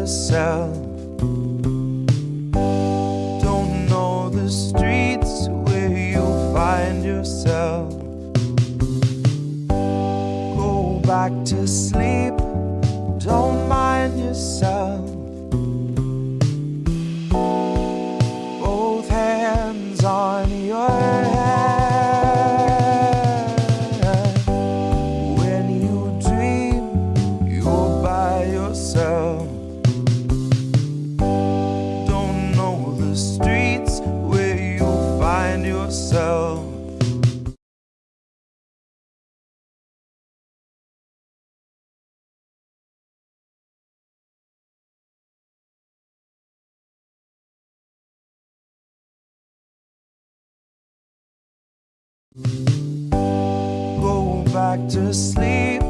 yourself. Don't know the streets where you'll find yourself. Go back to sleep, don't mind yourself. Both hands on your head. When you dream, you're by yourself. Don't know the streets where you'll find yourself. Go back to sleep,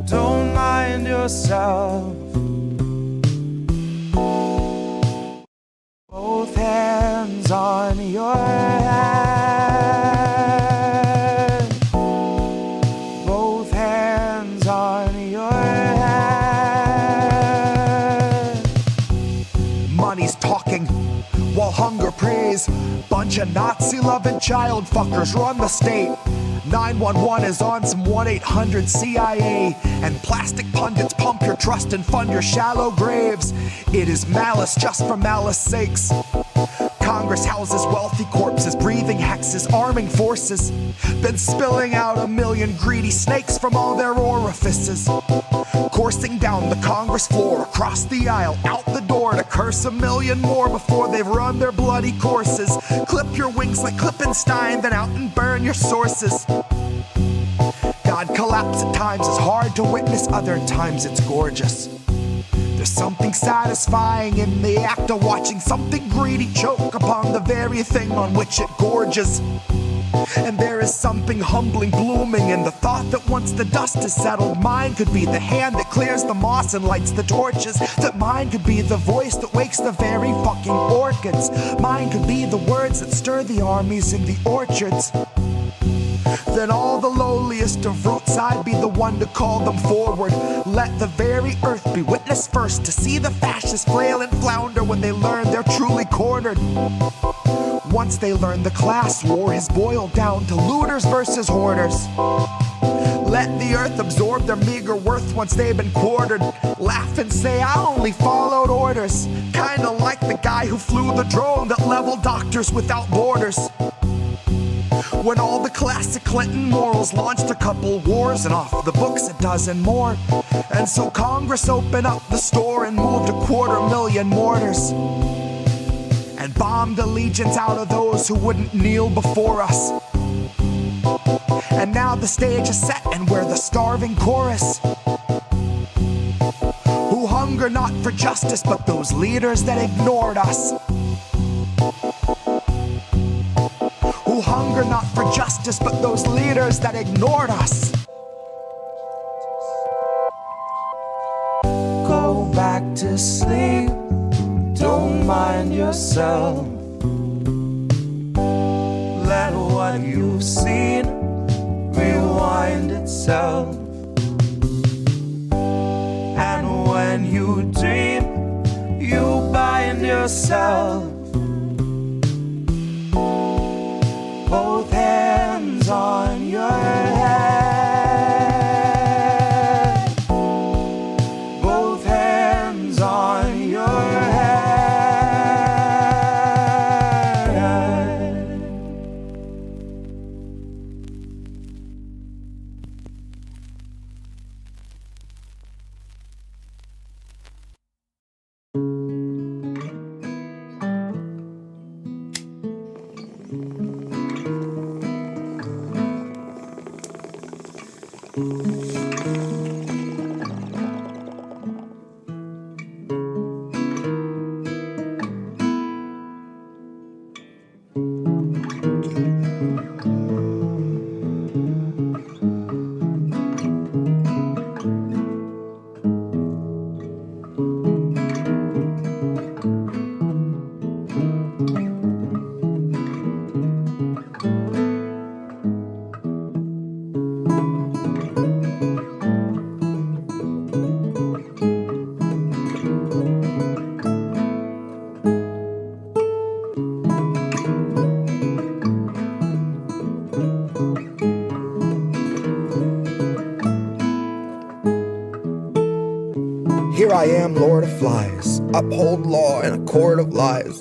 don't mind yourself. Both hands on your head. Both hands on your head. Money's talking while hunger prays. Bunch of Nazi-loving child fuckers run the state. 911 is on some 1-800-CIA. And plastic pundits pump your trust and fund your shallow graves. It is malice just for malice sakes. Congress houses wealthy corpses, breathing hexes, arming forces. Been spilling out 1 million greedy snakes from all their orifices. Coursing down the Congress floor, across the aisle, out the door to curse 1 million more before they've run their bloody courses. Clip your wings like Klippenstein, then out and burn your sources. God collapse at times is hard to witness, other times it's gorgeous. There's something satisfying in the act of watching something greedy choke upon the very thing on which it gorges. And there is something humbling blooming in the thought that once the dust is settled, mine could be the hand that clears the moss and lights the torches. That mine could be the voice that wakes the very fucking orchids. Mine could be the words that stir the armies in the orchards. Then all the lowliest of roots, I'd be the one to call them forward. Let the very earth be witness first to see the fascists flail and flounder when they learn they're truly cornered. Once they learn the class war is boiled down to looters versus hoarders. Let the earth absorb their meager worth once they've been quartered. Laugh and say I only followed orders. Kinda like the guy who flew the drone that leveled doctors without borders. When all the classic Clinton morals launched a couple wars and off the books 12 more. And so Congress opened up the store and moved 250,000 mortars. And bombed allegiance out of those who wouldn't kneel before us. And now the stage is set and we're the starving chorus. Who hunger not for justice but those leaders that ignored us. Who hunger not for justice but those leaders that ignored us. Go back to sleep, don't mind yourself. Let what you've seen rewind itself. And when you dream, you bind yourself. Both hands on your head. Both hands on your head. I am, Lord of Flies, uphold law in a court of lies.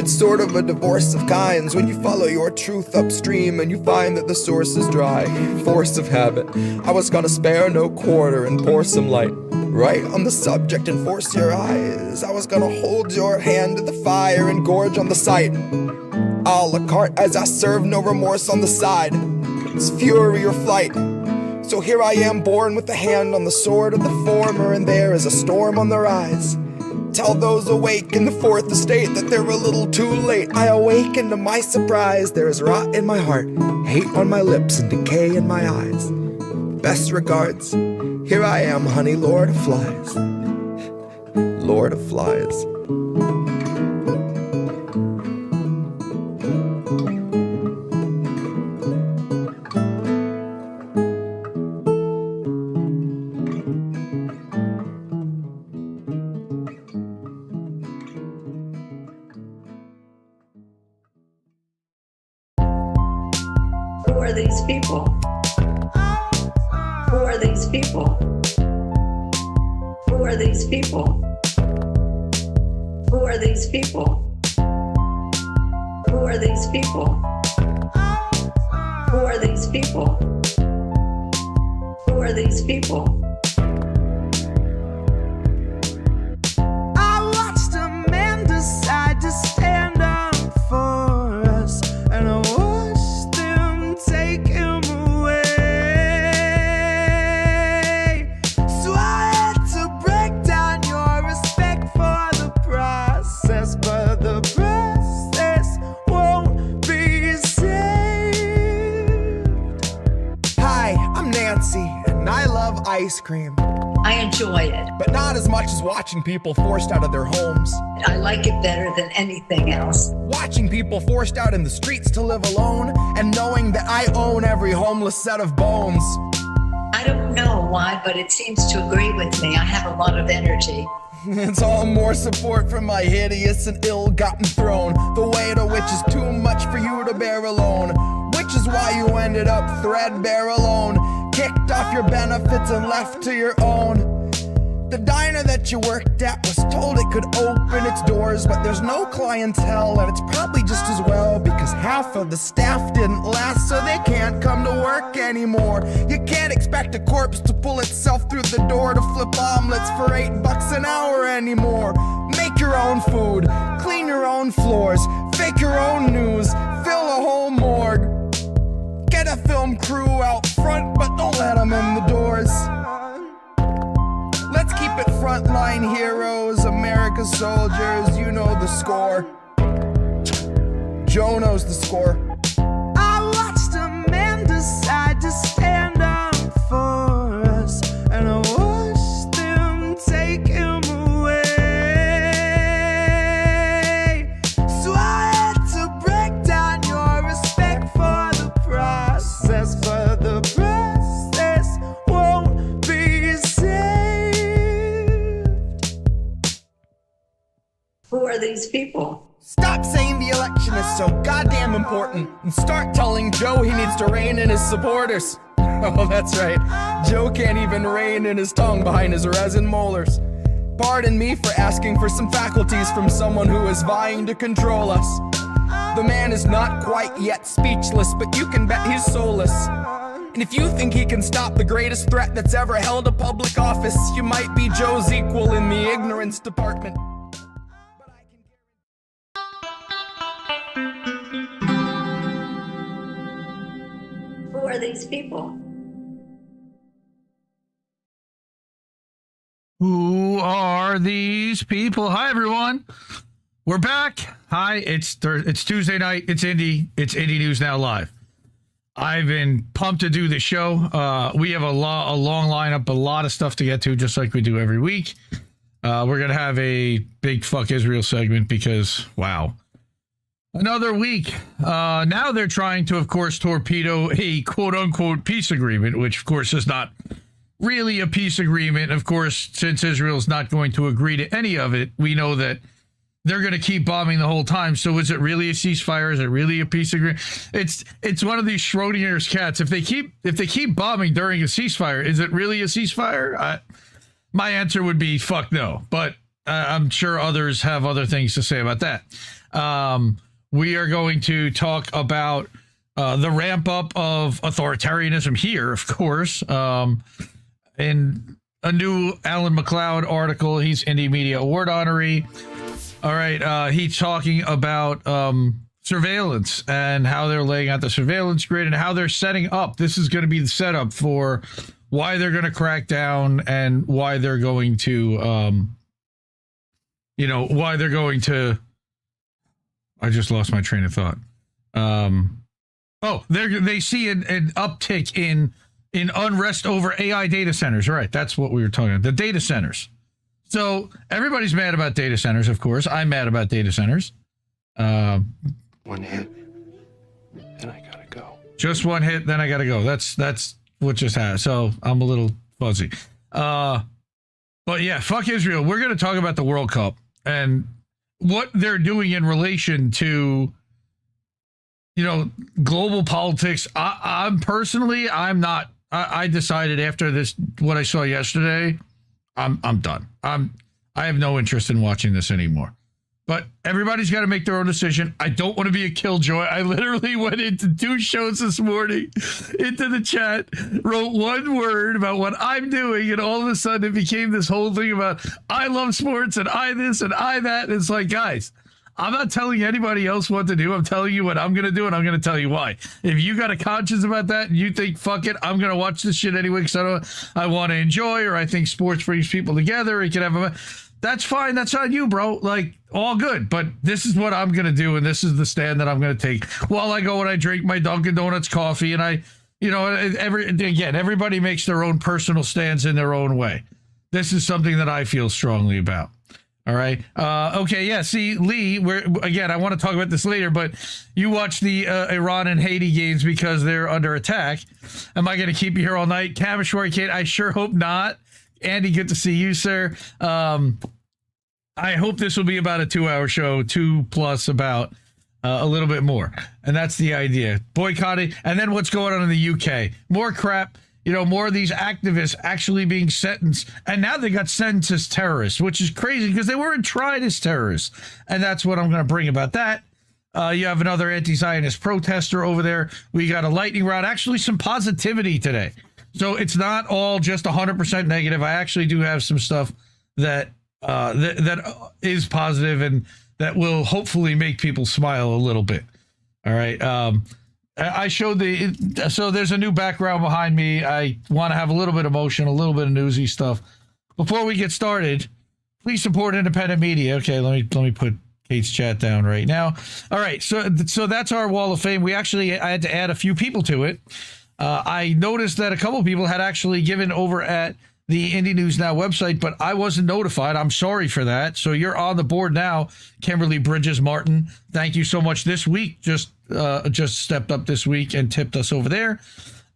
It's sort of a divorce of kinds when you follow your truth upstream and you find that the source is dry. Force of habit. I was gonna spare no quarter and pour some light right on the subject and force your eyes. I was gonna hold your hand to the fire and gorge on the sight. A la carte as I serve no remorse on the side. It's fury or flight. So here I am, born with the hand on the sword of the former, and there is a storm on the rise. Tell those awake in the fourth estate that they're a little too late. I awaken to my surprise. There is rot in my heart, hate on my lips, and decay in my eyes. Best regards. Here I am, honey, Lord of Flies. Lord of Flies. Who are these people? Who are these people? Who are these people? Who are these people? Who are these people? Who are these people? Who are these people? I watched a man decide to stand up for us, and I watched them take him away. So I had to break down your respect for the process, but the process won't be saved. Hi, I'm Nancy, and I love ice cream, I enjoy it. but not as much as watching people forced out of their homes. I like it better than anything else. Watching people forced out in the streets to live alone, and knowing that I own every homeless set of bones. I don't know why, but it seems to agree with me. I have a lot of energy. It's all more support from my hideous and ill-gotten throne, the weight of which is too much for you to bear alone, which is why you ended up threadbare alone, kicked off your benefits and left to your own. The diner that you worked at was told it could open its doors, but there's no clientele, and it's probably just as well, because half of the staff didn't last, so they can't come to work anymore. You can't expect a corpse to pull itself through the door to flip omelets for $8 an hour anymore. Make your own food, clean your own floors, fake your own news, fill a whole morgue. Get a film crew out front, but don't let them in the doors. Let's keep it frontline heroes, America's soldiers, you know the score. Joe knows the score. I watched a man decide to stand up for us, and I watched them take him away. So I had to break down your respect for the process, but the process won't be saved. Who are these people? Stop saying the election is so goddamn important and start telling Joe he needs to rein in his supporters. Oh, that's right. Joe can't even rein in his tongue behind his resin molars. Pardon me for asking for some faculties from someone who is vying to control us. The man is not quite yet speechless, but you can bet he's soulless. And if you think he can stop the greatest threat that's ever held a public office, you might be Joe's equal in the ignorance department. Who are these people? Who are these people? Hi, everyone. We're back. Hi, it's Tuesday night. It's Indie News Now Live. I've been pumped to do the show. We have a long lineup, a lot of stuff to get to, just like we do every week. We're going to have a big fuck Israel segment because, wow. Another week. Now they're trying to, of course, torpedo a quote-unquote peace agreement, which, of course, is not really a peace agreement. Of course, since Israel's not going to agree to any of it, we know that they're going to keep bombing the whole time. So is it really a ceasefire? Is it really a peace agreement? It's one of these Schrodinger's cats. If they keep bombing during a ceasefire, is it really a ceasefire? my answer would be fuck no, but I'm sure others have other things to say about that. We are going to talk about the ramp up of authoritarianism here, of course. In a new Alan McLeod article, he's Indie Media Award honoree. All right, he's talking about surveillance and how they're laying out the surveillance grid and how they're setting up. This is going to be the setup for why they're going to crack down and why they're going to, why they're going to. I just lost my train of thought. They see an uptick in unrest over AI data centers. Right, that's what we were talking about. The data centers. So everybody's mad about data centers, of course. I'm mad about data centers. One hit, then I gotta go. Just one hit, then I gotta go. That's what just happened. So I'm a little fuzzy. But yeah, fuck Israel. We're going to talk about the World Cup and what they're doing in relation to, global politics. I decided after this, what I saw yesterday, I'm done. I have no interest in watching this anymore. But everybody's got to make their own decision. I don't want to be a killjoy. I literally went into 2 shows this morning, into the chat, wrote 1 word about what I'm doing, and all of a sudden it became this whole thing about I love sports and I this and I that. And it's like, guys, I'm not telling anybody else what to do. I'm telling you what I'm going to do, and I'm going to tell you why. If you got a conscience about that and you think, fuck it, I'm going to watch this shit anyway because I want to enjoy, or I think sports brings people together, it can have that's fine. That's on you, bro. Like, all good. But this is what I'm going to do, and this is the stand that I'm going to take while I go and I drink my Dunkin' Donuts coffee. And everybody makes their own personal stands in their own way. This is something that I feel strongly about. All right. Okay. Yeah. See, Lee, I want to talk about this later, but you watch the Iran and Haiti games because they're under attack. Am I going to keep you here all night? Kamishwari Kate, I sure hope not. Andy, good to see you, sir. I hope this will be about a 2-hour show, 2+ about a little bit more. And that's the idea. Boycotting. And then what's going on in the UK? More crap. More of these activists actually being sentenced. And now they got sentenced as terrorists, which is crazy because they weren't tried as terrorists. And that's what I'm going to bring about that. You have another anti-Zionist protester over there. We got a lightning rod. Actually, some positivity today. So it's not all just 100% negative. I actually do have some stuff that is positive and that will hopefully make people smile a little bit. All right. I showed so there's a new background behind me. I want to have a little bit of motion, a little bit of newsy stuff. Before we get started, please support independent media. Okay, let me put Kate's chat down right now. All right. So that's our wall of fame. I had to add a few people to it. I noticed that a couple of people had actually given over at the IndieNewsNow website, but I wasn't notified. I'm sorry for that. So you're on the board now, Kimberly Bridges Martin. Thank you so much. This week just stepped up this week and tipped us over there.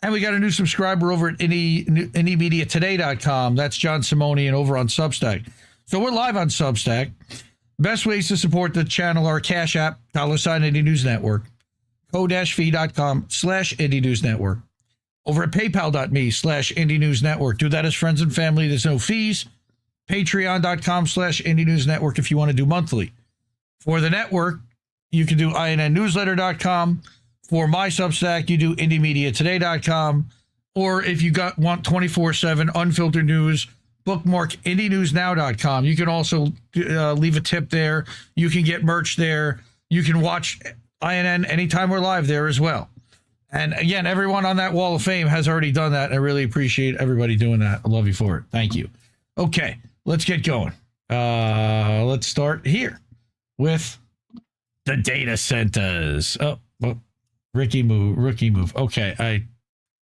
And we got a new subscriber over at IndieMediaToday.com. That's John Simone, and over on Substack. So we're live on Substack. Best ways to support the channel are Cash App, $Indie News Network, ko-fi.com/Indie News Network. Over at paypal.me/Indie News Network. Do that as friends and family. There's no fees. Patreon.com/Indie News Network if you want to do monthly. For the network, you can do INNnewsletter.com. For my Substack, you do IndieMediaToday.com. Or if you want 24/7 unfiltered news, bookmark IndieNewsNow.com. You can also leave a tip there. You can get merch there. You can watch INN anytime we're live there as well. And again, everyone on that wall of fame has already done that. I really appreciate everybody doing that. I love you for it. Thank you. Okay, let's get going. Let's start here with the data centers. Rookie move. Okay,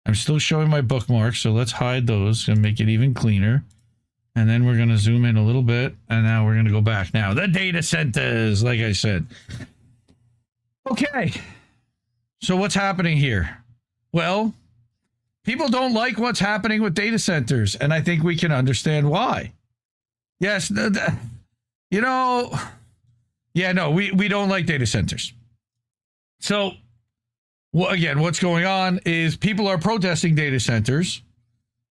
I'm still showing my bookmarks, so let's hide those and make it even cleaner. And then we're going to zoom in a little bit, and now we're going to go back. Now, the data centers, like I said. Okay. So what's happening here? Well, people don't like what's happening with data centers, and I think we can understand why. Yes, we don't like data centers. So, again, what's going on is people are protesting data centers,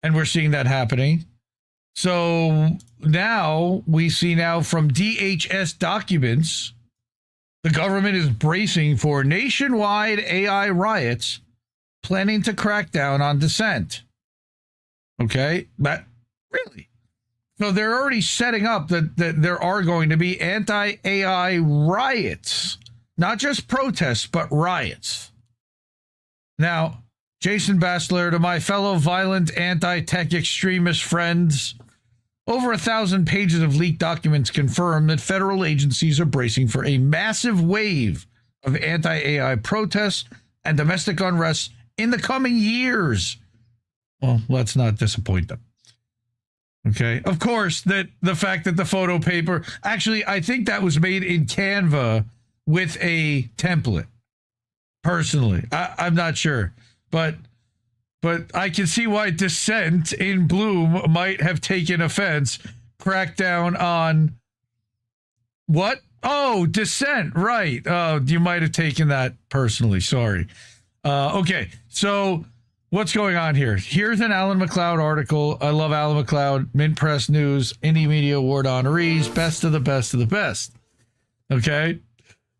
and we're seeing that happening. So now we see now from DHS documents, the government is bracing for nationwide AI riots, planning to crack down on dissent. Okay, but really? So they're already setting up that there are going to be anti-AI riots, not just protests, but riots. Now, Jason Bassler, to my fellow violent anti-tech extremist friends, over 1,000 pages of leaked documents confirm that federal agencies are bracing for a massive wave of anti-AI protests and domestic unrest in the coming years. Well, let's not disappoint them. Okay. Of course, that the fact that the photo paper, actually, I think that was made in Canva with a template. Personally, I'm not sure, but I can see why dissent in Bloom might have taken offense. Crackdown on what? Oh, dissent, right? You might have taken that personally. Sorry. Okay, so what's going on here? Here's an Alan McLeod article. I love Alan McLeod. Mint Press News, Indie Media Award honorees, best of the best of the best. Okay.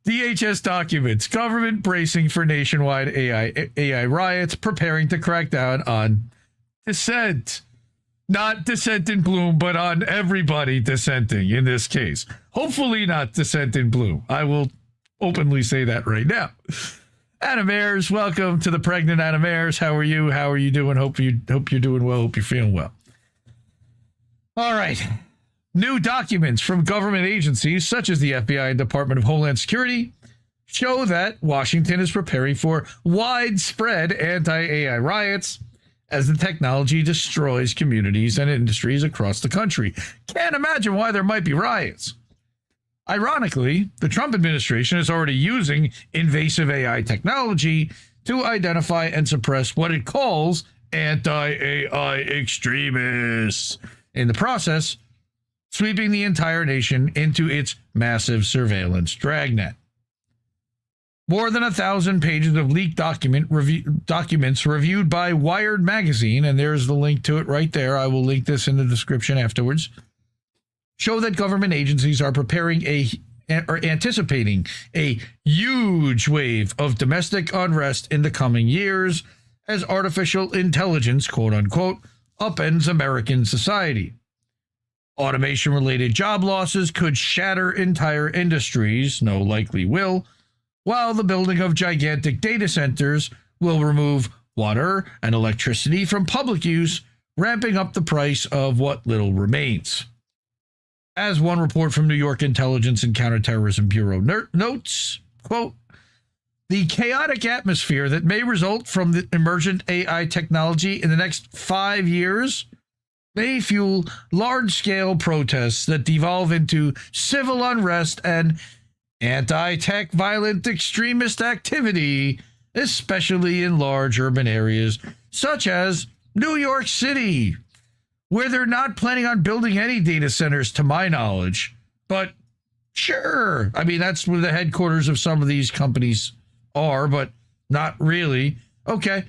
DHS documents, government bracing for nationwide AI riots, preparing to crack down on dissent. Not dissent in Bloom, but on everybody dissenting in this case. Hopefully not dissent in Bloom. I will openly say that right now. Anna Mayers, welcome to the Pregnant Anna Mayers. How are you? How are you doing? Hope you're doing well. Hope you're feeling well. All right. New documents from government agencies such as the FBI and Department of Homeland Security show that Washington is preparing for widespread anti-AI riots as the technology destroys communities and industries across the country. Can't imagine why there might be riots. Ironically, the Trump administration is already using invasive AI technology to identify and suppress what it calls anti-AI extremists. In the process, sweeping the entire nation into its massive surveillance dragnet. More than 1,000 pages of leaked documents reviewed by Wired magazine, and there's the link to it right there. I will link this in the description afterwards, show that government agencies are anticipating a huge wave of domestic unrest in the coming years as artificial intelligence, quote unquote, upends American society. Automation-related job losses could shatter entire industries, no likely will, while the building of gigantic data centers will remove water and electricity from public use, ramping up the price of what little remains. As one report from New York Intelligence and Counterterrorism Bureau notes, quote, the chaotic atmosphere that may result from the emergent AI technology in the next 5 years may fuel large-scale protests that devolve into civil unrest and anti-tech violent extremist activity, especially in large urban areas such as New York City, where they're not planning on building any data centers to my knowledge. But sure, I mean, that's where the headquarters of some of these companies are, but not really. Okay.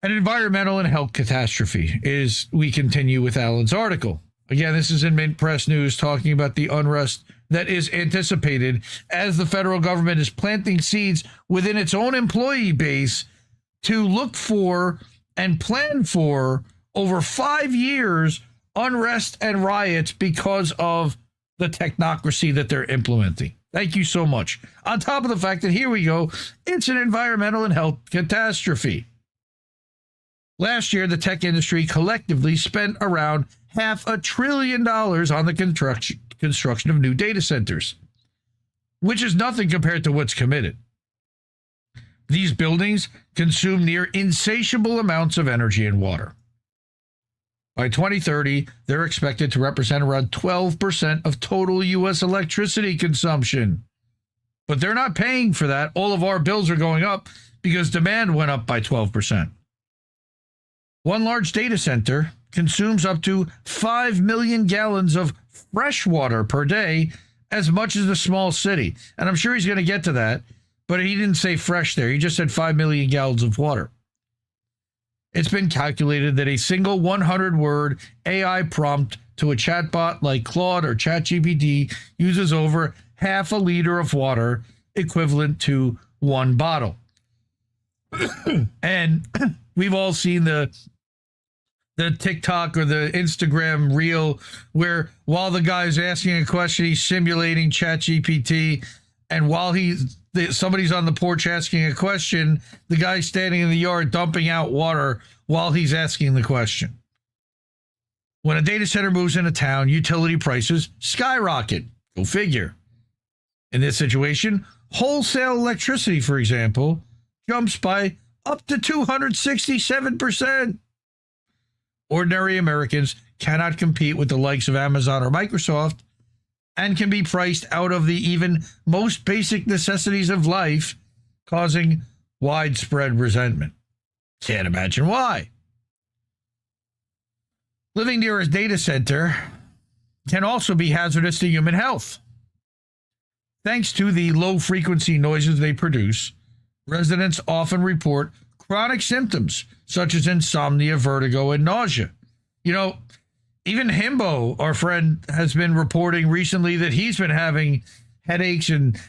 An environmental and health catastrophe is, we continue with Alan's article. Again, this is in Mint Press News talking about the unrest that is anticipated as the federal government is planting seeds within its own employee base to look for and plan for over 5 years unrest and riots because of the technocracy that they're implementing. Thank you so much. On top of the fact that, here we go, it's an environmental and health catastrophe. Last year, the tech industry collectively spent around $500 billion on the construction of new data centers, which is nothing compared to what's committed. These buildings consume near insatiable amounts of energy and water. By 2030, they're expected to represent around 12% of total U.S. electricity consumption. But they're not paying for that. All of our bills are going up because demand went up by 12%. One large data center consumes up to 5 million gallons of fresh water per day, as much as a small city. And I'm sure he's going to get to that, but he didn't say fresh there. He just said 5 million gallons of water. It's been calculated that a single 100-word AI prompt to a chatbot like Claude or ChatGPT uses over half a liter of water, equivalent to one bottle. And we've all seen the TikTok or the Instagram reel where while the guy's asking a question, he's simulating ChatGPT, and while somebody's on the porch asking a question, the guy's standing in the yard dumping out water while he's asking the question. When a data center moves into town, utility prices skyrocket. Go figure. In this situation, wholesale electricity, for example, jumps by up to 267%. Ordinary Americans cannot compete with the likes of Amazon or Microsoft and can be priced out of the even most basic necessities of life, causing widespread resentment. Can't imagine why. Living near a data center can also be hazardous to human health. Thanks to the low-frequency noises they produce, residents often report chronic symptoms such as insomnia, vertigo, and nausea. You know, even Himbo, our friend, has been reporting recently that he's been having headaches and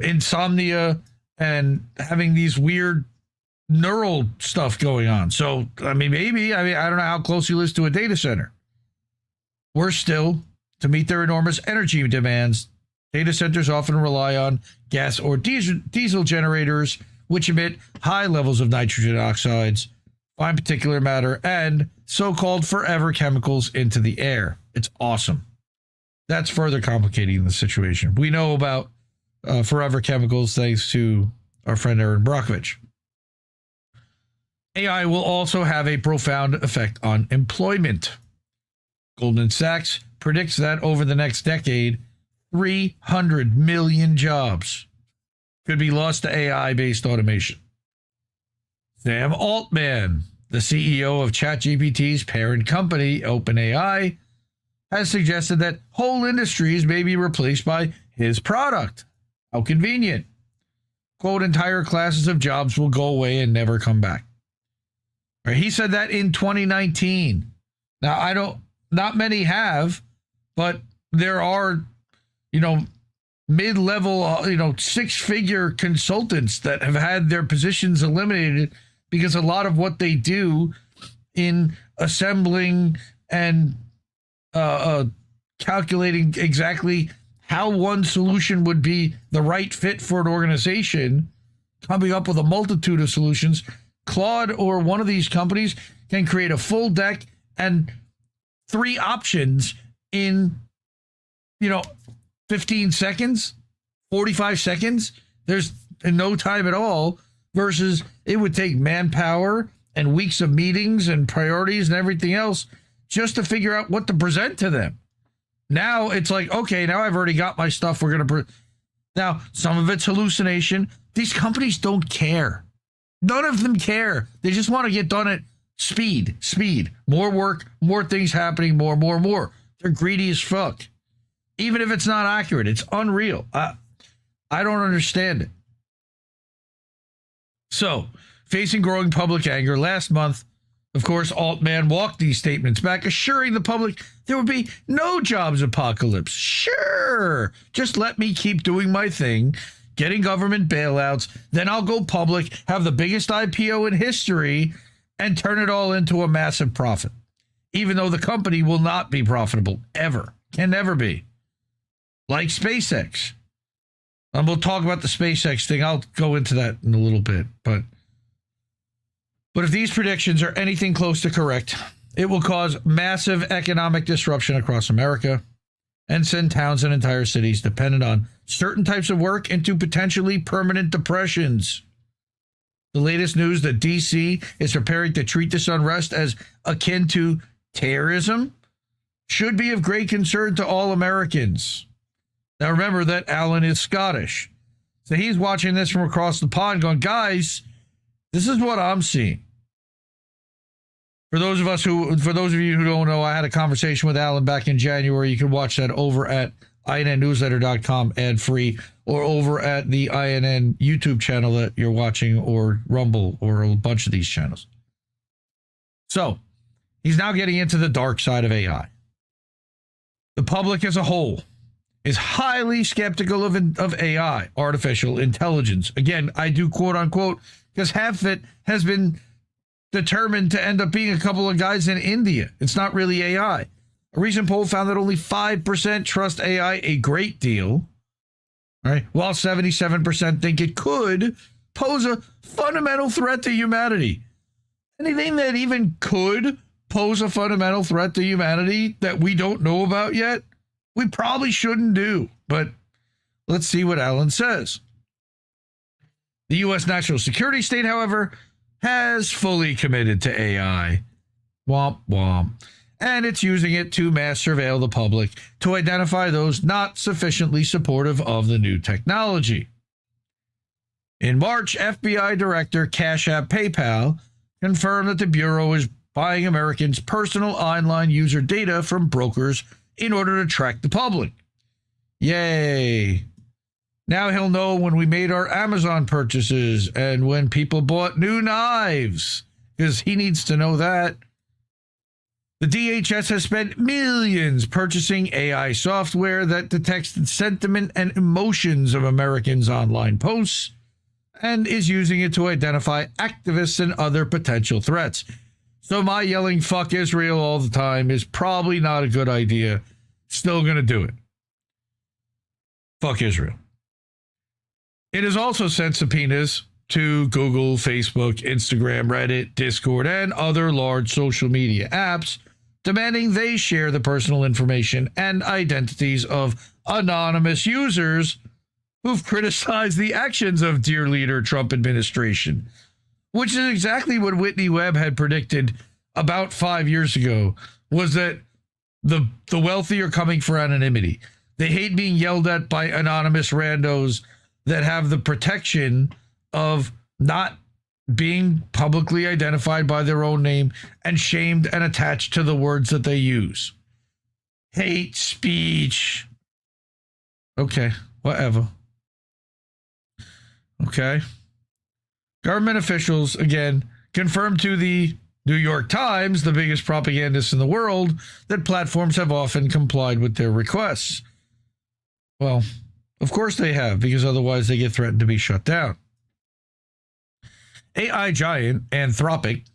insomnia and having these weird neural stuff going on. So, I mean, I don't know how close he lives to a data center. Worse still, to meet their enormous energy demands, data centers often rely on gas or diesel generators, which emit high levels of nitrogen oxides, fine particulate matter, and so-called forever chemicals into the air. It's awesome. That's further complicating the situation. We know about forever chemicals thanks to our friend Aaron Brockovich. AI will also have a profound effect on employment. Goldman Sachs predicts that over the next decade, 300 million jobs could be lost to AI-based automation. Sam Altman, the CEO of ChatGPT's parent company, OpenAI, has suggested that whole industries may be replaced by his product. How convenient. Quote, entire classes of jobs will go away and never come back. Right, he said that in 2019. Now, not many have, but there are, mid-level, six-figure consultants that have had their positions eliminated because a lot of what they do in assembling and calculating exactly how one solution would be the right fit for an organization, coming up with a multitude of solutions. Claude or one of these companies can create a full deck and 3 options in, 15 seconds, 45 seconds. There's in no time at all, versus it would take manpower and weeks of meetings and priorities and everything else just to figure out what to present to them. Now it's like, okay, now I've already got my stuff. We're going to now some of it's hallucination. These companies don't care. None of them care. They just want to get done at speed, more work, more things happening, more. They're greedy as fuck. Even if it's not accurate, it's unreal. I don't understand it. So, facing growing public anger, last month, of course, Altman walked these statements back, assuring the public there would be no jobs apocalypse. Sure, just let me keep doing my thing, getting government bailouts, then I'll go public, have the biggest IPO in history, and turn it all into a massive profit. Even though the company will not be profitable, ever. Can never be. Like SpaceX. And we'll talk about the SpaceX thing. I'll go into that in a little bit. But if these predictions are anything close to correct, it will cause massive economic disruption across America and send towns and entire cities dependent on certain types of work into potentially permanent depressions. The latest news that D.C. is preparing to treat this unrest as akin to terrorism should be of great concern to all Americans. Now, remember that Alan is Scottish. So he's watching this from across the pond going, guys, this is what I'm seeing. For those of you who don't know, I had a conversation with Alan back in January. You can watch that over at INNnewsletter.com ad-free, or over at the INN YouTube channel that you're watching, or Rumble, or a bunch of these channels. So he's now getting into the dark side of AI. The public as a whole is highly skeptical of AI, artificial intelligence. Again, I do quote unquote, because half of it has been determined to end up being a couple of guys in India. It's not really AI. A recent poll found that only 5% trust AI a great deal, right? While 77% think it could pose a fundamental threat to humanity. Anything that even could pose a fundamental threat to humanity that we don't know about yet, we probably shouldn't do. But let's see what Alan says. The U.S. national security state, however, has fully committed to AI. Womp womp. And it's using it to mass surveil the public to identify those not sufficiently supportive of the new technology. In March, FBI Director Cash App PayPal confirmed that the Bureau is buying Americans' personal online user data from brokers in order to track the public. Yay. Now he'll know when we made our Amazon purchases and when people bought new knives, because he needs to know that. The DHS has spent millions purchasing AI software that detects the sentiment and emotions of Americans' online posts and is using it to identify activists and other potential threats. So my yelling "fuck Israel" all the time is probably not a good idea. Still going to do it. Fuck Israel. It has also sent subpoenas to Google, Facebook, Instagram, Reddit, Discord, and other large social media apps, demanding they share the personal information and identities of anonymous users who've criticized the actions of dear leader Trump administration, which is exactly what Whitney Webb had predicted about 5 years ago, was that the wealthy are coming for anonymity. They hate being yelled at by anonymous randos that have the protection of not being publicly identified by their own name and shamed and attached to the words that they use. Hate speech. Okay, whatever. Okay. Government officials, again, confirmed to the New York Times, the biggest propagandists in the world, that platforms have often complied with their requests. Well, of course they have, because otherwise they get threatened to be shut down. AI giant Anthropic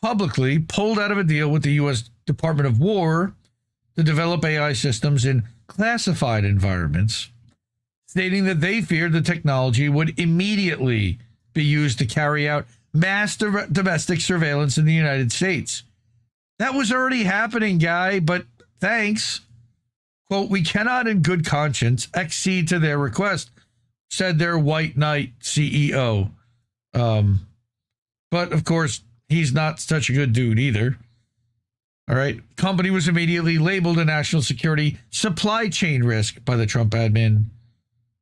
publicly pulled out of a deal with the U.S. Department of War to develop AI systems in classified environments, stating that they feared the technology would immediately be used to carry out mass domestic surveillance in the United States. That was already happening, guy, but thanks. Quote, "We cannot in good conscience accede to their request," said their white knight CEO. But of course, he's not such a good dude either. All right. Company was immediately labeled a national security supply chain risk by the Trump admin,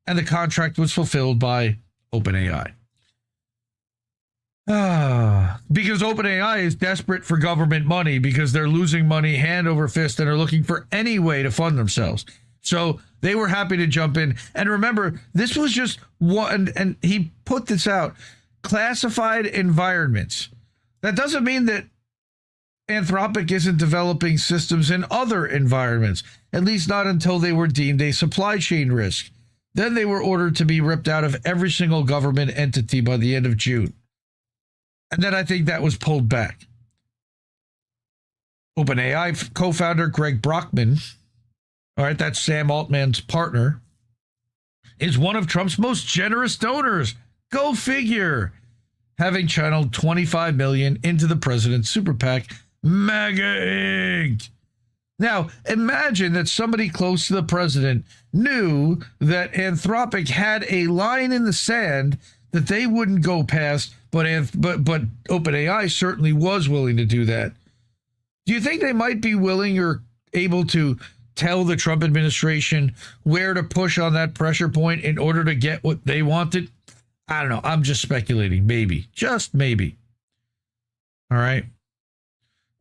and the contract was fulfilled by OpenAI. Because OpenAI is desperate for government money because they're losing money hand over fist and are looking for any way to fund themselves. So they were happy to jump in. And remember, this was just one, and he put this out, classified environments. That doesn't mean that Anthropic isn't developing systems in other environments, at least not until they were deemed a supply chain risk. Then they were ordered to be ripped out of every single government entity by the end of June. And then I think that was pulled back. OpenAI co-founder Greg Brockman, all right, that's Sam Altman's partner, is one of Trump's most generous donors. Go figure. Having channeled $25 million into the president's super PAC, MAGA Inc. Now, imagine that somebody close to the president knew that Anthropic had a line in the sand that they wouldn't go past, but OpenAI certainly was willing to do that. Do you think they might be willing or able to tell the Trump administration where to push on that pressure point in order to get what they wanted? I don't know. I'm just speculating. Maybe. Just maybe. All right.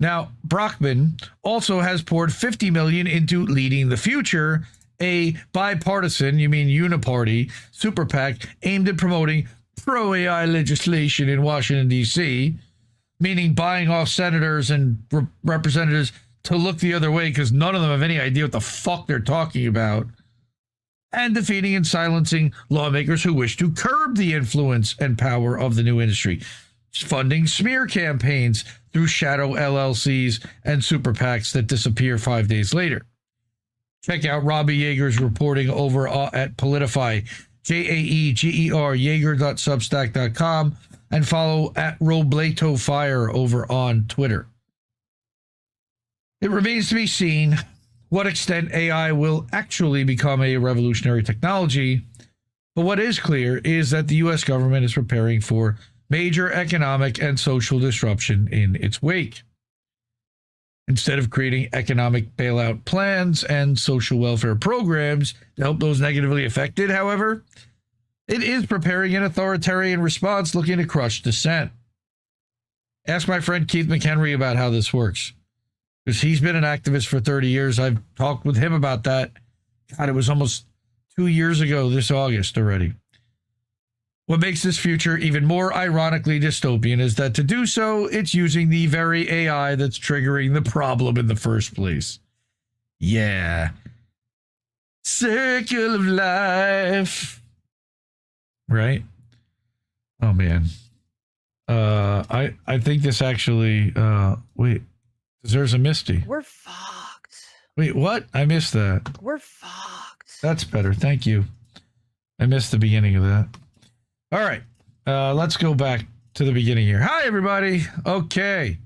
Now, Brockman also has poured $50 million into Leading the Future, a bipartisan, you mean uniparty, super PAC aimed at promoting pro-AI legislation in Washington, D.C. meaning buying off senators and representatives to look the other way because none of them have any idea what the fuck they're talking about, and defeating and silencing lawmakers who wish to curb the influence and power of the new industry, funding smear campaigns through shadow LLCs and super PACs that disappear 5 days later. Check out Robbie Yeager's reporting over at Politify, Jaeger, Yeager.substack.com, and follow at Robleto Fire over on Twitter. It remains to be seen what extent AI will actually become a revolutionary technology, but what is clear is that the U.S. government is preparing for major economic and social disruption in its wake. Instead of creating economic bailout plans and social welfare programs to help those negatively affected, however, it is preparing an authoritarian response looking to crush dissent. Ask my friend Keith McHenry about how this works, because he's been an activist for 30 years. I've talked with him about that. God, it was almost 2 years ago this August already. What makes this future even more ironically dystopian is that to do so, it's using the very AI that's triggering the problem in the first place. Yeah. Circle of life. Right? Oh, man. I think this actually, wait, deserves a Misty. We're fucked. Wait, what? I missed that. We're fucked. That's better. Thank you. I missed the beginning of that. All right, let's go back to the beginning here. Hi, everybody. Okay.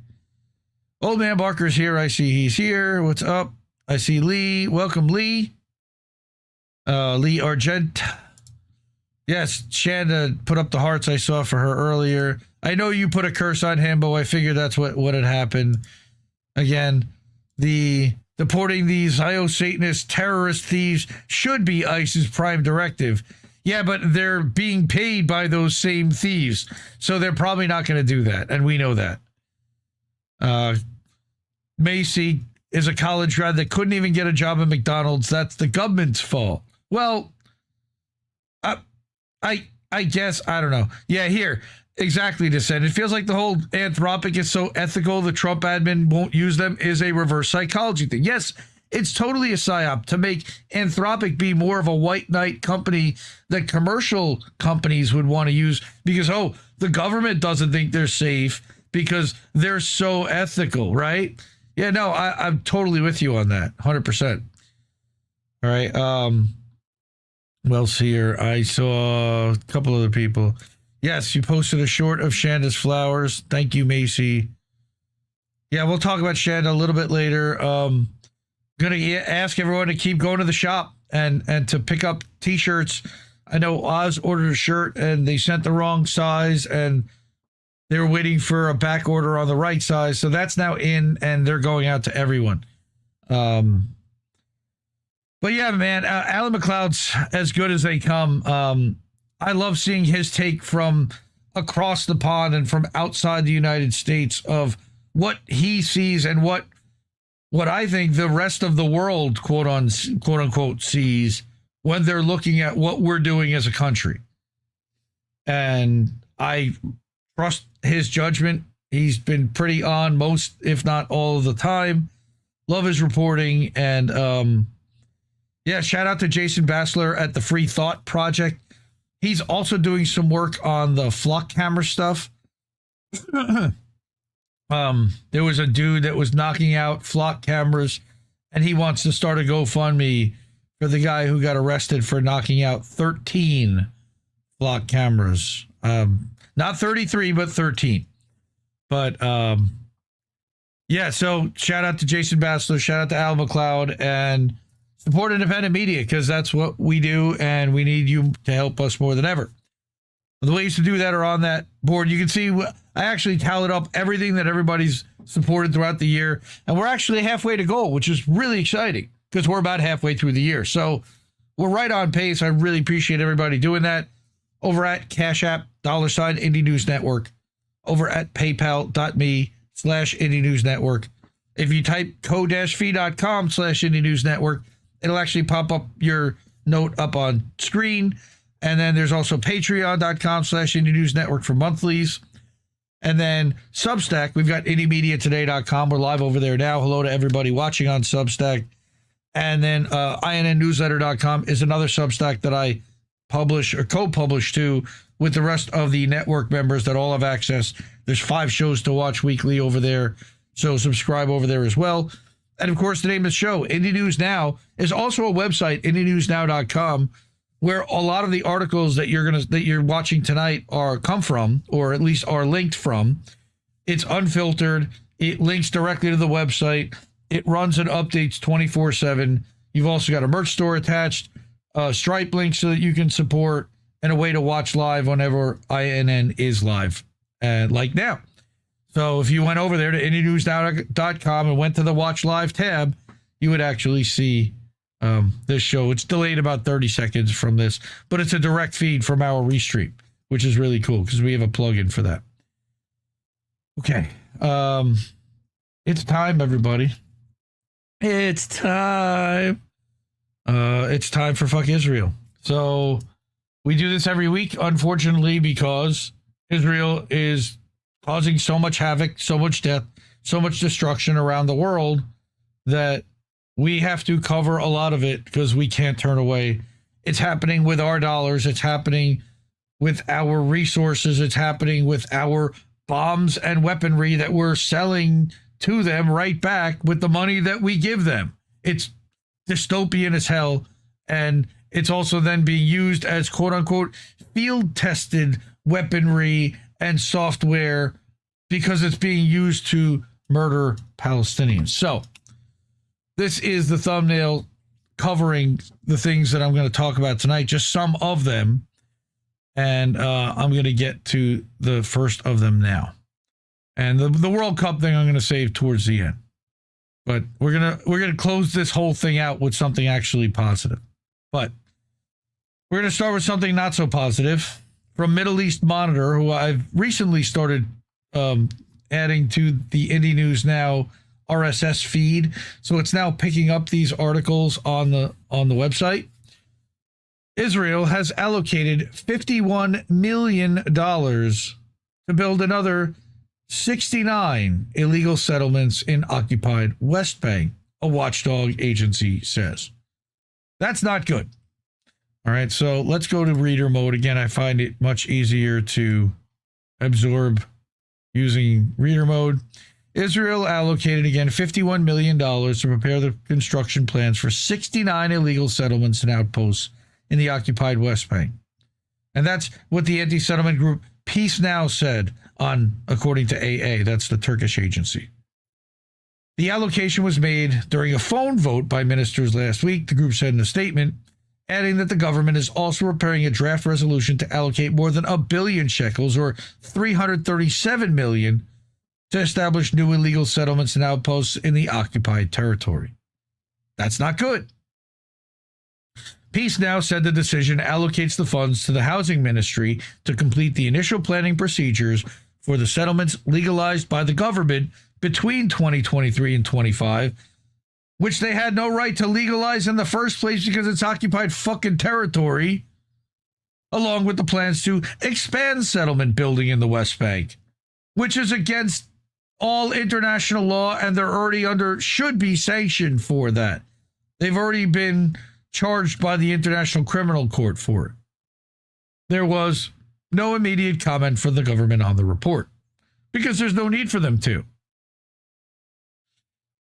Old Man Barker's here. I see he's here. What's up? I see Lee. Welcome, Lee. Lee Argent. Yes, Shanda put up the hearts I saw for her earlier. I know you put a curse on him, but I figured that's what had happened. Again, the deporting these IO-Satanist terrorist thieves should be ICE's prime directive. Yeah, but they're being paid by those same thieves, so they're probably not going to do that, and we know that. Macy is a college grad that couldn't even get a job at McDonald's. That's the government's fault. Well, I guess, I don't know. Yeah, here, exactly, Dissent. It feels like the whole Anthropic is so ethical the Trump admin won't use them is a reverse psychology thing. Yes, it's totally a psyop to make Anthropic be more of a white knight company that commercial companies would want to use because, oh, the government doesn't think they're safe because they're so ethical, right? Yeah, no, I'm totally with you on that, 100%. All right, what else here? I saw a couple other people. Yes, you posted a short of Shanda's flowers. Thank you, Macy. Yeah, we'll talk about Shanda a little bit later. Gonna ask everyone to keep going to the shop and to pick up t-shirts. I know Oz ordered a shirt and they sent the wrong size and they were waiting for a back order on the right size. So that's now in and they're going out to everyone. But yeah, man, Alan McLeod's as good as they come. I love seeing his take from across the pond and from outside the United States of what he sees and what I think the rest of the world, quote unquote, sees when they're looking at what we're doing as a country. And I trust his judgment. He's been pretty on most, if not all of the time. Love his reporting. And yeah, shout out to Jason Bassler at the Free Thought Project. He's also doing some work on the flock camera stuff. There was a dude that was knocking out flock cameras, and he wants to start a GoFundMe for the guy who got arrested for knocking out 13 flock cameras. Not 33, but 13. But yeah, so shout out to Jason Bassler, shout out to Al McLeod, and support independent media because that's what we do, and we need you to help us more than ever. The ways to do that are on that board. You can see I actually tallied up everything that everybody's supported throughout the year, and we're actually halfway to goal, which is really exciting because we're about halfway through the year. So we're right on pace. I really appreciate everybody doing that. Over at Cash App, $ Indie News Network, over at paypal.me/Indie News Network. If you type co-fi.com/Indie News Network, it'll actually pop up your note up on screen. And then there's also patreon.com/Indie News Network for monthlies. And then Substack, we've got IndieMediaToday.com. We're live over there now. Hello to everybody watching on Substack. And then INNNewsletter.com is another Substack that I publish or co-publish too with the rest of the network members that all have access. There's 5 shows to watch weekly over there, so subscribe over there as well. And of course, the name of the show, Indie News Now, is also a website, IndieNewsNow.com, where a lot of the articles that you're watching tonight come from, or at least are linked from. It's unfiltered. It links directly to the website. It runs and updates 24/7. You've also got a merch store attached, Stripe link so that you can support, and a way to watch live whenever INN is live, like now. So if you went over there to IndieNewsNow.com and went to the Watch Live tab, you would actually see this show. It's delayed about 30 seconds from this, but it's a direct feed from our restream, which is really cool because we have a plugin for that. Okay. It's time, everybody. It's time. It's time for Fuck Israel. So we do this every week, unfortunately, because Israel is causing so much havoc, so much death, so much destruction around the world that we have to cover a lot of it because we can't turn away. It's happening with our dollars. It's happening with our resources. It's happening with our bombs and weaponry that we're selling to them right back with the money that we give them. It's dystopian as hell. And it's also then being used as quote unquote field tested weaponry and software because it's being used to murder Palestinians. So this is the thumbnail covering the things that I'm going to talk about tonight, just some of them. And I'm going to get to the first of them now. And the World Cup thing I'm going to save towards the end. But we're going to close this whole thing out with something actually positive. But we're going to start with something not so positive from Middle East Monitor, who I've recently started adding to the Indie News Now RSS feed, so it's now picking up these articles on the website. Israel has allocated $51 million to build another 69 illegal settlements in occupied West Bank, a watchdog agency says. That's not good. All right, so let's go to reader mode. Again, I find it much easier to absorb using reader mode. Israel allocated, again, $51 million to prepare the construction plans for 69 illegal settlements and outposts in the occupied West Bank. And that's what the anti-settlement group Peace Now said according to AA, that's the Turkish agency. The allocation was made during a phone vote by ministers last week, the group said in a statement, adding that the government is also preparing a draft resolution to allocate more than 1 billion shekels, or $337 million, to establish new illegal settlements and outposts in the occupied territory. That's not good. Peace Now said the decision allocates the funds to the housing ministry to complete the initial planning procedures for the settlements legalized by the government between 2023 and 25, which they had no right to legalize in the first place because it's occupied fucking territory, along with the plans to expand settlement building in the West Bank, which is against all international law, and they're already should be sanctioned for that. They've already been charged by the International Criminal Court for it. There was no immediate comment from the government on the report because there's no need for them to.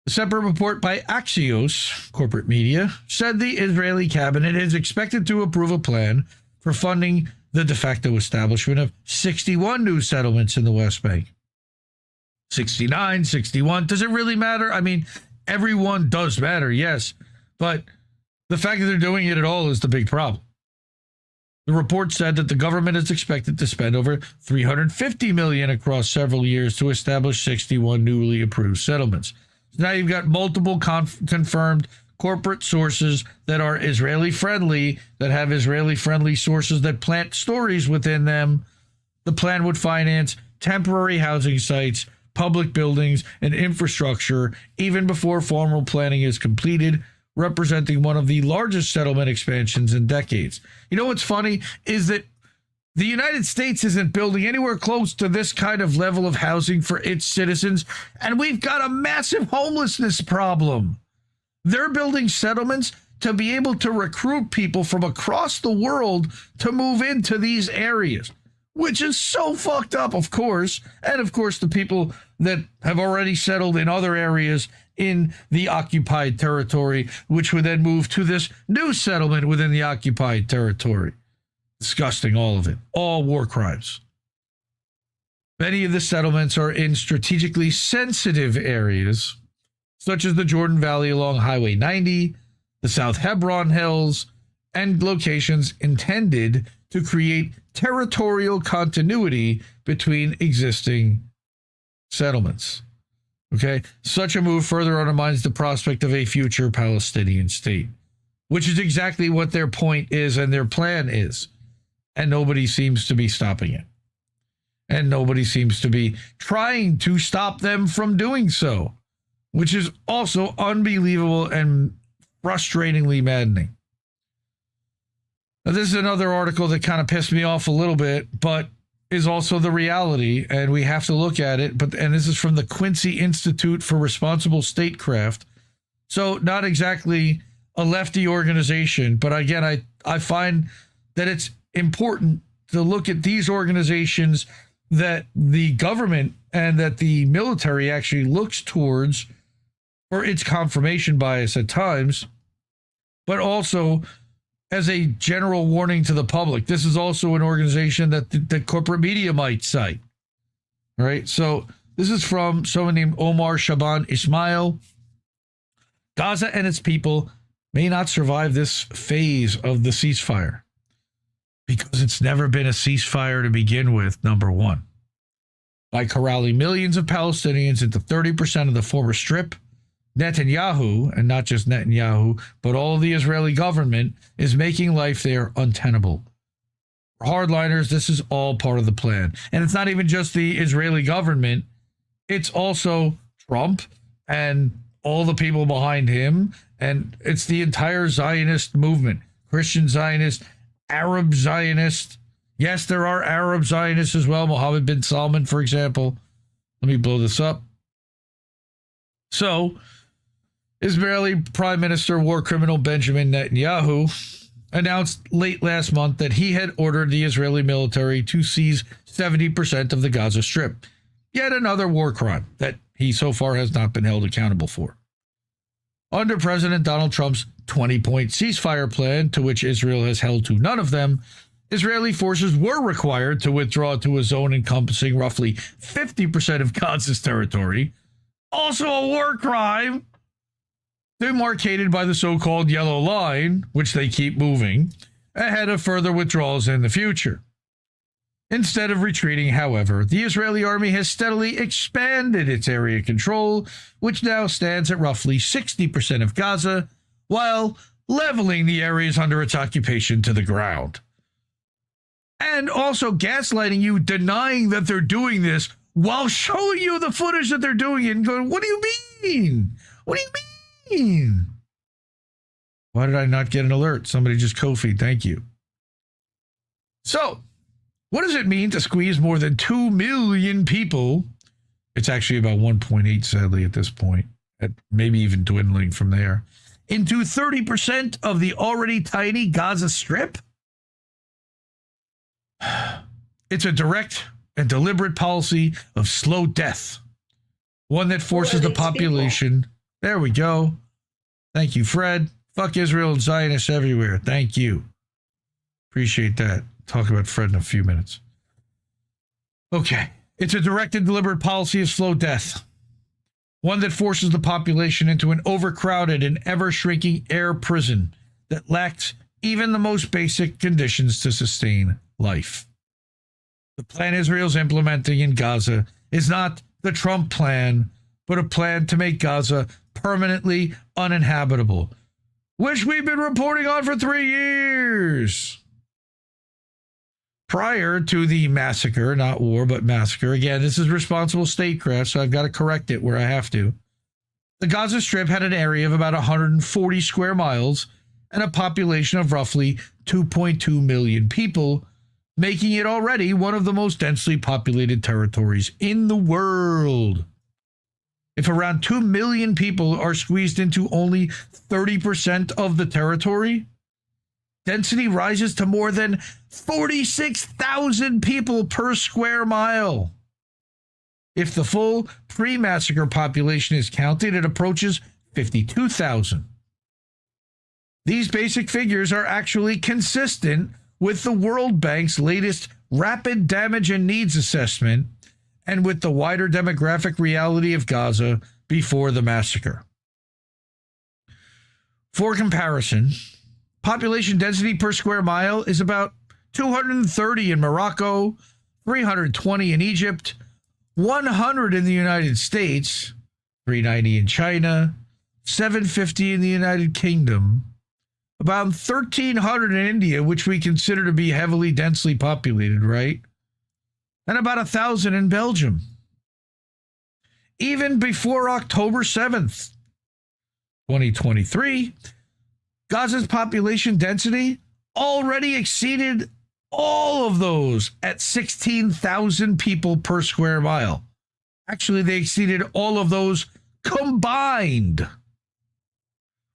A separate report by Axios corporate media said the Israeli cabinet is expected to approve a plan for funding the de facto establishment of 61 new settlements in the West Bank. 69, 61, does it really matter? I mean, everyone does matter, yes, but the fact that they're doing it at all is the big problem. The report said that the government is expected to spend over $350 million across several years to establish 61 newly approved settlements. So now you've got multiple confirmed corporate sources that are Israeli-friendly, that have Israeli-friendly sources that plant stories within them. The plan would finance temporary housing sites, public buildings, and infrastructure even before formal planning is completed, representing one of the largest settlement expansions in decades. You know what's funny is that The United States isn't building anywhere close to this kind of level of housing for its citizens, and we've got a massive homelessness problem. They're building settlements to be able to recruit people from across the world to move into these areas, which is so fucked up, of course. And of course, the people that have already settled in other areas in the occupied territory, which would then move to this new settlement within the occupied territory. Disgusting, all of it. All war crimes. Many of the settlements are in strategically sensitive areas, such as the Jordan Valley along Highway 90, the South Hebron Hills, and locations intended to create territorial continuity between existing settlements. Okay? Such a move further undermines the prospect of a future Palestinian state, which is exactly what their point is and their plan is. And nobody seems to be stopping it. And nobody seems to be trying to stop them from doing so, which is also unbelievable and frustratingly maddening. Now, this is another article that kind of pissed me off a little bit, but is also the reality, and we have to look at it. And this is from the Quincy Institute for Responsible Statecraft. So not exactly a lefty organization, but again, I find that it's important to look at these organizations that the government and that the military actually looks towards for its confirmation bias at times, but also as a general warning to the public. This is also an organization that the corporate media might cite. All right, so this is from someone named Omar Shaban Ismail. Gaza and its people may not survive this phase of the ceasefire, because it's never been a ceasefire to begin with, number one. By corralling millions of Palestinians into 30% of the former Strip, Netanyahu, and not just Netanyahu, but all of the Israeli government, is making life there untenable. For hardliners, this is all part of the plan. And it's not even just the Israeli government, it's also Trump and all the people behind him, and it's the entire Zionist movement, Christian Zionist, Arab Zionist. Yes, there are Arab Zionists as well. Mohammed bin Salman, for example. Let me blow this up. So, Israeli Prime Minister war criminal Benjamin Netanyahu announced late last month that he had ordered the Israeli military to seize 70% of the Gaza Strip. Yet another war crime that he so far has not been held accountable for. Under President Donald Trump's 20-point ceasefire plan, to which Israel has held to none of them, Israeli forces were required to withdraw to a zone encompassing roughly 50% of Gaza's territory, also a war crime, demarcated by the so-called yellow line, which they keep moving, ahead of further withdrawals in the future. Instead of retreating, however, the Israeli army has steadily expanded its area control, which now stands at roughly 60% of Gaza, while leveling the areas under its occupation to the ground. And also gaslighting you, denying that they're doing this, while showing you the footage that they're doing it and going, what do you mean? What do you mean? Why did I not get an alert? Somebody just Ko-fi'd. Thank you. So, what does it mean to squeeze more than 2 million people? It's actually about 1.8, sadly, at this point, maybe even dwindling from there, into 30% of the already tiny Gaza Strip? It's a direct and deliberate policy of slow death, one that forces the population. There we go. Thank you, Fred. Fuck Israel and Zionists everywhere. Thank you. Appreciate that. Talk about Fred in a few minutes. Okay. It's a direct and deliberate policy of slow death, one that forces the population into an overcrowded and ever-shrinking air prison that lacks even the most basic conditions to sustain life. The plan Israel's implementing in Gaza is not the Trump plan, but a plan to make Gaza permanently uninhabitable, which we've been reporting on for 3 years. Prior to the massacre, not war, but massacre, again, this is responsible statecraft, so I've got to correct it where I have to. The Gaza Strip had an area of about 140 square miles and a population of roughly 2.2 million people, making it already one of the most densely populated territories in the world. If around 2 million people are squeezed into only 30% of the territory, density rises to more than 46,000 people per square mile. If the full pre-massacre population is counted, it approaches 52,000. These basic figures are actually consistent with the World Bank's latest rapid damage and needs assessment and with the wider demographic reality of Gaza before the massacre. For comparison, population density per square mile is about 230 in Morocco, 320 in Egypt, 100 in the United States, 390 in China, 750 in the United Kingdom, about 1,300 in India, which we consider to be heavily densely populated, right? And about 1,000 in Belgium. Even before October 7th, 2023, Gaza's population density already exceeded all of those at 16,000 people per square mile. Actually, they exceeded all of those combined.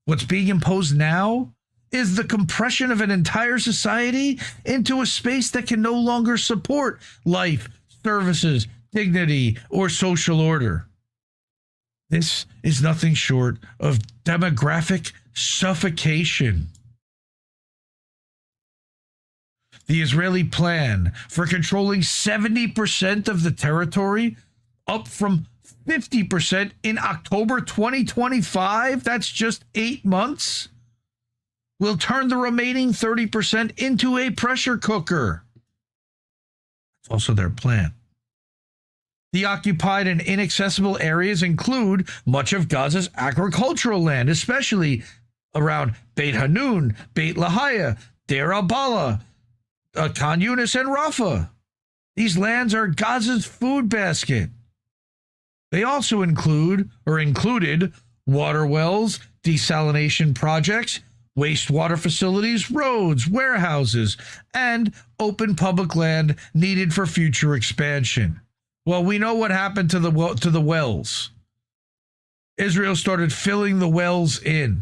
What's being imposed now is the compression of an entire society into a space that can no longer support life, services, dignity, or social order. This is nothing short of demographic suffocation. The Israeli plan for controlling 70% of the territory, up from 50% in October 2025, that's just 8 months, will turn the remaining 30% into a pressure cooker. That's also their plan. The occupied and inaccessible areas include much of Gaza's agricultural land, especially around Beit Hanun, Beit Lahia, Deir al-Balah, Khan Yunis, and Rafah. These lands are Gaza's food basket. They also included water wells, desalination projects, wastewater facilities, roads, warehouses, and open public land needed for future expansion. Well, we know what happened to the wells. Israel started filling the wells in.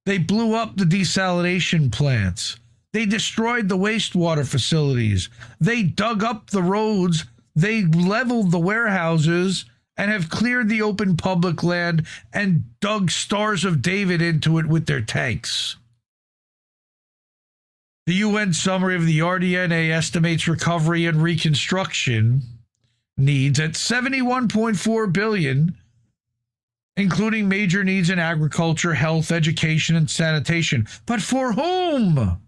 They blew up the desalination plants. They destroyed the wastewater facilities. They dug up the roads. They leveled the warehouses and have cleared the open public land and dug Stars of David into it with their tanks. The UN summary of the RDNA estimates recovery and reconstruction needs at $71.4 billion, including major needs in agriculture, health, education, and sanitation. But for whom?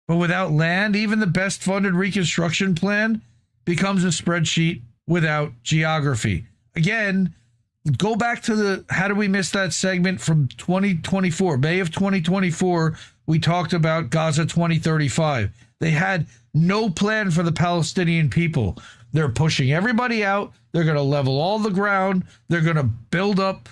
But without land, even the best funded reconstruction plan becomes a spreadsheet without geography. Again, go back to the how do we miss that segment from 2024, May of 2024, we talked about Gaza 2035. They had no plan for the Palestinian people. They're pushing everybody out. They're going to level all the ground. They're going to build up,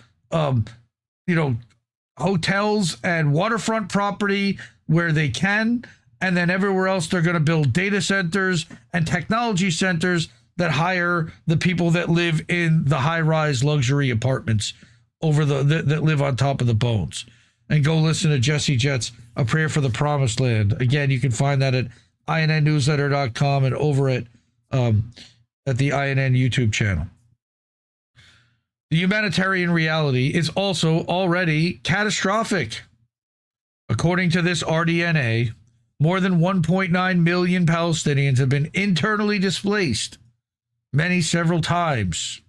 hotels and waterfront property where they can. And then everywhere else, they're going to build data centers and technology centers that hire the people that live in the high-rise luxury apartments that live on top of the bones. And go listen to Jesse Jett's A Prayer for the Promised Land. Again, you can find that at INNnewsletter.com and over at the INN YouTube channel. The humanitarian reality is also already catastrophic. According to this RDNA, more than 1.9 million Palestinians have been internally displaced, many several times,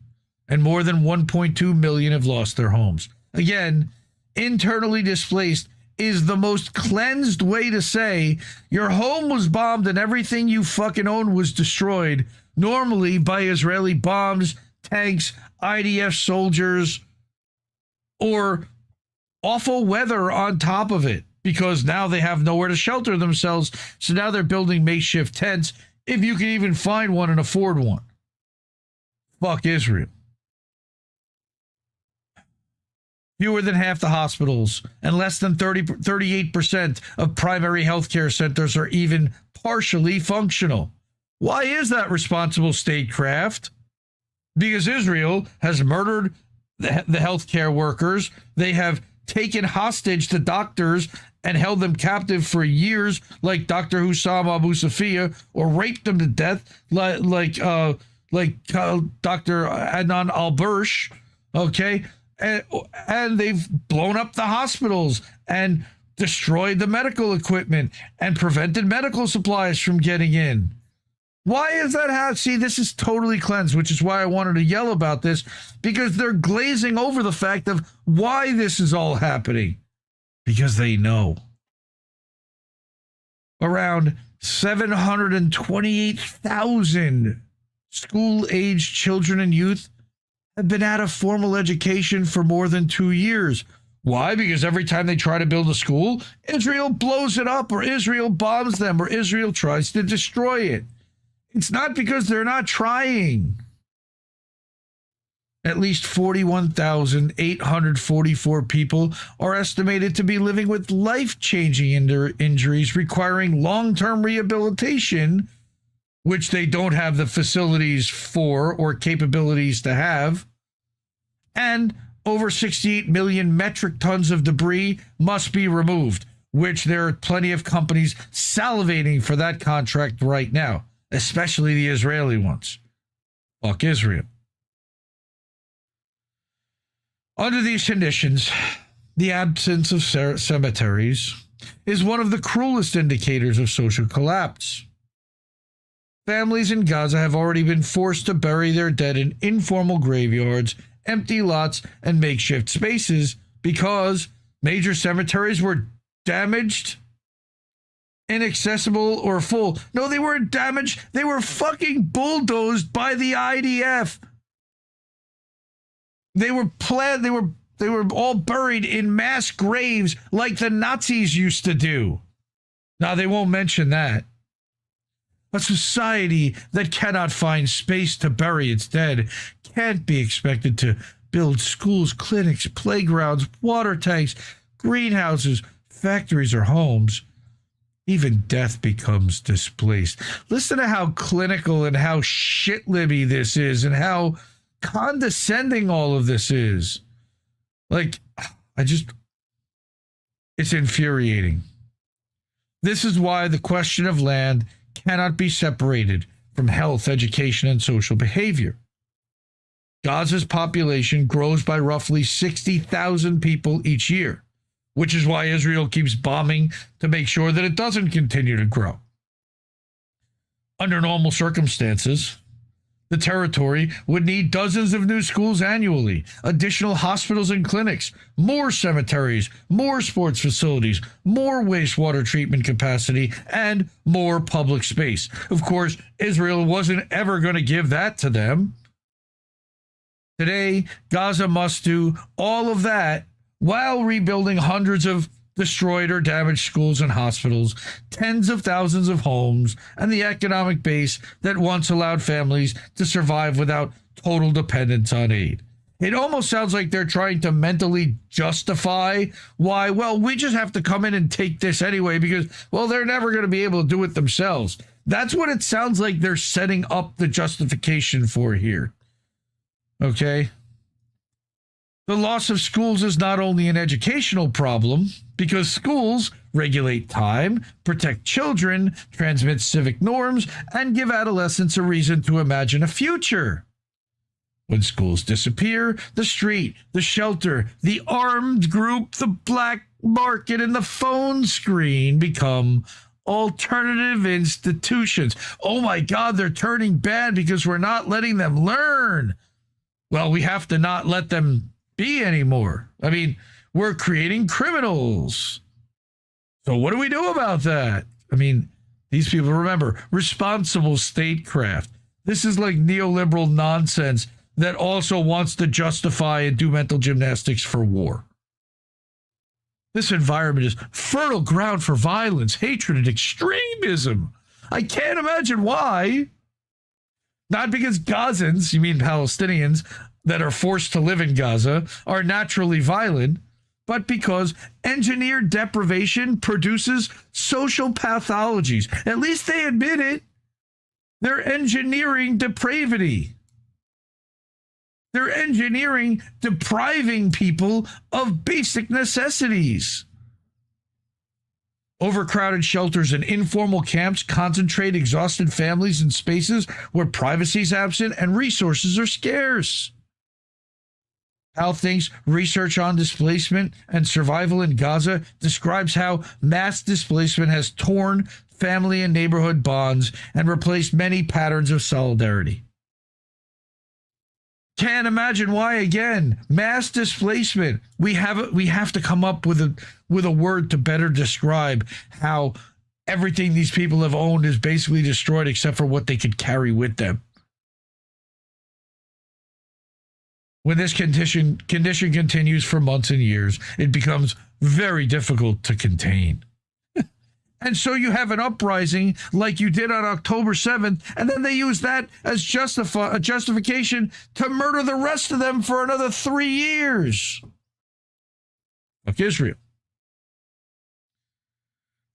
and more than 1.2 million have lost their homes. Again, internally displaced is the most cleansed way to say your home was bombed and everything you fucking owned was destroyed, normally by Israeli bombs, tanks, IDF soldiers, or awful weather on top of it, because now they have nowhere to shelter themselves, so now they're building makeshift tents, if you can even find one and afford one. Fuck Israel. Fewer than half the hospitals and less than 38% of primary healthcare centers are even partially functional. Why is that responsible statecraft? Because Israel has murdered the healthcare workers. They have taken hostage the doctors and held them captive for years, like Dr. Hussam Abu Safia, or raped them to death, like Dr. Adnan Al-Bursh, okay? And they've blown up the hospitals and destroyed the medical equipment and prevented medical supplies from getting in. Why is that? See, this is totally cleansed, which is why I wanted to yell about this, because they're glazing over the fact of why this is all happening. Because they know. Around 728,000 school-aged children and youth have been out of formal education for more than 2 years. Why? Because every time they try to build a school, Israel blows it up, or Israel bombs them, or Israel tries to destroy it. It's not because they're not trying. At least 41,844 people are estimated to be living with life-changing injuries requiring long-term rehabilitation, which they don't have the facilities for or capabilities to have. And over 68 million metric tons of debris must be removed, which there are plenty of companies salivating for that contract right now, especially the Israeli ones. Fuck Israel. Under these conditions, the absence of cemeteries is one of the cruelest indicators of social collapse. Families in Gaza have already been forced to bury their dead in informal graveyards, empty lots, and makeshift spaces because major cemeteries were damaged, inaccessible, or full. No, they weren't damaged. They were fucking bulldozed by the IDF. They were all buried in mass graves like the Nazis used to do. Now, they won't mention that. A society that cannot find space to bury its dead can't be expected to build schools, clinics, playgrounds, water tanks, greenhouses, factories, or homes. Even death becomes displaced. Listen to how clinical and how shit-libby this is and how condescending all of this is. Like, it's infuriating. This is why the question of land cannot be separated from health, education, and social behavior. Gaza's population grows by roughly 60,000 people each year, which is why Israel keeps bombing to make sure that it doesn't continue to grow. Under normal circumstances, the territory would need dozens of new schools annually, additional hospitals and clinics, more cemeteries, more sports facilities, more wastewater treatment capacity, and more public space. Of course, Israel wasn't ever going to give that to them. Today, Gaza must do all of that while rebuilding hundreds of destroyed or damaged schools and hospitals, tens of thousands of homes, and the economic base that once allowed families to survive without total dependence on aid. It almost sounds like they're trying to mentally justify why, well, we just have to come in and take this anyway because, well, they're never going to be able to do it themselves. That's what it sounds like they're setting up the justification for here. Okay? The loss of schools is not only an educational problem, because schools regulate time, protect children, transmit civic norms, and give adolescents a reason to imagine a future. When schools disappear, the street, the shelter, the armed group, the black market, and the phone screen become alternative institutions. Oh my God, they're turning bad because we're not letting them learn. Well, we have to not let them be anymore. I mean, we're creating criminals. So what do we do about that? I mean, these people, remember, responsible statecraft. This is like neoliberal nonsense that also wants to justify and do mental gymnastics for war. This environment is fertile ground for violence, hatred, and extremism. I can't imagine why. Not because Gazans, you mean Palestinians, that are forced to live in Gaza, are naturally violent, but because engineered deprivation produces social pathologies. At least they admit it. They're engineering depravity. They're engineering depriving people of basic necessities. Overcrowded shelters and informal camps concentrate exhausted families in spaces where privacy is absent and resources are scarce. Hal thinks research on displacement and survival in Gaza describes how mass displacement has torn family and neighborhood bonds and replaced many patterns of solidarity. Can't imagine why again. Mass displacement. We have to come up with a word to better describe how everything these people have owned is basically destroyed except for what they could carry with them. When this condition continues for months and years, it becomes very difficult to contain. And so you have an uprising like you did on October 7th, and then they use that as a justification to murder the rest of them for another 3 years. Fuck Israel.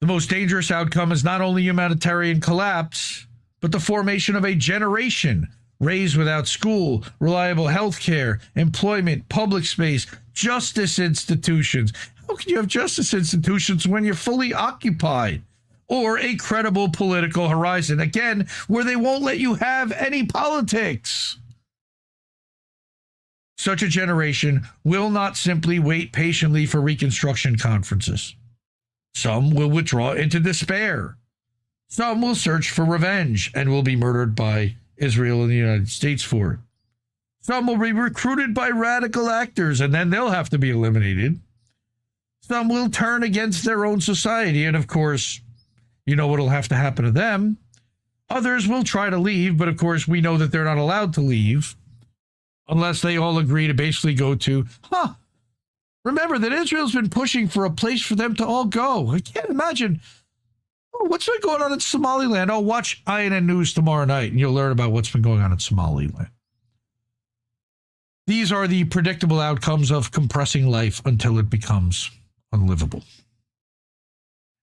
The most dangerous outcome is not only humanitarian collapse, but the formation of a generation raised without school, reliable health care, employment, public space, justice institutions. How can you have justice institutions when you're fully occupied? Or a credible political horizon, again, where they won't let you have any politics. Such a generation will not simply wait patiently for reconstruction conferences. Some will withdraw into despair. Some will search for revenge and will be murdered by Israel and the United States for it. Some will be recruited by radical actors and then they'll have to be eliminated. Some will turn against their own society, and of course, you know what'll have to happen to them. Others will try to leave, but of course, we know that they're not allowed to leave unless they all agree to basically go to, remember that Israel's been pushing for a place for them to all go. I can't imagine. What's been going on in Somaliland? Watch INN News tomorrow night, and you'll learn about what's been going on in Somaliland. These are the predictable outcomes of compressing life until it becomes unlivable.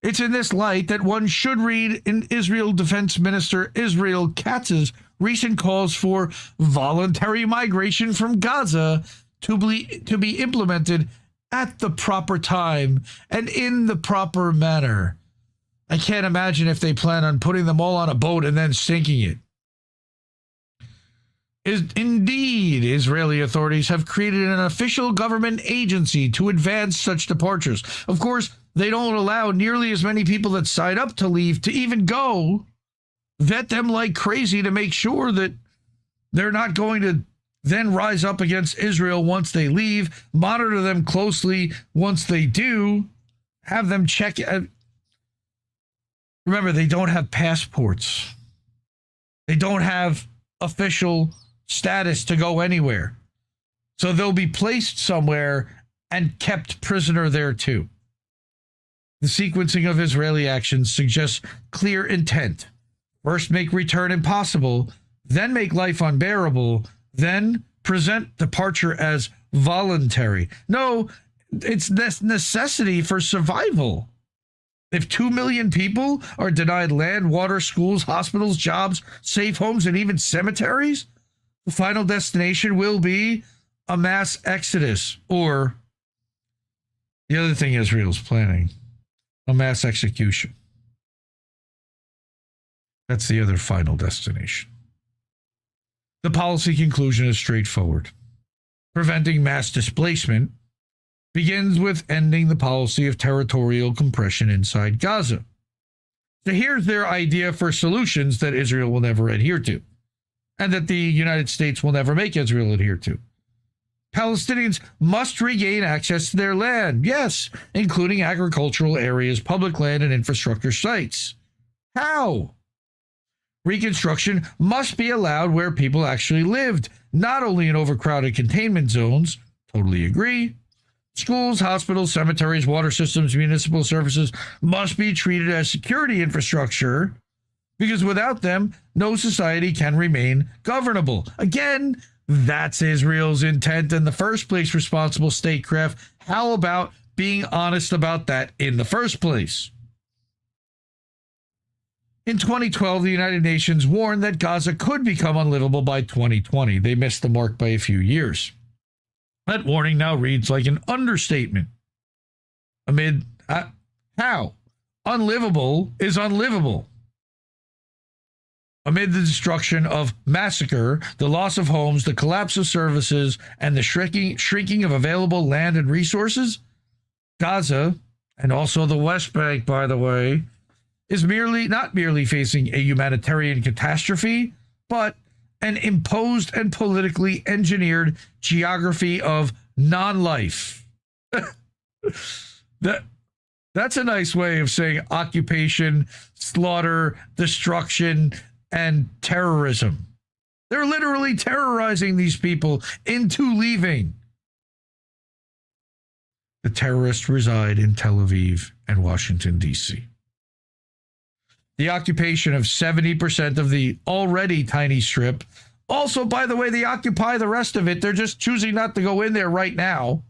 It's in this light that one should read in Israel Defense Minister Israel Katz's recent calls for voluntary migration from Gaza to be implemented at the proper time and in the proper manner. I can't imagine if they plan on putting them all on a boat and then sinking it. Indeed, Israeli authorities have created an official government agency to advance such departures. Of course, they don't allow nearly as many people that sign up to leave to even go. Vet them like crazy to make sure that they're not going to then rise up against Israel once they leave. Monitor them closely once they do. Have them check. Remember, they don't have passports. They don't have official status to go anywhere. So they'll be placed somewhere and kept prisoner there too. The sequencing of Israeli actions suggests clear intent. First, make return impossible, then make life unbearable, then present departure as voluntary. No, it's this necessity for survival. If 2 million people are denied land, water, schools, hospitals, jobs, safe homes, and even cemeteries, the final destination will be a mass exodus, or the other thing Israel's planning, a mass execution. That's the other final destination. The policy conclusion is straightforward. Preventing mass displacement begins with ending the policy of territorial compression inside Gaza. So here's their idea for solutions that Israel will never adhere to, and that the United States will never make Israel adhere to. Palestinians must regain access to their land, yes, including agricultural areas, public land, and infrastructure sites. How? Reconstruction must be allowed where people actually lived, not only in overcrowded containment zones. Totally agree. Schools, hospitals, cemeteries, water systems, municipal services must be treated as security infrastructure, because without them, no society can remain governable. Again, that's Israel's intent in the first place, responsible statecraft. How about being honest about that in the first place. In 2012, the United Nations warned that Gaza could become unlivable by 2020. They missed the mark by a few years. That warning now reads like an understatement. Amid how? Unlivable is unlivable. Amid the destruction of massacre, the loss of homes, the collapse of services, and the shrinking of available land and resources, Gaza, and also the West Bank, by the way, is not merely facing a humanitarian catastrophe, but an imposed and politically engineered geography of non-life. That's a nice way of saying occupation, slaughter, destruction, and terrorism. They're literally terrorizing these people into leaving. The terrorists reside in Tel Aviv and Washington, D.C. The occupation of 70% of the already tiny strip. Also, by the way, they occupy the rest of it. They're just choosing not to go in there right now.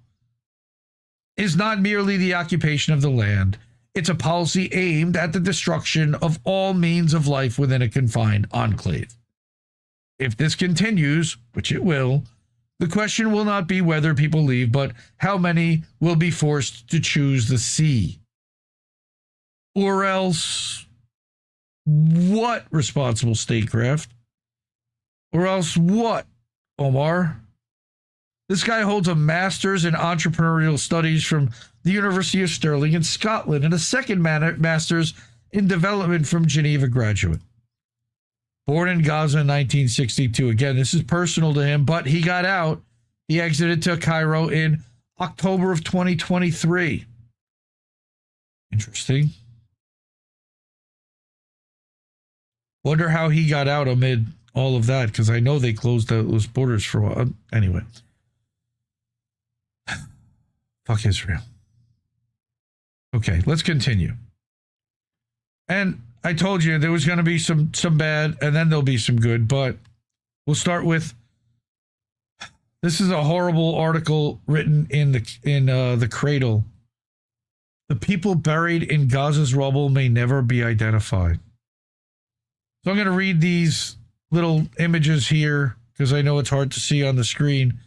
Is not merely the occupation of the land. It's a policy aimed at the destruction of all means of life within a confined enclave. If this continues, which it will, the question will not be whether people leave, but how many will be forced to choose the sea. Or else, what, responsible statecraft? Or else what, Omar? This guy holds a master's in entrepreneurial studies from the University of Stirling in Scotland and a second master's in development from Geneva graduate. Born in Gaza in 1962. Again, this is personal to him, but he got out. He exited to Cairo in October of 2023. Interesting. Wonder how he got out amid all of that, because I know they closed those borders for a while. Anyway. Fuck Israel. Okay, let's continue. And I told you there was going to be some bad, and then there'll be some good, but we'll start with, this is a horrible article written in the Cradle. The people buried in Gaza's rubble may never be identified. So I'm going to read these little images here because I know it's hard to see on the screen.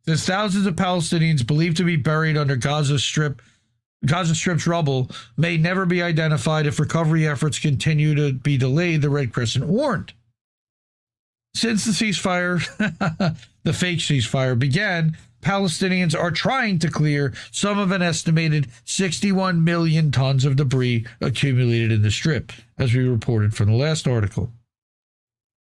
There's thousands of Palestinians believed to be buried under Gaza Strip's rubble may never be identified if recovery efforts continue to be delayed, the Red Crescent warned. Since the ceasefire, the fake ceasefire began, Palestinians are trying to clear some of an estimated 61 million tons of debris accumulated in the Strip, as we reported from the last article.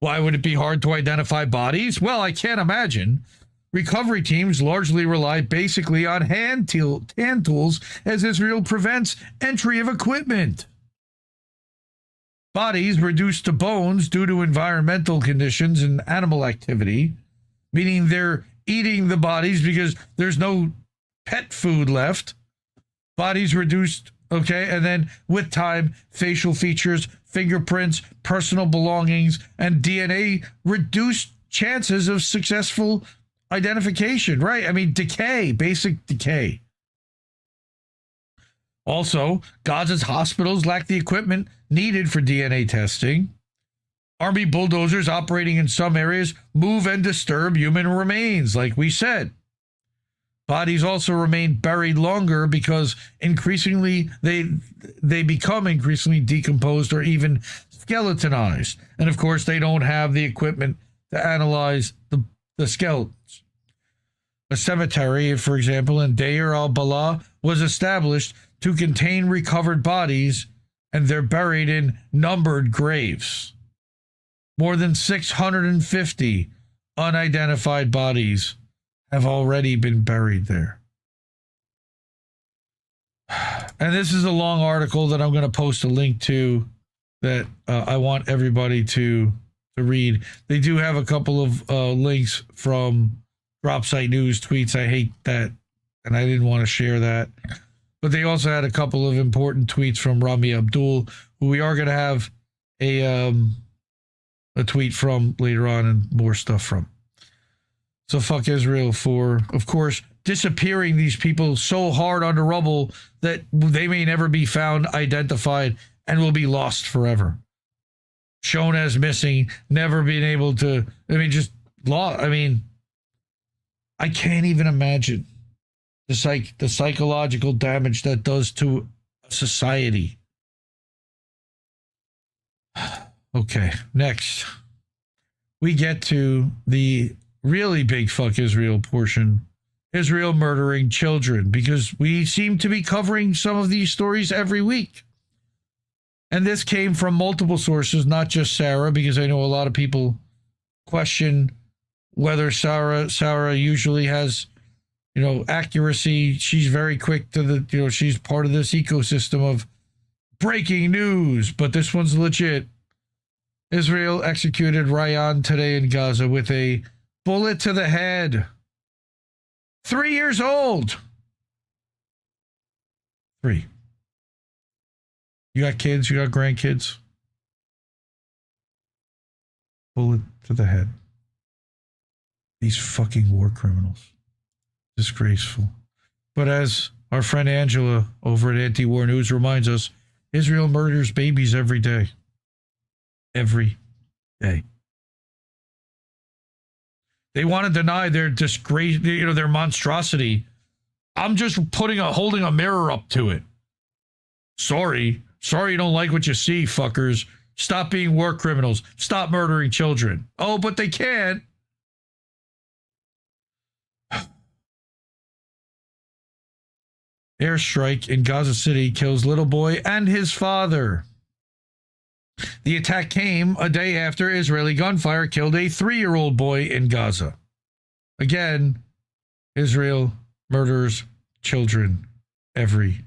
Why would it be hard to identify bodies? Well, I can't imagine. Recovery teams largely rely basically on hand tools as Israel prevents entry of equipment. Bodies reduced to bones due to environmental conditions and animal activity, meaning they're eating the bodies because there's no pet food left. Bodies reduced, okay, and then with time, facial features, fingerprints, personal belongings, and DNA reduced chances of successful identification, right? I mean, decay, basic decay. Also, Gaza's hospitals lack the equipment needed for DNA testing. Army bulldozers operating in some areas move and disturb human remains, like we said. Bodies also remain buried longer because increasingly they become increasingly decomposed or even skeletonized. And of course, they don't have the equipment to analyze the skeletons. A cemetery, for example, in Deir al-Balah was established to contain recovered bodies, and they're buried in numbered graves. More than 650 unidentified bodies have already been buried there. And this is a long article that I'm going to post a link to that I want everybody to read. They do have a couple of links from Drop Site News tweets. I hate that, and I didn't want to share that. But they also had a couple of important tweets from Rami Abdul, who we are going to have a tweet from later on and more stuff from. So fuck Israel for, of course, disappearing these people so hard under rubble that they may never be found, identified, and will be lost forever. Shown as missing, never being able to, I can't even imagine the psychological damage that does to society. Okay, next. We get to the really big fuck Israel portion. Israel murdering children, because we seem to be covering some of these stories every week. And this came from multiple sources, not just Sarah, because I know a lot of people question whether Sarah usually has, accuracy. She's very quick to she's part of this ecosystem of breaking news, but this one's legit. Israel executed Ryan today in Gaza with a bullet to the head. 3 years old. 3. You got kids? You got grandkids? Bullet to the head. These fucking war criminals. Disgraceful. But as our friend Angela over at Anti-War News reminds us, Israel murders babies every day. Every day. They want to deny their disgrace, their monstrosity. I'm just holding a mirror up to it. Sorry you don't like what you see, fuckers. Stop being war criminals. Stop murdering children. Oh, but they can't. Airstrike in Gaza City kills little boy and his father. The attack came a day after Israeli gunfire killed a 3-year-old boy in Gaza. Again, Israel murders children every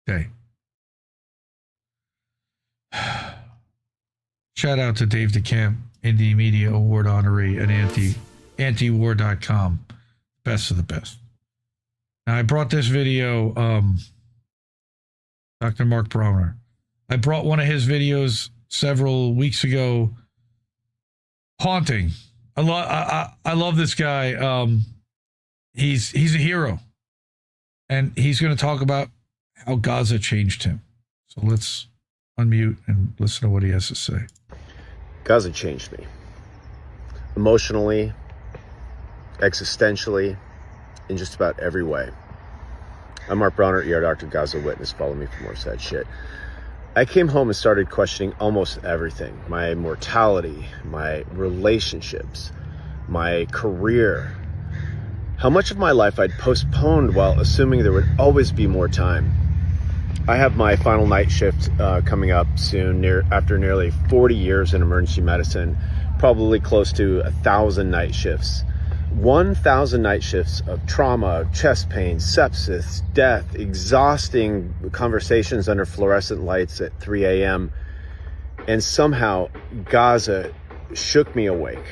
day. Shout out to Dave DeCamp, Indie Media Award honoree at antiwar.com. Best of the best. Now, I brought this video, Dr. Mark Browner. I brought one of his videos several weeks ago. Haunting. I love this guy. He's a hero. And he's going to talk about how Gaza changed him. So let's unmute and listen to what he has to say. Gaza changed me. Emotionally, existentially, in just about every way. I'm Mark Browner, ER Dr. Gaza Witness. Follow me for more sad shit. I came home and started questioning almost everything. My mortality, my relationships, my career. How much of my life I'd postponed while assuming there would always be more time. I have my final night shift coming up soon, after nearly 40 years in emergency medicine, probably close to 1,000 night shifts. 1,000 night shifts of trauma, chest pain, sepsis, death, exhausting conversations under fluorescent lights at 3 a.m. And somehow Gaza shook me awake.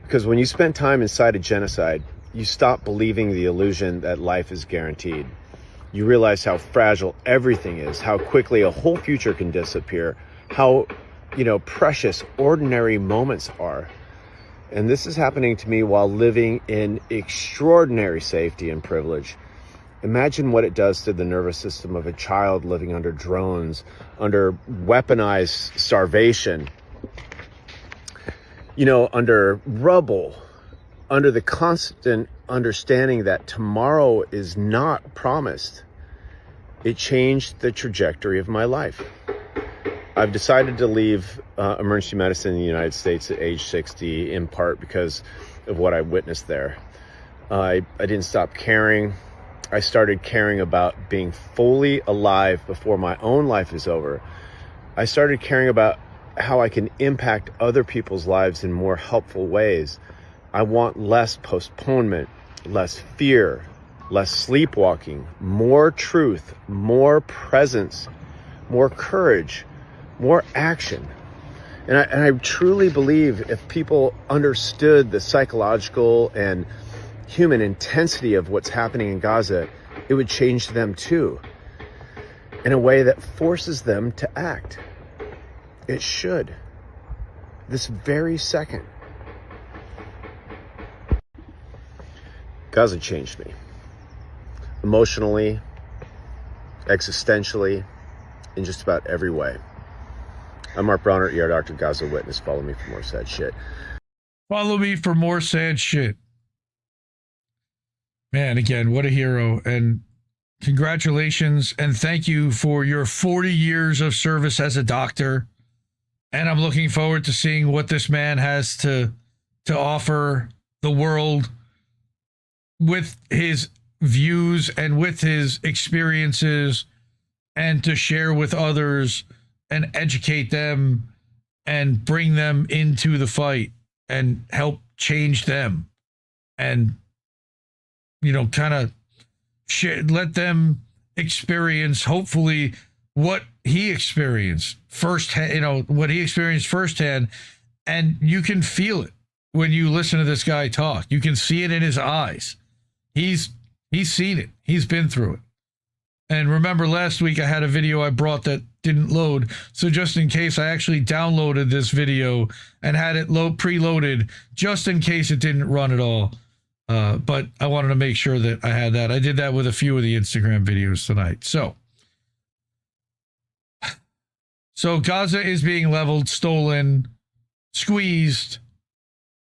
Because when you spend time inside a genocide, you stop believing the illusion that life is guaranteed. You realize how fragile everything is, how quickly a whole future can disappear, how, precious ordinary moments are. And this is happening to me while living in extraordinary safety and privilege. Imagine what it does to the nervous system of a child living under drones, under weaponized starvation, under rubble, under the constant understanding that tomorrow is not promised. It changed the trajectory of my life. I've decided to leave emergency medicine in the United States at age 60, in part because of what I witnessed there. I didn't stop caring. I started caring about being fully alive before my own life is over. I started caring about how I can impact other people's lives in more helpful ways. I want less postponement, less fear, less sleepwalking, more truth, more presence, more courage, more action. And I truly believe if people understood the psychological and human intensity of what's happening in Gaza, it would change them too, in a way that forces them to act. It should. This very second. Gaza changed me. Emotionally, existentially, in just about every way. I'm Mark Bronner, ER Dr. Gaza Witness. Follow me for more sad shit. Follow me for more sad shit. Man, again, what a hero. And congratulations and thank you for your 40 years of service as a doctor. And I'm looking forward to seeing what this man has to offer the world with his views and with his experiences, and to share with others and educate them and bring them into the fight and help change them, and, you know, kind of let them experience, hopefully, what he experienced firsthand, you know, what he experienced firsthand. And you can feel it when you listen to this guy talk. You can see it in his eyes. He's seen it. He's been through it. And remember, last week I had a video I brought that didn't load. So just in case, I actually downloaded this video and had it preloaded just in case it didn't run at all. But I wanted to make sure that I had that. I did that with a few of the Instagram videos tonight. So Gaza is being leveled, stolen, squeezed.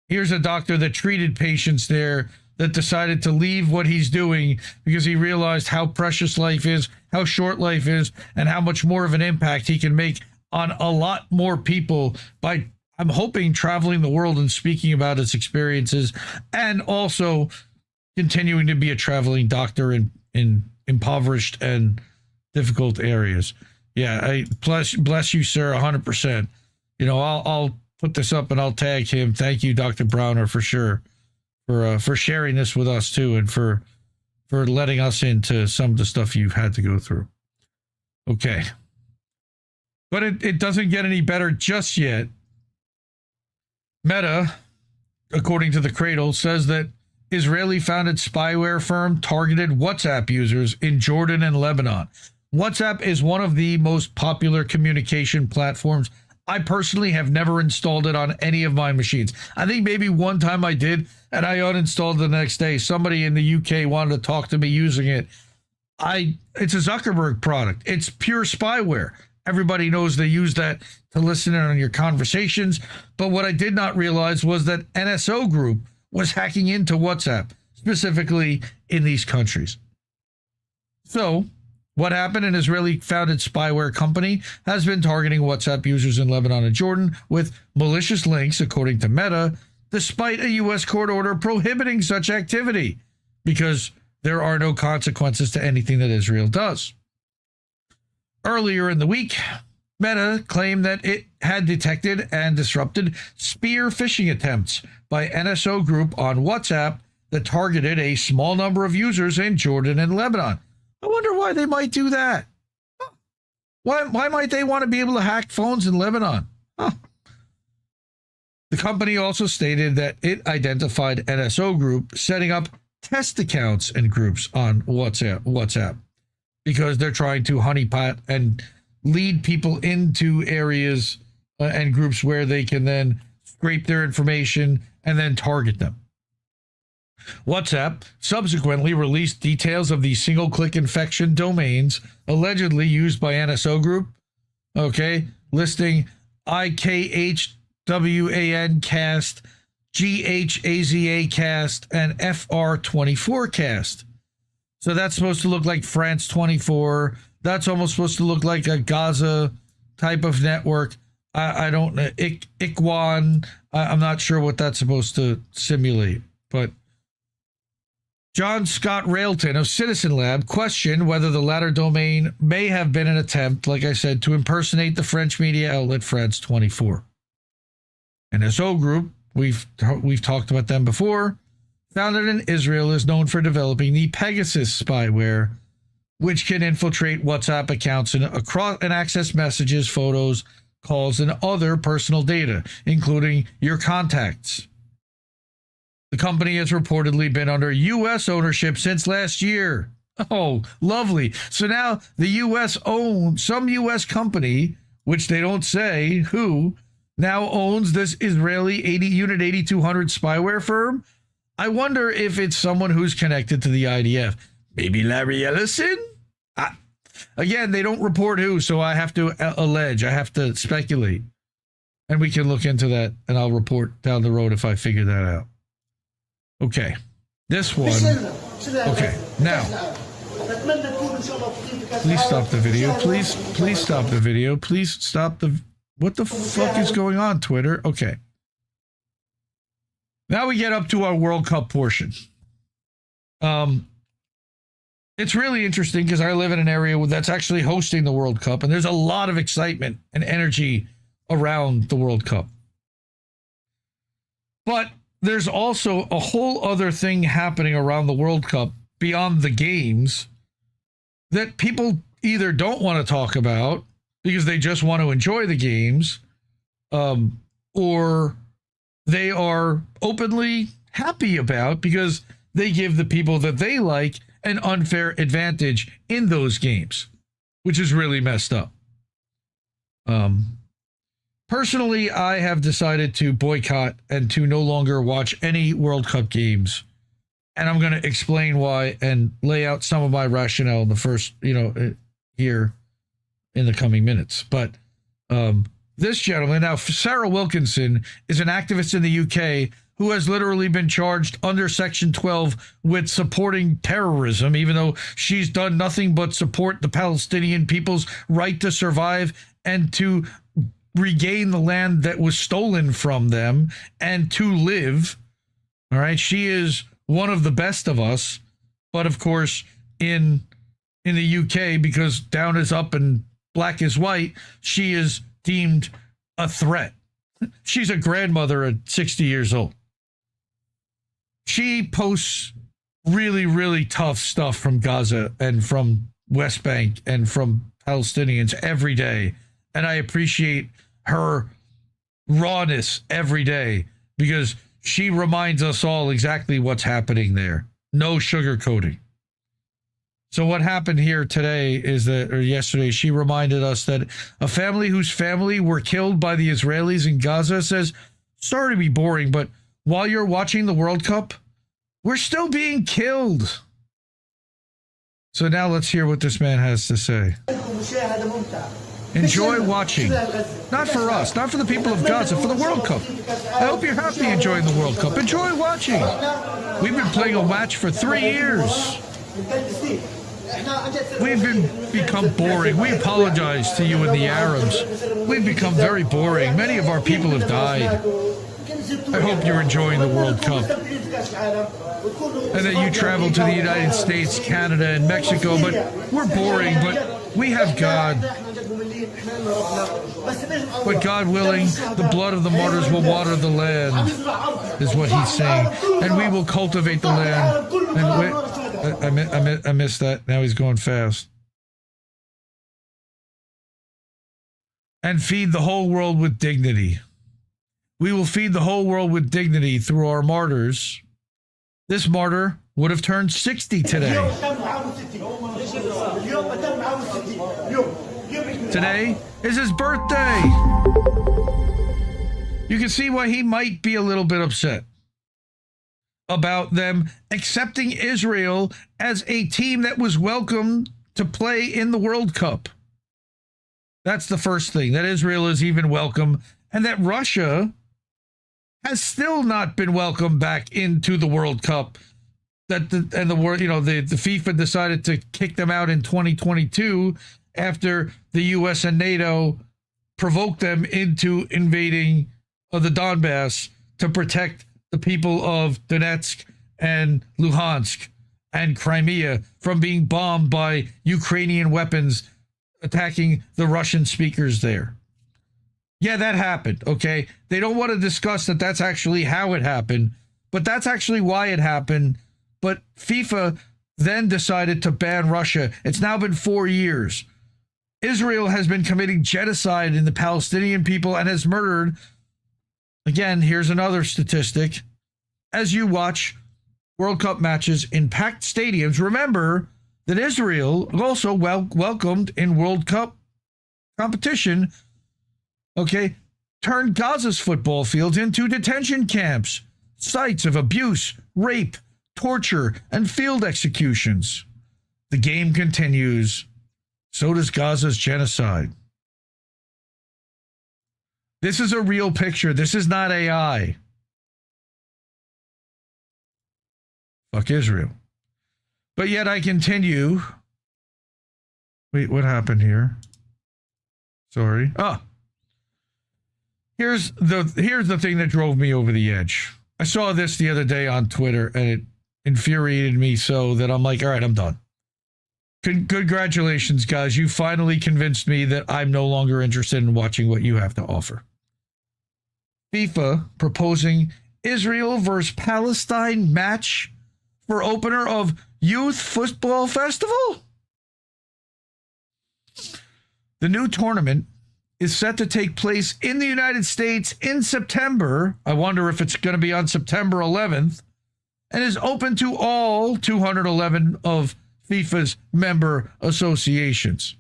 Here's a doctor that treated patients there that decided to leave what he's doing because he realized how precious life is, how short life is, and how much more of an impact he can make on a lot more people by, I'm hoping, traveling the world and speaking about his experiences, and also continuing to be a traveling doctor in impoverished and difficult areas. Yeah, I bless you, sir, 100%. You know, I'll put this up and I'll tag him. Thank you, Dr. Browner, for sure, for sharing this with us too, and for letting us into some of the stuff you've had to go through. Okay, but it doesn't get any better just yet. Meta, according to the Cradle, says that Israeli-founded spyware firm targeted WhatsApp users in Jordan and Lebanon. WhatsApp is one of the most popular communication platforms. I personally have never installed it on any of my machines. I think maybe one time I did, and I uninstalled the next day. Somebody in the UK wanted to talk to me using it. It's a Zuckerberg product. It's pure spyware. Everybody knows they use that to listen in on your conversations. But what I did not realize was that NSO Group was hacking into WhatsApp, specifically in these countries. So what happened? An Israeli-founded spyware company has been targeting WhatsApp users in Lebanon and Jordan with malicious links, according to Meta, despite a U.S. court order prohibiting such activity, because there are no consequences to anything that Israel does. Earlier in the week, Meta claimed that it had detected and disrupted spear phishing attempts by NSO Group on WhatsApp that targeted a small number of users in Jordan and Lebanon. I wonder why they might do that. Why might they want to be able to hack phones in Lebanon? Huh. The company also stated that it identified NSO Group setting up test accounts and groups on WhatsApp because they're trying to honeypot and lead people into areas and groups where they can then scrape their information and then target them. WhatsApp subsequently released details of the single-click infection domains allegedly used by NSO Group, listing IKHWANcast, GHAZAcast, and FR24cast. So that's supposed to look like France 24. That's almost supposed to look like a Gaza type of network. I don't know. Ikwan. I'm not sure what that's supposed to simulate, but John Scott Railton of Citizen Lab questioned whether the latter domain may have been an attempt, like I said, to impersonate the French media outlet France 24. NSO Group, we've talked about them before, founded in Israel, is known for developing the Pegasus spyware, which can infiltrate WhatsApp accounts and access messages, photos, calls, and other personal data, including your contacts. The company has reportedly been under U.S. ownership since last year. Oh, lovely. So now the U.S. owns some U.S. company, which they don't say who, now owns this Israeli Unit 8200 spyware firm. I wonder if it's someone who's connected to the IDF. Maybe Larry Ellison? Again, they don't report who, so I have to allege. I have to speculate. And we can look into that, and I'll report down the road if I figure that out. Okay. This one. Okay. Now. Please stop the video. Please stop the video. Please stop the... What the fuck is going on, Twitter? Okay. Now we get up to our World Cup portion. It's really interesting because I live in an area that's actually hosting the World Cup, and there's a lot of excitement and energy around the World Cup. But there's also a whole other thing happening around the World Cup beyond the games that people either don't want to talk about because they just want to enjoy the games, or they are openly happy about because they give the people that they like an unfair advantage in those games, which is really messed up. Personally, I have decided to boycott and to no longer watch any World Cup games. And I'm going to explain why and lay out some of my rationale in the first, here in the coming minutes. But this gentleman, now Sarah Wilkinson, is an activist in the UK who has literally been charged under Section 12 with supporting terrorism, even though she's done nothing but support the Palestinian people's right to survive and to regain the land that was stolen from them and to live. All right. She is one of the best of us. But of course, in the UK, because down is up and black is white, she is deemed a threat. She's a grandmother at 60 years old. She posts really, really tough stuff from Gaza and from West Bank and from Palestinians every day. And I appreciate her rawness every day because she reminds us all exactly what's happening there. No sugarcoating. So what happened here today is that, or yesterday, she reminded us that a family whose family were killed by the Israelis in Gaza says, sorry to be boring, but while you're watching the World Cup, we're still being killed. So now let's hear what this man has to say. Enjoy watching. Not for us, not for the people of Gaza, for the World Cup. I hope you're happy enjoying the World Cup. Enjoy watching. We've been playing a match for 3 years. We've become boring. We apologize to you and the Arabs. We've become very boring. Many of our people have died. I hope you're enjoying the World Cup. And that you travel to the United States, Canada, and Mexico, but we're boring, but we have God. But God willing, the blood of the martyrs will water the land, is what he's saying. And we will cultivate the land. And I missed that. Now he's going fast. And feed the whole world with dignity. We will feed the whole world with dignity through our martyrs. This martyr would have turned 60 today. Today is his birthday. You can see why he might be a little bit upset about them accepting Israel as a team that was welcome to play in the World Cup. That's the first thing, that Israel is even welcome, and that Russia has still not been welcomed back into the World Cup. The FIFA decided to kick them out in 2022 after the U.S. and NATO provoked them into invading the Donbass to protect the people of Donetsk and Luhansk and Crimea from being bombed by Ukrainian weapons attacking the Russian speakers there. Yeah, that happened, okay? They don't want to discuss that that's actually how it happened, but that's actually why it happened. But FIFA then decided to ban Russia. It's now been 4 years. Israel has been committing genocide in the Palestinian people and has murdered, again, here's another statistic, as you watch World Cup matches in packed stadiums. Remember that Israel also welcomed in World Cup competition, okay, turned Gaza's football fields into detention camps. sites of abuse, rape, torture, and field executions. The game continues. So does Gaza's genocide. This is a real picture. This is not AI. Fuck Israel. But yet I continue. Wait, what happened here? Sorry. Here's the thing that drove me over the edge. I saw this the other day on Twitter, and it infuriated me so that I'm like, all right, I'm done. Congratulations, guys. You finally convinced me that I'm no longer interested in watching what you have to offer. FIFA proposing Israel versus Palestine match for opener of Youth Football Festival? The new tournament is set to take place in the United States in September. I wonder if it's going to be on September 11th, and is open to all 211 of FIFA's member associations.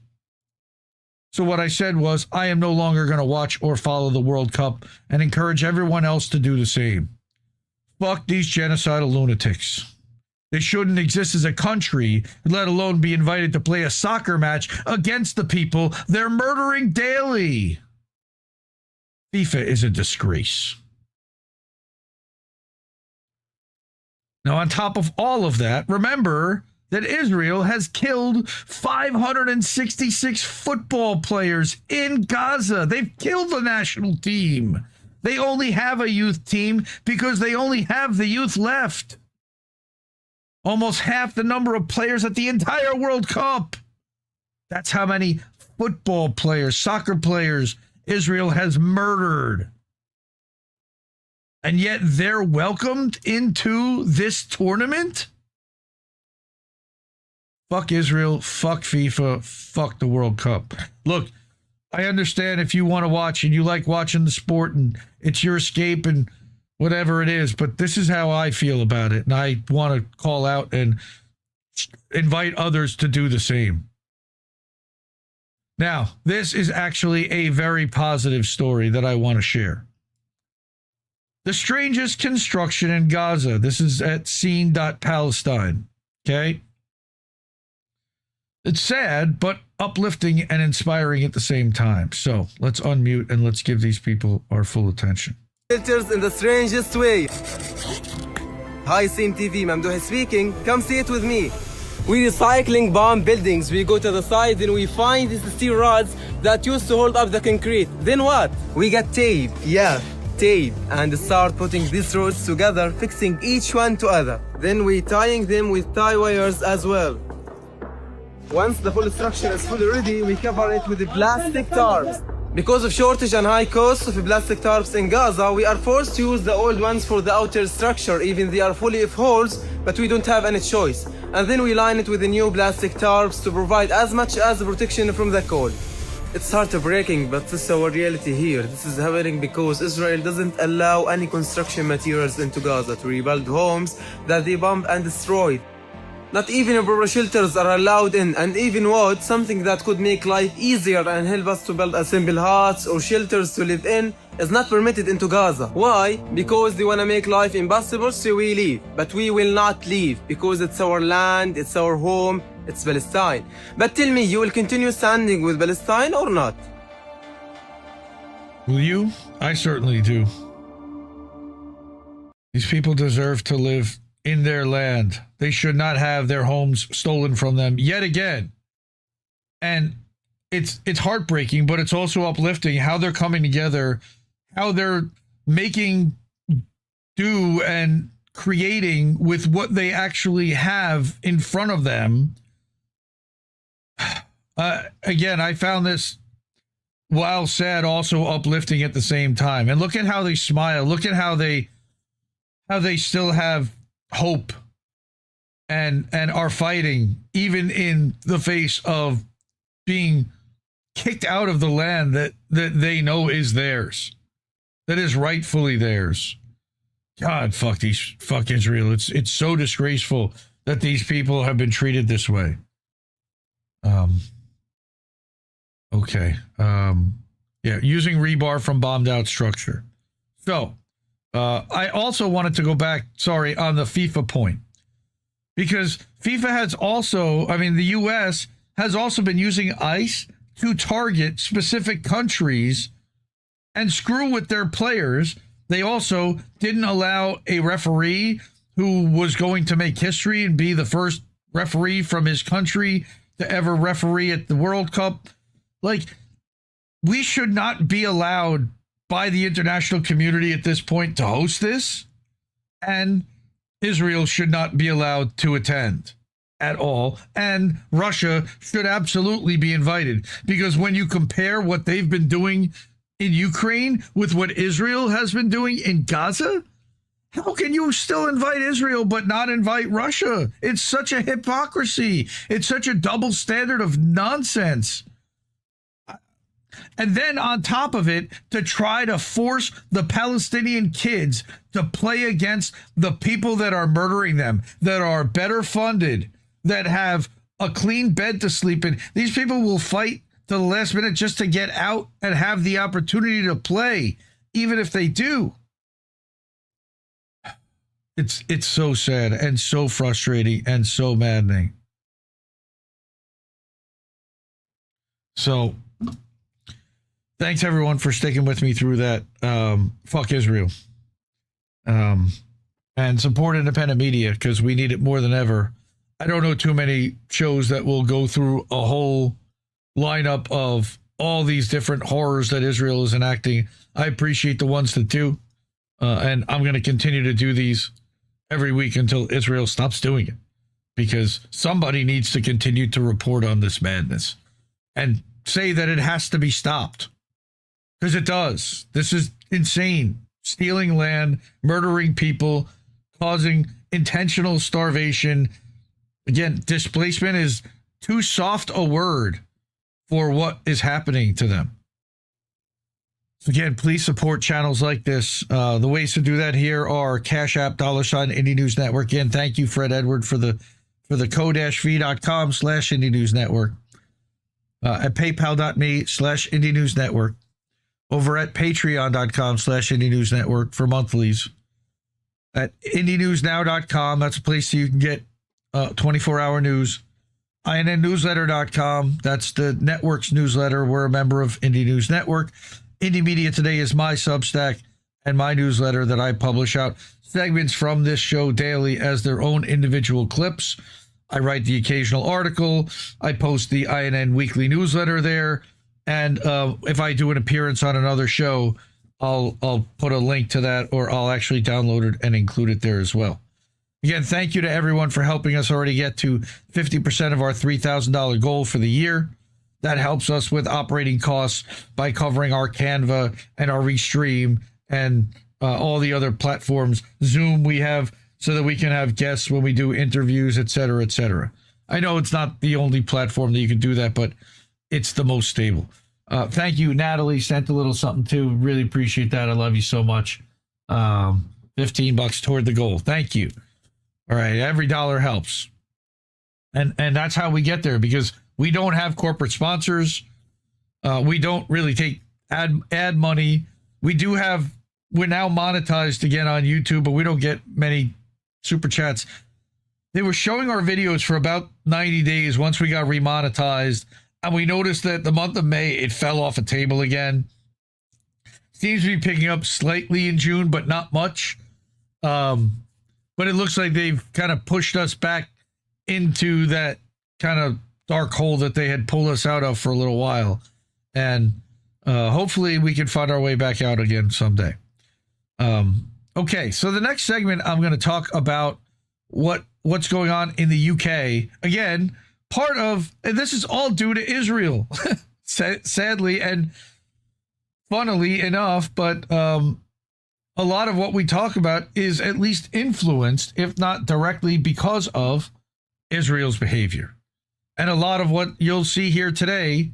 So what I said was, I am no longer going to watch or follow the World Cup and encourage everyone else to do the same. Fuck these genocidal lunatics. They shouldn't exist as a country, let alone be invited to play a soccer match against the people they're murdering daily. FIFA is a disgrace. Now, on top of all of that, remember that Israel has killed 566 football players in Gaza. They've killed the national team. They only have a youth team because they only have the youth left. Almost half the number of players at the entire World Cup. That's how many football players, soccer players Israel has murdered. And yet they're welcomed into this tournament? Fuck Israel, fuck FIFA, fuck the World Cup. Look, I understand if you want to watch and you like watching the sport and it's your escape and whatever it is, but this is how I feel about it. And I want to call out and invite others to do the same. Now, this is actually a very positive story that I want to share. The strangest construction in Gaza. This is at scene.palestine. Okay? It's sad, but uplifting and inspiring at the same time. So let's unmute and let's give these people our full attention. Filters in the strangest way. Hi, Scene TV, Mamdouh speaking. Come see it with me. We recycling bomb buildings. We go to the side and we find these steel rods that used to hold up the concrete. Then what? We get tape. Yeah, tape. And start putting these rods together, fixing each one to other. Then we tying them with tie wires as well. Once the full structure is fully ready, we cover it with the plastic tarps. Because of shortage and high cost of plastic tarps in Gaza, we are forced to use the old ones for the outer structure, even they are fully of holes, but we don't have any choice. And then we line it with the new plastic tarps to provide as much as protection from the cold. It's heartbreaking, but this is our reality here. This is happening because Israel doesn't allow any construction materials into Gaza to rebuild homes that they bombed and destroyed. Not even proper shelters are allowed in, and even wood, something that could make life easier and help us to build a simple huts or shelters to live in, is not permitted into Gaza. Why? Because they want to make life impossible, so we leave. But we will not leave, because it's our land, it's our home, it's Palestine. But tell me, you will continue standing with Palestine or not? Will you? I certainly do. These people deserve to live in their land. They should not have their homes stolen from them yet again. And it's heartbreaking, but it's also uplifting how they're coming together, how they're making do and creating with what they actually have in front of them. Again, I found this, while sad, also uplifting at the same time. And look at how they smile. Look at how they still have hope and are fighting even in the face of being kicked out of the land that they know is theirs, that is rightfully theirs. God, fuck Israel. It's so disgraceful that these people have been treated this way. Okay. Yeah, using rebar from bombed out structure. So I also wanted to go back, on the FIFA point, because FIFA has also, the U.S. has also been using ICE to target specific countries and screw with their players. They also didn't allow a referee who was going to make history and be the first referee from his country to ever referee at the World Cup. Like, we should not be allowed by the international community at this point to host this, and Israel should not be allowed to attend at all, and Russia should absolutely be invited, because when you compare what they've been doing in Ukraine with what Israel has been doing in Gaza, how can you still invite Israel but not invite Russia? It's such a hypocrisy. It's such a double standard of nonsense. And then on top of it, to try to force the Palestinian kids to play against the people that are murdering them, that are better funded, that have a clean bed to sleep in. These people will fight to the last minute just to get out and have the opportunity to play, even if they do. It's so sad and so frustrating and so maddening. So thanks everyone for sticking with me through that. Fuck Israel. And support independent media, because we need it more than ever. I don't know too many shows that will go through a whole lineup of all these different horrors that Israel is enacting. I appreciate the ones that do. And I'm going to continue to do these every week until Israel stops doing it, because somebody needs to continue to report on this madness and say that it has to be stopped, because it does. This is insane. Stealing land, murdering people, causing intentional starvation. Again, displacement is too soft a word for what is happening to them. So again, please support channels like this. The ways to do that here are Cash App, $ Indie News Network. Again, thank you, Fred Edward, for the ko-fi.com/Indie News Network. At paypal.me/Indie News Network. Over at patreon.com/Indie News Network for monthlies. At IndieNewsNow.com, that's a place you can get 24-hour news. INNNewsletter.com, that's the network's newsletter. We're a member of Indie News Network. Indie Media Today is my Substack and my newsletter that I publish out segments from this show daily as their own individual clips. I write the occasional article. I post the INN weekly newsletter there. And if I do an appearance on another show, I'll put a link to that, or I'll actually download it and include it there as well. Again, thank you to everyone for helping us already get to 50% of our $3,000 goal for the year. That helps us with operating costs by covering our Canva and our Restream and all the other platforms. Zoom we have so that we can have guests when we do interviews, et cetera, et cetera. I know it's not the only platform that you can do that, but it's the most stable. Thank you. Natalie sent a little something too. Really appreciate that. I love you so much. $15 toward the goal. Thank you. All right. Every dollar helps. And that's how we get there, because we don't have corporate sponsors. We don't really take ad money. We're now monetized again on YouTube, but we don't get many super chats. They were showing our videos for about 90 days once we got remonetized. And we noticed that the month of May, it fell off a table again. Seems to be picking up slightly in June, but not much. But it looks like they've kind of pushed us back into that kind of dark hole that they had pulled us out of for a little while. And hopefully we can find our way back out again someday. Okay, so the next segment, I'm going to talk about what's going on in the UK. Again, and this is all due to Israel, sadly and funnily enough, but a lot of what we talk about is at least influenced, if not directly, because of Israel's behavior. And a lot of what you'll see here today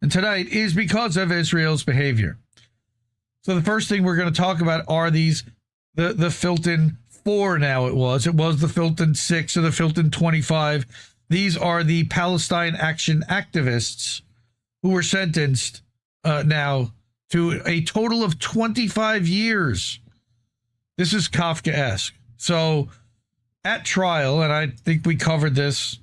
and tonight is because of Israel's behavior. So the first thing we're going to talk about are the Filton 4 now. It was the Filton 6 or the Filton 25. These are the Palestine Action activists who were sentenced now to a total of 25 years This is Kafkaesque. So at trial, and I think we covered this,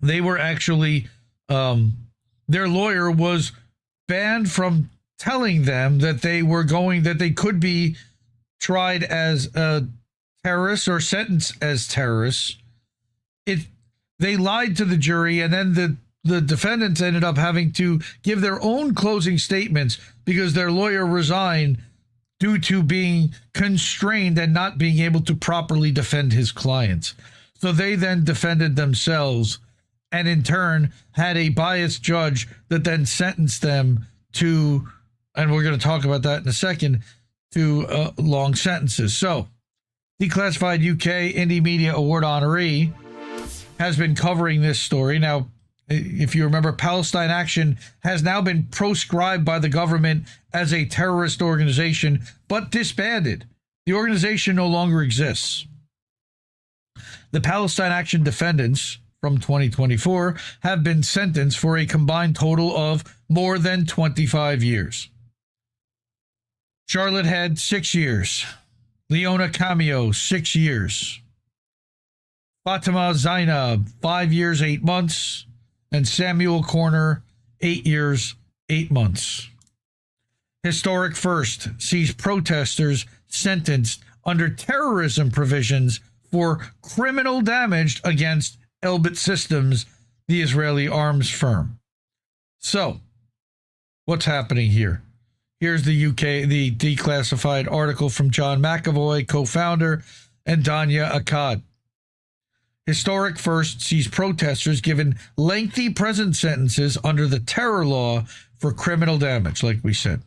they were actually, their lawyer was banned from telling them that they could be tried as terrorists or sentenced as terrorists. They lied to the jury, and then the defendants ended up having to give their own closing statements because their lawyer resigned due to being constrained and not being able to properly defend his clients. So they then defended themselves and in turn had a biased judge that then sentenced them to, and we're going to talk about that in a second, to long sentences. So Declassified UK Indie Media Award honoree has been covering this story. Now, if you remember, Palestine Action has now been proscribed by the government as a terrorist organization, but disbanded. The organization no longer exists. The Palestine Action defendants from 2024 have been sentenced for a combined total of more than 25 years. Charlotte Head, 6 years. Leona Cameo, 6 years. Fatima Zainab, 5 years, 8 months. And Samuel Corner, 8 years, 8 months. Historic First sees protesters sentenced under terrorism provisions for criminal damage against Elbit Systems, the Israeli arms firm. So, what's happening here? Here's the declassified article from John McAvoy, co-founder, and Danya Akkad. Historic First sees protesters given lengthy prison sentences under the terror law for criminal damage, like we said.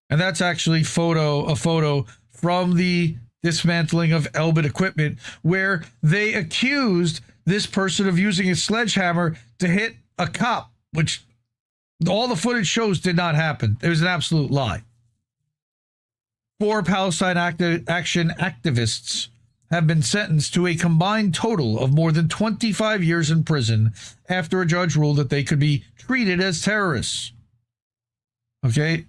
And that's actually a photo from the dismantling of Elbit equipment, where they accused this person of using a sledgehammer to hit a cop, which all the footage shows did not happen. It was an absolute lie. 4 Palestine Action activists have been sentenced to a combined total of more than 25 years in prison after a judge ruled that they could be treated as terrorists. Okay,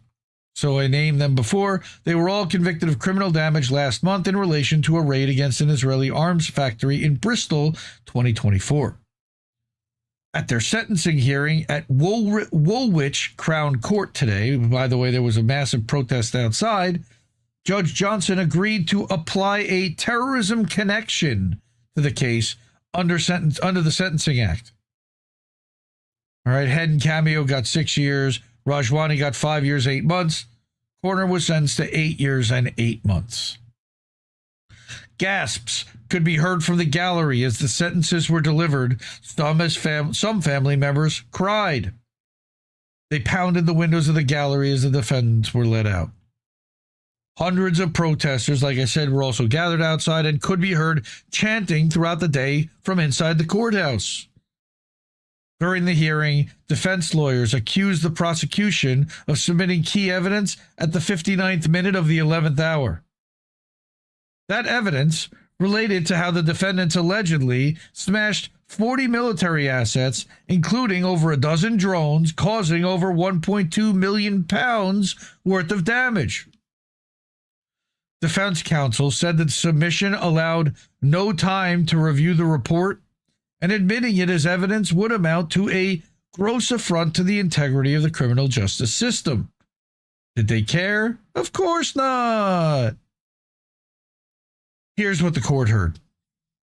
so I named them before. They were all convicted of criminal damage last month in relation to a raid against an Israeli arms factory in Bristol, 2024. At their sentencing hearing at Woolwich Crown Court today, by the way, there was a massive protest outside, Judge Johnson agreed to apply a terrorism connection to the case under the Sentencing Act. All right, Head and Cameo got 6 years. Rajwani got 5 years, 8 months. Corner was sentenced to 8 years and 8 months. Gasps could be heard from the gallery as the sentences were delivered. Some family members cried. They pounded the windows of the gallery as the defendants were let out. Hundreds of protesters, like I said, were also gathered outside and could be heard chanting throughout the day from inside the courthouse. During the hearing, defense lawyers accused the prosecution of submitting key evidence at the 59th minute of the 11th hour. That evidence related to how the defendants allegedly smashed 40 military assets, including over a dozen drones, causing over £1.2 million worth of damage. Defense counsel said that the submission allowed no time to review the report, and admitting it as evidence would amount to a gross affront to the integrity of the criminal justice system. Did they care? Of course not. Here's what the court heard.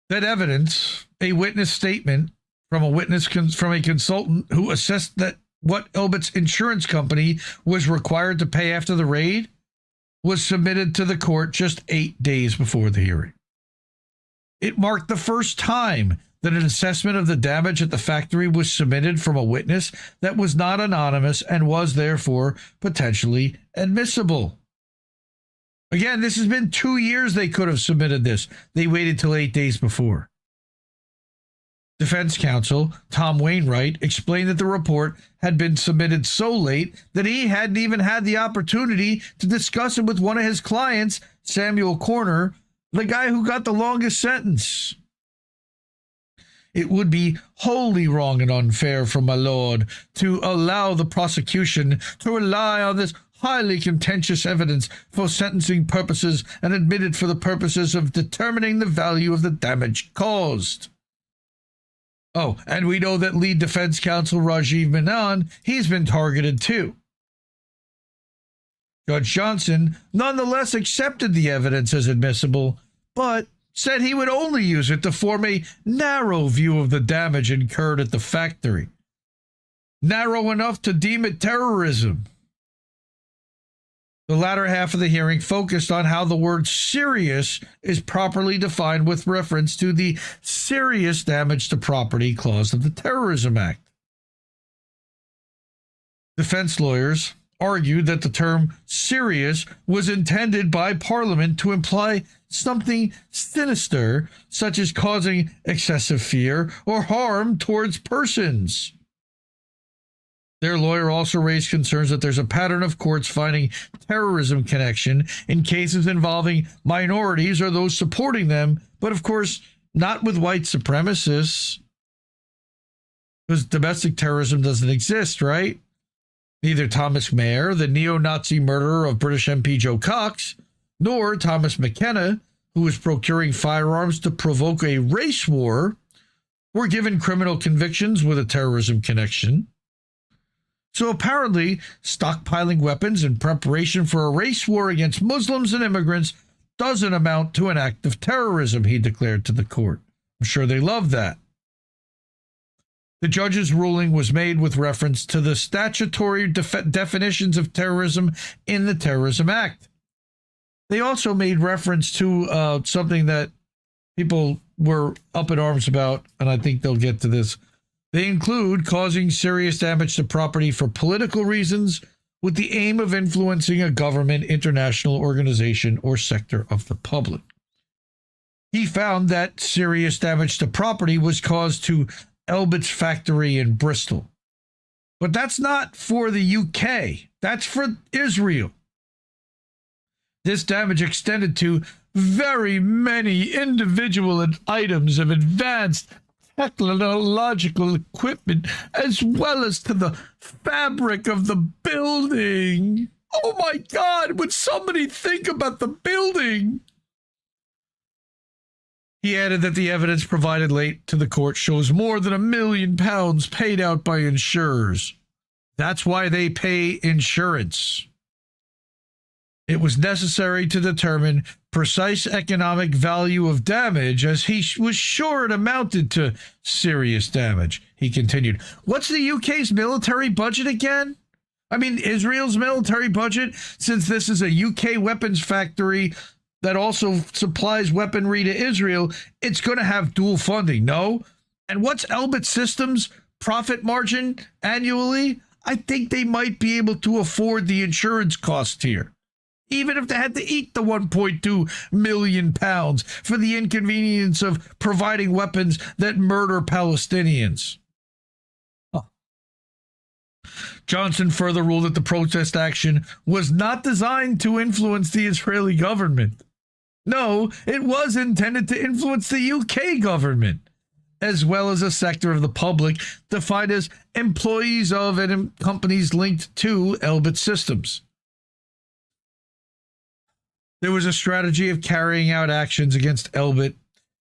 That evidence, a witness statement from a consultant who assessed that what Elbit's insurance company was required to pay after the raid, was submitted to the court just 8 days before the hearing. It marked the first time that an assessment of the damage at the factory was submitted from a witness that was not anonymous and was therefore potentially admissible. Again, this has been 2 years they could have submitted this. They waited till 8 days before. Defense counsel Tom Wainwright explained that the report had been submitted so late that he hadn't even had the opportunity to discuss it with one of his clients, Samuel Corner, the guy who got the longest sentence. It would be wholly wrong and unfair for my lord to allow the prosecution to rely on this highly contentious evidence for sentencing purposes and admitted for the purposes of determining the value of the damage caused. Oh, and we know that lead defense counsel Rajiv Menon, he's been targeted too. Judge Johnson nonetheless accepted the evidence as admissible, but said he would only use it to form a narrow view of the damage incurred at the factory. Narrow enough to deem it terrorism. The latter half of the hearing focused on how the word serious is properly defined with reference to the serious damage to property clause of the Terrorism Act. Defense lawyers argued that the term serious was intended by Parliament to imply something sinister, such as causing excessive fear or harm towards persons. Their lawyer also raised concerns that there's a pattern of courts finding terrorism connection in cases involving minorities or those supporting them, but of course, not with white supremacists. Because domestic terrorism doesn't exist, right? Neither Thomas Mayer, the neo-Nazi murderer of British MP Joe Cox, nor Thomas McKenna, who was procuring firearms to provoke a race war, were given criminal convictions with a terrorism connection. So apparently, stockpiling weapons in preparation for a race war against Muslims and immigrants doesn't amount to an act of terrorism, he declared to the court. I'm sure they love that. The judge's ruling was made with reference to the statutory definitions of terrorism in the Terrorism Act. They also made reference to something that people were up in arms about, and I think they'll get to this. They include causing serious damage to property for political reasons with the aim of influencing a government, international organization, or sector of the public. He found that serious damage to property was caused to Elbit's factory in Bristol. But that's not for the UK. That's for Israel. This damage extended to very many individual items of advanced technological equipment, as well as to the fabric of the building. Oh my God, would somebody think about the building? He added that the evidence provided late to the court shows more than £1 million paid out by insurers. That's why they pay insurance. It was necessary to determine precise economic value of damage, as he was sure it amounted to serious damage. He continued, what's the UK's military budget again? I mean, Israel's military budget, since this is a UK weapons factory that also supplies weaponry to Israel, it's going to have dual funding, no? And what's Elbit Systems' profit margin annually? I think they might be able to afford the insurance cost here, even if they had to eat the £1.2 million for the inconvenience of providing weapons that murder Palestinians. Johnson further ruled that the protest action was not designed to influence the Israeli government. No, it was intended to influence the UK government, as well as a sector of the public defined as employees of and companies linked to Elbit Systems. There was a strategy of carrying out actions against Elbit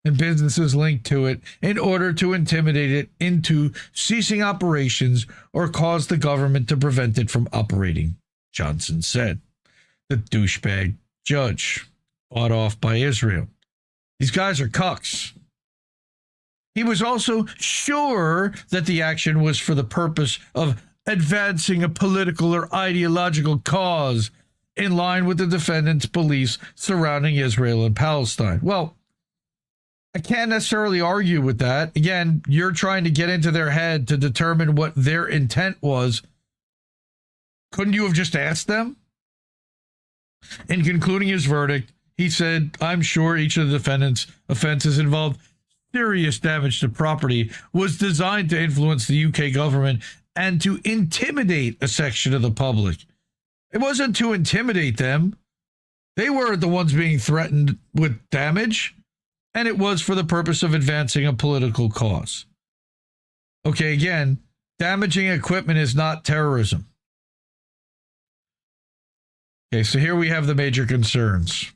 and businesses linked to it in order to intimidate it into ceasing operations or cause the government to prevent it from operating, Johnson said. The douchebag judge, bought off by Israel. These guys are cucks. He was also sure that the action was for the purpose of advancing a political or ideological cause in line with the defendant's beliefs surrounding Israel and Palestine. Well, I can't necessarily argue with that. Again, you're trying to get into their head to determine what their intent was. Couldn't you have just asked them? In concluding his verdict, he said, I'm sure each of the defendant's offenses involved serious damage to property was designed to influence the UK government and to intimidate a section of the public. It wasn't to intimidate them. They weren't the ones being threatened with damage, and it was for the purpose of advancing a political cause. Okay, again, damaging equipment is not terrorism. Okay, so here we have the major concerns.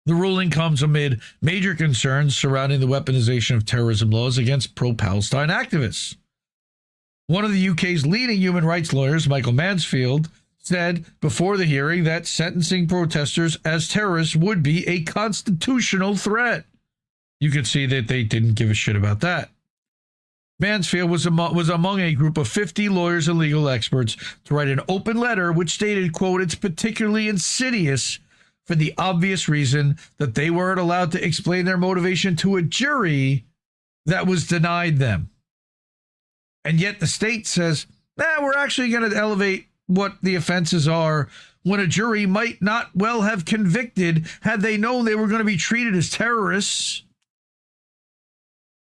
The ruling comes amid major concerns surrounding the weaponization of terrorism laws against pro-Palestine activists. One of the UK's leading human rights lawyers, Michael Mansfield, said before the hearing that sentencing protesters as terrorists would be a constitutional threat. You could see that they didn't give a shit about that. Mansfield was among a group of 50 lawyers and legal experts to write an open letter which stated, quote, it's particularly insidious for the obvious reason that they weren't allowed to explain their motivation to a jury that was denied them. And yet the state says, we're actually going to elevate what the offenses are when a jury might not well have convicted had they known they were going to be treated as terrorists.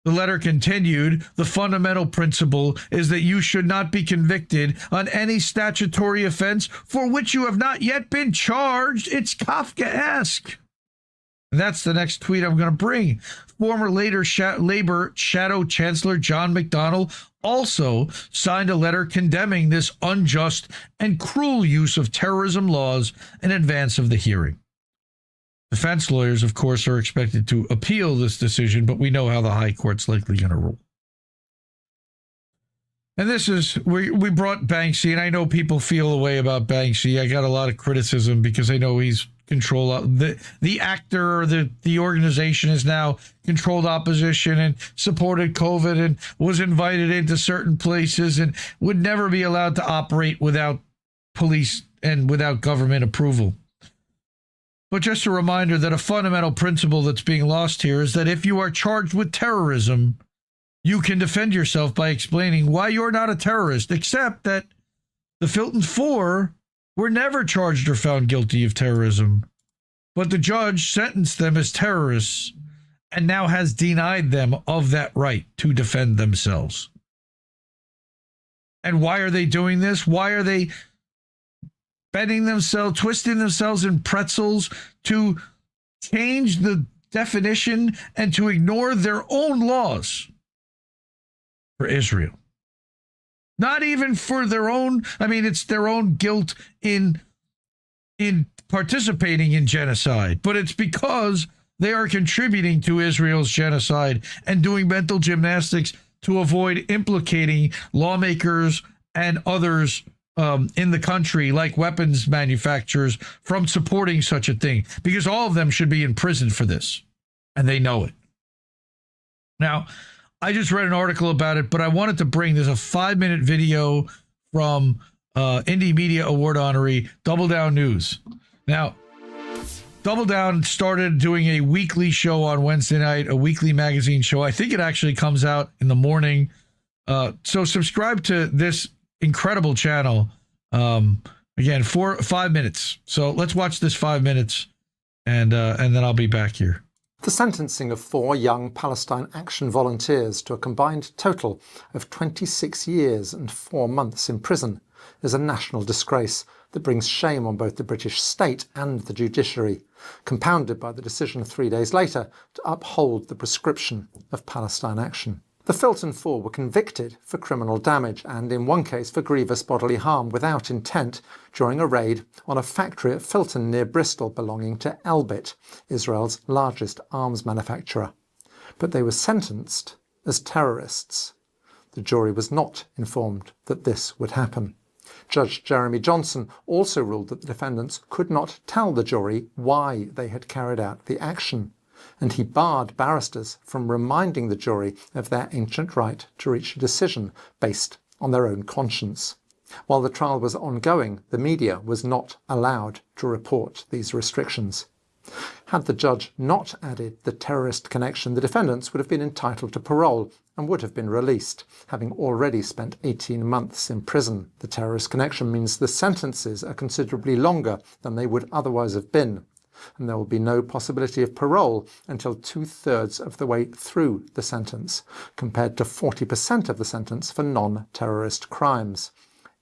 The letter continued, the fundamental principle is that you should not be convicted on any statutory offense for which you have not yet been charged. It's Kafkaesque. And that's the next tweet I'm going to bring. Former Labor Shadow Chancellor John McDonnell also signed a letter condemning this unjust and cruel use of terrorism laws in advance of the hearing. Defense lawyers, of course, are expected to appeal this decision, but we know how the High Court's likely going to rule. And this is, we brought Banksy, and I know people feel a way about Banksy. I got a lot of criticism because I know he's controlled, the actor or the organization is now controlled opposition and supported COVID and was invited into certain places and would never be allowed to operate without police and without government approval. But just a reminder that a fundamental principle that's being lost here is that if you are charged with terrorism, you can defend yourself by explaining why you're not a terrorist, except that the Filton Four were never charged or found guilty of terrorism. But the judge sentenced them as terrorists and now has denied them of that right to defend themselves. And why are they doing this? Why are they bending themselves, twisting themselves in pretzels to change the definition and to ignore their own laws for Israel? Not even for their own, it's their own guilt in participating in genocide, but it's because they are contributing to Israel's genocide and doing mental gymnastics to avoid implicating lawmakers and others in the country, like weapons manufacturers, from supporting such a thing, because all of them should be in prison for this, and they know it. Now, I just read an article about it, but I wanted to bring, there's a 5-minute video from Indie Media Award honoree Double Down News. Now, Double Down started doing a weekly show on Wednesday night, a weekly magazine show. I think it actually comes out in the morning. So subscribe to this incredible channel. Again, 5 minutes. So let's watch this 5 minutes, and then I'll be back here. The sentencing of 4 young Palestine Action volunteers to a combined total of 26 years and 4 months in prison is a national disgrace that brings shame on both the British state and the judiciary, compounded by the decision 3 days later to uphold the prescription of Palestine Action. The Filton Four were convicted for criminal damage and, in one case, for grievous bodily harm without intent during a raid on a factory at Filton near Bristol belonging to Elbit, Israel's largest arms manufacturer. But they were sentenced as terrorists. The jury was not informed that this would happen. Judge Jeremy Johnson also ruled that the defendants could not tell the jury why they had carried out the action, and he barred barristers from reminding the jury of their ancient right to reach a decision based on their own conscience. While the trial was ongoing, the media was not allowed to report these restrictions. Had the judge not added the terrorist connection, the defendants would have been entitled to parole and would have been released, having already spent 18 months in prison. The terrorist connection means the sentences are considerably longer than they would otherwise have been, and there will be no possibility of parole until 2/3 of the way through the sentence, compared to 40% of the sentence for non-terrorist crimes.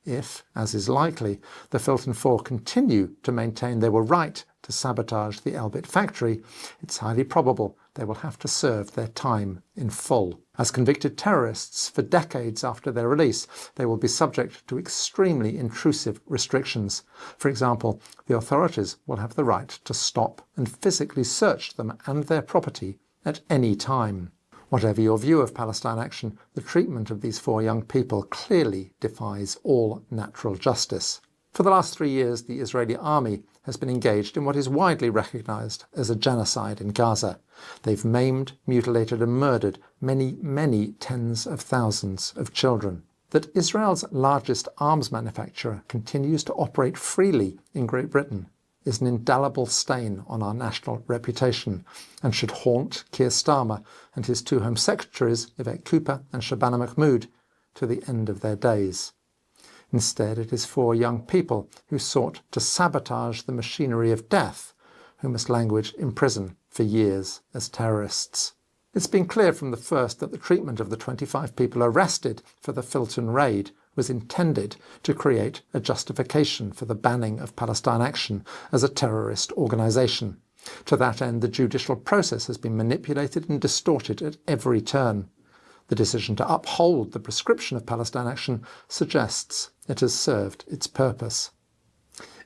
If, as is likely, the Filton Four continue to maintain they were right to sabotage the Elbit factory, it's highly probable they will have to serve their time in full. As convicted terrorists for decades after their release, they will be subject to extremely intrusive restrictions. For example, the authorities will have the right to stop and physically search them and their property at any time. Whatever your view of Palestine Action, the treatment of these 4 young people clearly defies all natural justice. For the last 3 years, the Israeli army has been engaged in what is widely recognised as a genocide in Gaza. They've maimed, mutilated and murdered many tens of thousands of children. That Israel's largest arms manufacturer continues to operate freely in Great Britain is an indelible stain on our national reputation and should haunt Keir Starmer and his 2 Home Secretaries, Yvette Cooper and Shabana Mahmood, to the end of their days. Instead, it is 4 young people who sought to sabotage the machinery of death who must languish in prison for years as terrorists. It's been clear from the first that the treatment of the 25 people arrested for the Filton raid was intended to create a justification for the banning of Palestine Action as a terrorist organisation. To that end, the judicial process has been manipulated and distorted at every turn. The decision to uphold the prescription of Palestine Action suggests it has served its purpose.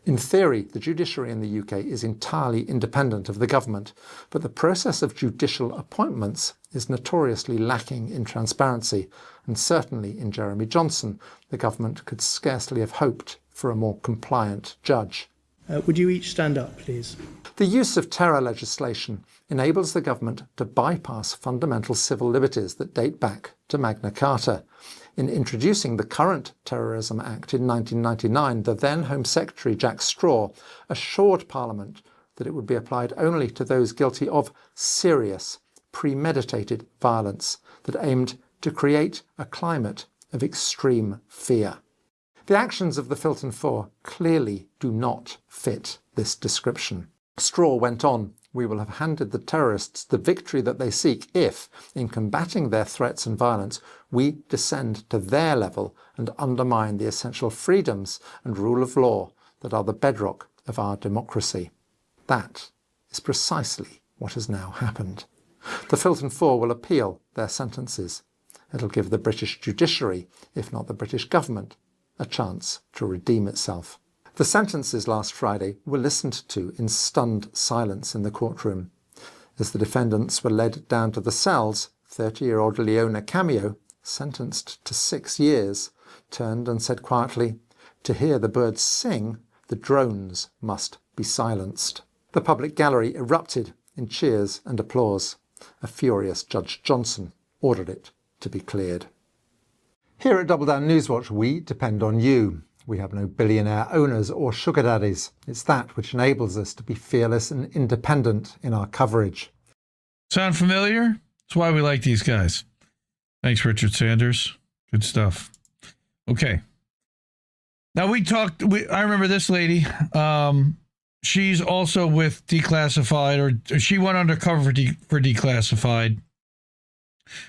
In theory, the judiciary in the UK is entirely independent of the government, but the process of judicial appointments is notoriously lacking in transparency, and certainly in Jeremy Johnson, the government could scarcely have hoped for a more compliant judge. Would you each stand up, please? The use of terror legislation enables the government to bypass fundamental civil liberties that date back to Magna Carta. In introducing the current Terrorism Act in 1999, the then Home Secretary Jack Straw assured Parliament that it would be applied only to those guilty of serious, premeditated violence that aimed to create a climate of extreme fear. The actions of the Filton Four clearly do not fit this description. Straw went on, "We will have handed the terrorists the victory that they seek if, in combating their threats and violence, we descend to their level and undermine the essential freedoms and rule of law that are the bedrock of our democracy." That is precisely what has now happened. The Filton Four will appeal their sentences. It'll give the British judiciary, if not the British government, a chance to redeem itself. The sentences last Friday were listened to in stunned silence in the courtroom. As the defendants were led down to the cells, 30-year-old Leona Cameo, sentenced to 6 years, turned and said quietly, "To hear the birds sing, the drones must be silenced." The public gallery erupted in cheers and applause. A furious Judge Johnson ordered it to be cleared. Here at Double Down Newswatch, we depend on you. We have no billionaire owners or sugar daddies. It's that which enables us to be fearless and independent in our coverage. Sound familiar? That's why we like these guys. Thanks, Richard Sanders. Good stuff. Okay. Now I remember this lady. She's also with Declassified, or she went undercover for Declassified.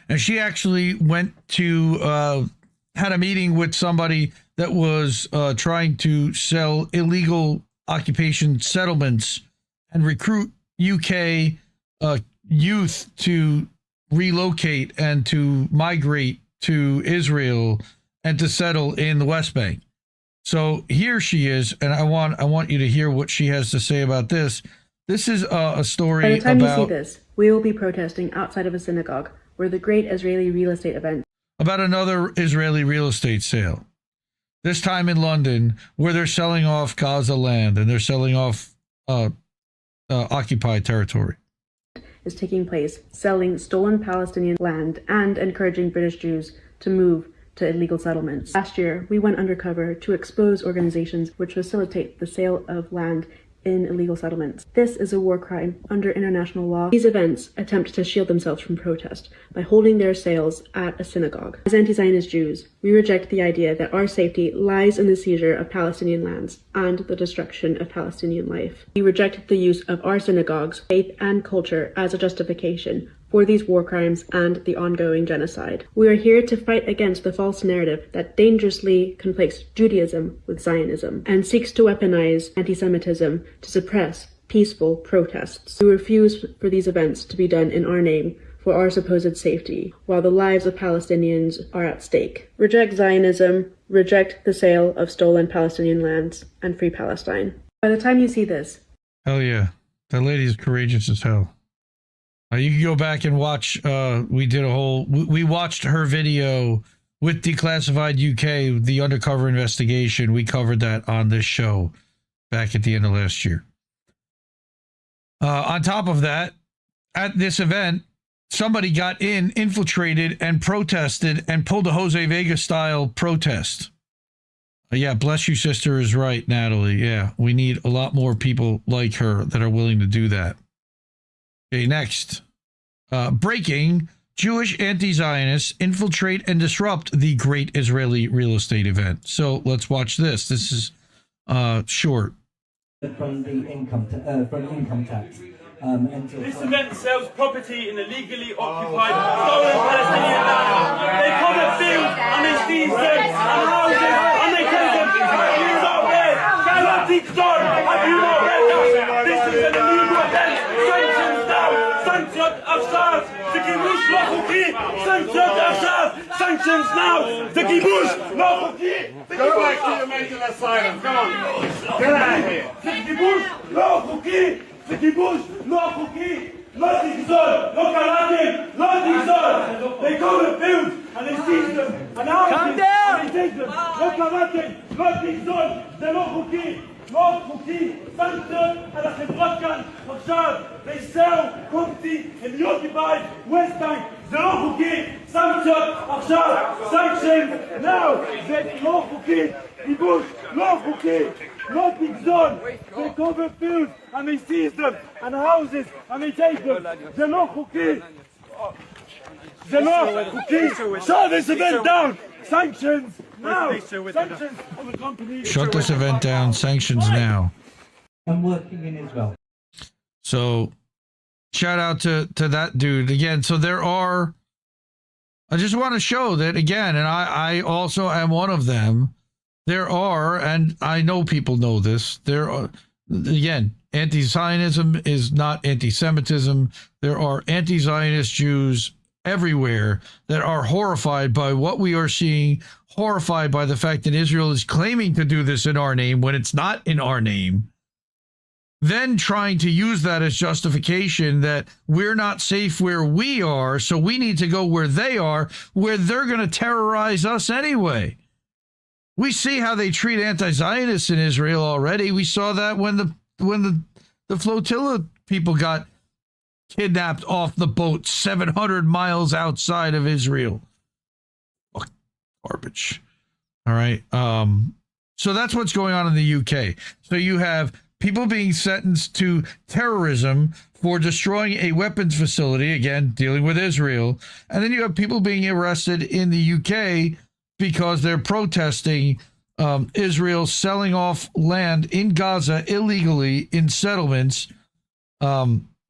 And she actually went to, had a meeting with somebody that was trying to sell illegal occupation settlements and recruit UK youth to relocate and to migrate to Israel and to settle in the West Bank. So here she is, and I want you to hear what she has to say about this. This is a story about... By the time you see this, we will be protesting outside of a synagogue where the great Israeli real estate event... About another Israeli real estate sale. This time in London, where they're selling off Gaza land and they're selling off occupied territory. ...is taking place, selling stolen Palestinian land and encouraging British Jews to move to illegal settlements. Last year, we went undercover to expose organizations which facilitate the sale of land in illegal settlements. This is a war crime under international law. These events attempt to shield themselves from protest by holding their sales at a synagogue. As anti-Zionist Jews, we reject the idea that our safety lies in the seizure of Palestinian lands and the destruction of Palestinian life. We reject the use of our synagogues, faith and culture as a justification for these war crimes and the ongoing genocide. We are here to fight against the false narrative that dangerously conflates Judaism with Zionism and seeks to weaponize anti-Semitism to suppress peaceful protests. We refuse for these events to be done in our name for our supposed safety, while the lives of Palestinians are at stake. Reject Zionism, reject the sale of stolen Palestinian lands, and free Palestine. By the time you see this... Hell yeah. That lady is courageous as hell. You can go back and watch, we watched her video with Declassified UK, the undercover investigation. We covered that on this show back at the end of last year. On top of that, at this event, somebody got infiltrated, and protested and pulled a Jose Vega style protest. Yeah, bless you, sister is right, Natalie. Yeah, we need a lot more people like her that are willing to do that. Okay, next. Breaking, Jewish anti-Zionists infiltrate and disrupt the Great Israeli Real Estate Event. So let's watch this. This is short. From the income tax. This event sells property in illegally occupied stolen Palestinian land. They come and build and they seize them and houses and they take them. Have you not read? Cannot be done. Have you not read that? This is an illegal event. Sanctions now. Sanctions Assad. The Kibush לא חוקי. Sanctions Assad. Sanctions now. The Kibush לא חוקי. Go back to your mental asylum. Come on. Get out of here. The Kibush לא חוקי. The Kibush לא חוקי. לא תגזול. לא קראתם. לא תגזול. They come and build and they seize them and houses and they take them. לא קראתם. לא תגזול. זה לא חוקי. לא חוקי. סנקציות על החברות כאן עכשיו. They sell property in the occupied West Bank. זה לא חוקי. סנקציות עכשיו. Sanctions now. זה לא חוקי. כיבוש לא חוקי. לא תגזול. They come and build and they seize them and houses and they take them. זה לא חוקי. זה לא חוקי. Shut this event down. Sanctions now. Sanctions on the company. Shut this event down. Sanctions now. I'm working in Israel. So, shout out to that dude again. So there are. I just want to show that again, and I also am one of them. There are, and I know people know this. There are, again, anti-Zionism is not anti-Semitism. There are anti-Zionist Jews everywhere that are horrified by what we are seeing, horrified by the fact that Israel is claiming to do this in our name when it's not in our name, then trying to use that as justification that we're not safe where we are, so we need to go where they are, where they're going to terrorize us anyway. We see how they treat anti-Zionists in Israel already. We saw that when the flotilla people got kidnapped off the boat 700 miles outside of Israel. Fuck, garbage. All right. So that's what's going on in the UK. So you have people being sentenced to terrorism for destroying a weapons facility, again, dealing with Israel. And then you have people being arrested in the UK because they're protesting Israel selling off land in Gaza illegally in settlements.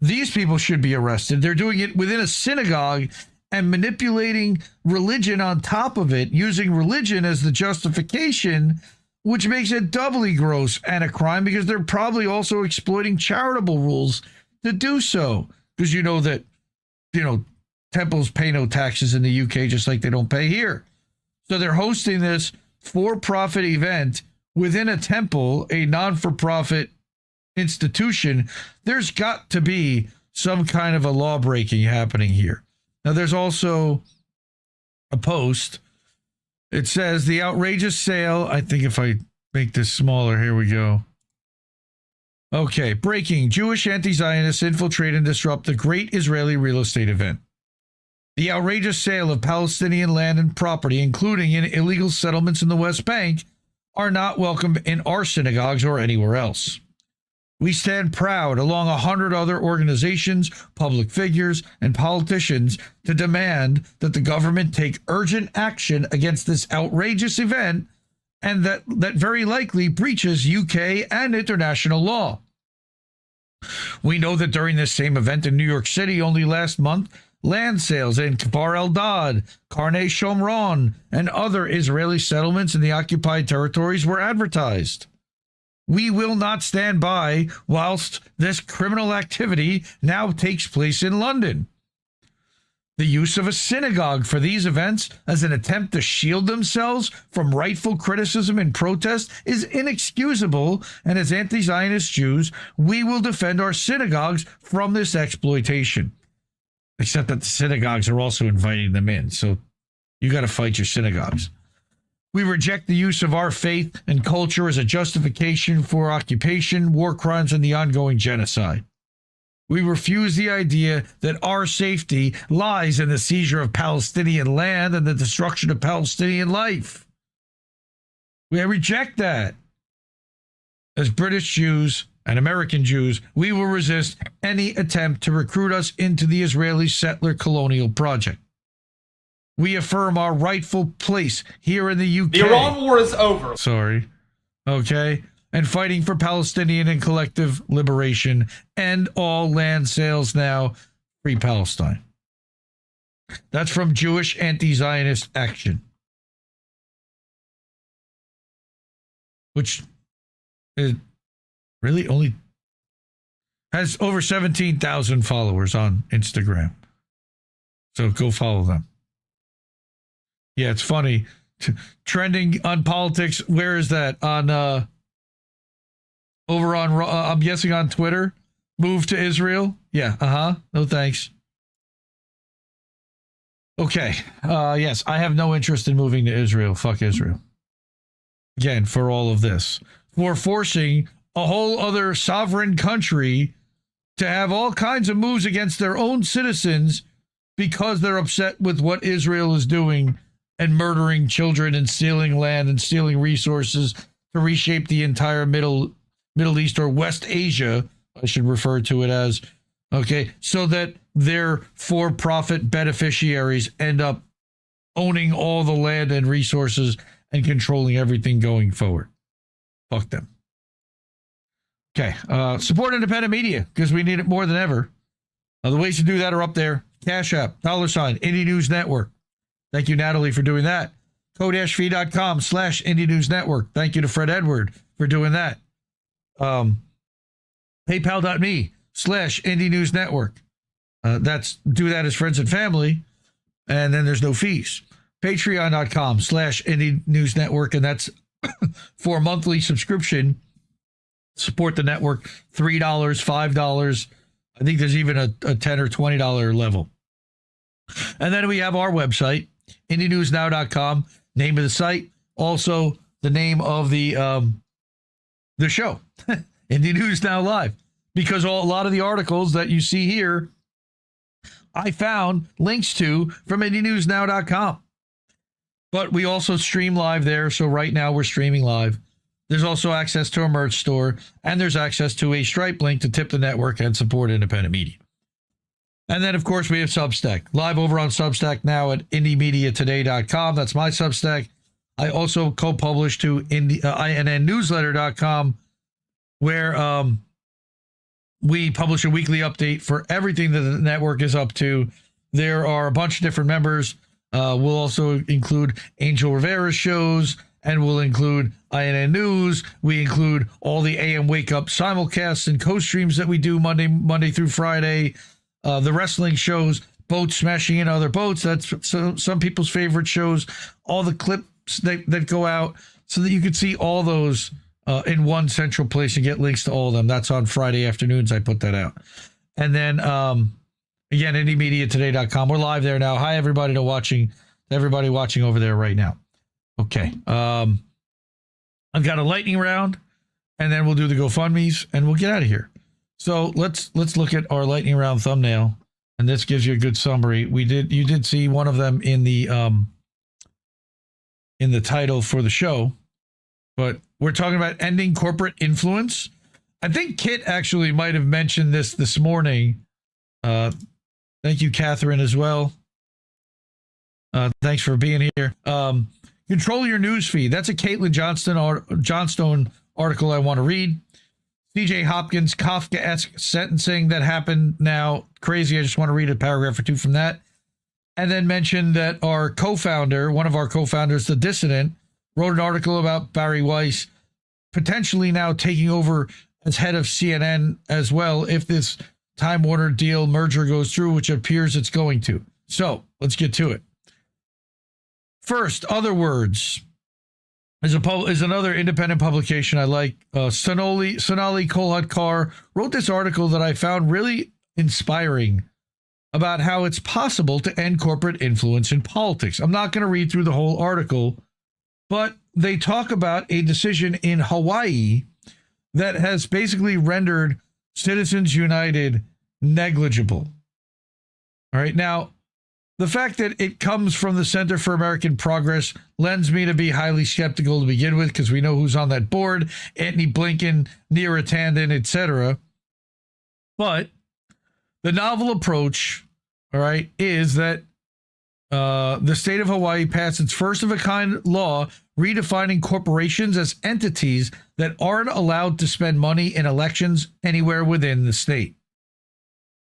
These people should be arrested. They're doing it within a synagogue and manipulating religion on top of it, using religion as the justification, which makes it doubly gross and a crime because they're probably also exploiting charitable rules to do so. Because you know that, temples pay no taxes in the UK just like they don't pay here. So they're hosting this for-profit event within a temple, a non-for-profit institution. There's got to be some kind of a law-breaking happening here. Now, there's also a post. It says, the outrageous sale. I think if I make this smaller, here we go. Okay, breaking. Jewish anti-Zionists infiltrate and disrupt the Great Israeli Real Estate Event. The outrageous sale of Palestinian land and property, including in illegal settlements in the West Bank, are not welcome in our synagogues or anywhere else. We stand proud, along 100 other organizations, public figures, and politicians, to demand that the government take urgent action against this outrageous event and that very likely breaches UK and international law. We know that during this same event in New York City only last month, land sales in Kfar Eldad, Karnei Shomron, and other Israeli settlements in the occupied territories were advertised. We will not stand by whilst this criminal activity now takes place in London. The use of a synagogue for these events as an attempt to shield themselves from rightful criticism and protest is inexcusable, and as anti-Zionist Jews, we will defend our synagogues from this exploitation. Except that the synagogues are also inviting them in, so you got to fight your synagogues. We reject the use of our faith and culture as a justification for occupation, war crimes, and the ongoing genocide. We refuse the idea that our safety lies in the seizure of Palestinian land and the destruction of Palestinian life. We reject that. As British Jews and American Jews, we will resist any attempt to recruit us into the Israeli settler colonial project. We affirm our rightful place here in the UK. The Iran war is over. Sorry. Okay. And fighting for Palestinian and collective liberation, end all land sales now, free Palestine. That's from Jewish Anti-Zionist Action, which is really only has over 17,000 followers on Instagram. So go follow them. Yeah, it's funny. Trending on politics. Where is that? On over on, I'm guessing on Twitter. Move to Israel. Yeah. No thanks. Okay. Yes, I have no interest in moving to Israel. Fuck Israel. Again, for all of this. For forcing a whole other sovereign country to have all kinds of moves against their own citizens because they're upset with what Israel is doing and murdering children and stealing land and stealing resources to reshape the entire Middle East, or West Asia, I should refer to it as, okay, so that their for-profit beneficiaries end up owning all the land and resources and controlling everything going forward. Fuck them. Okay, support independent media because we need it more than ever. The ways to do that are up there. Cash App, $, Indie News Network. Thank you, Natalie, for doing that. Ko-fi.com/Indie News Network. Thank you to Fred Edward for doing that. PayPal.me/Indie News Network. Do that as friends and family, and then there's no fees. Patreon.com/Indie News Network, and that's for a monthly subscription. Support the network. $3, $5. I think there's even a $10 or $20 level. And then we have our website, IndieNewsNow.com. Name of the site, also the name of the show, Indie News Now Live, because a lot of the articles that you see here, I found links to from IndieNewsNow.com. But we also stream live there, so right now we're streaming live. There's also access to a merch store, and there's access to a Stripe link to tip the network and support independent media. And then, of course, we have Substack. Live over on Substack now at IndieMediaToday.com. That's my Substack. I also co-publish to INNNewsletter.com, where we publish a weekly update for everything that the network is up to. There are a bunch of different members. We'll also include Angel Rivera's shows, and we'll include INN News. We include all the AM Wake Up simulcasts and co-streams that we do Monday through Friday. The wrestling shows, boats smashing into other boats. That's some people's favorite shows. All the clips that go out so that you can see all those in one central place and get links to all of them. That's on Friday afternoons. I put that out. And then, again, IndieMediaToday.com. We're live there now. Hi, everybody everybody watching over there right now. Okay. I've got a lightning round, and then we'll do the GoFundMes, and we'll get out of here. So let's look at our lightning round thumbnail, and this gives you a good summary. You did see one of them in the title for the show, but we're talking about ending corporate influence. I think Kit actually might have mentioned this morning. Thank you, Catherine, as well. Thanks for being here. Control your news feed. That's a Caitlin Johnstone article I want to read. CJ Hopkins, Kafka-esque sentencing that happened now. Crazy. I just want to read a paragraph or two from that. And then mention that our co-founder, one of our co-founders, The Dissident, wrote an article about Bari Weiss potentially now taking over as head of CNN as well if this Time Warner deal merger goes through, which appears it's going to. So let's get to it. First, Other Words is another independent publication I like. Sonali Kolhatkar wrote this article that I found really inspiring about how it's possible to end corporate influence in politics. I'm not going to read through the whole article, but they talk about a decision in Hawaii that has basically rendered Citizens United negligible. All right. Now, the fact that it comes from the Center for American Progress lends me to be highly skeptical to begin with, because we know who's on that board: Antony Blinken, Neera Tanden, etc. But the novel approach, all right, is that the state of Hawaii passed its first-of-a-kind law redefining corporations as entities that aren't allowed to spend money in elections anywhere within the state.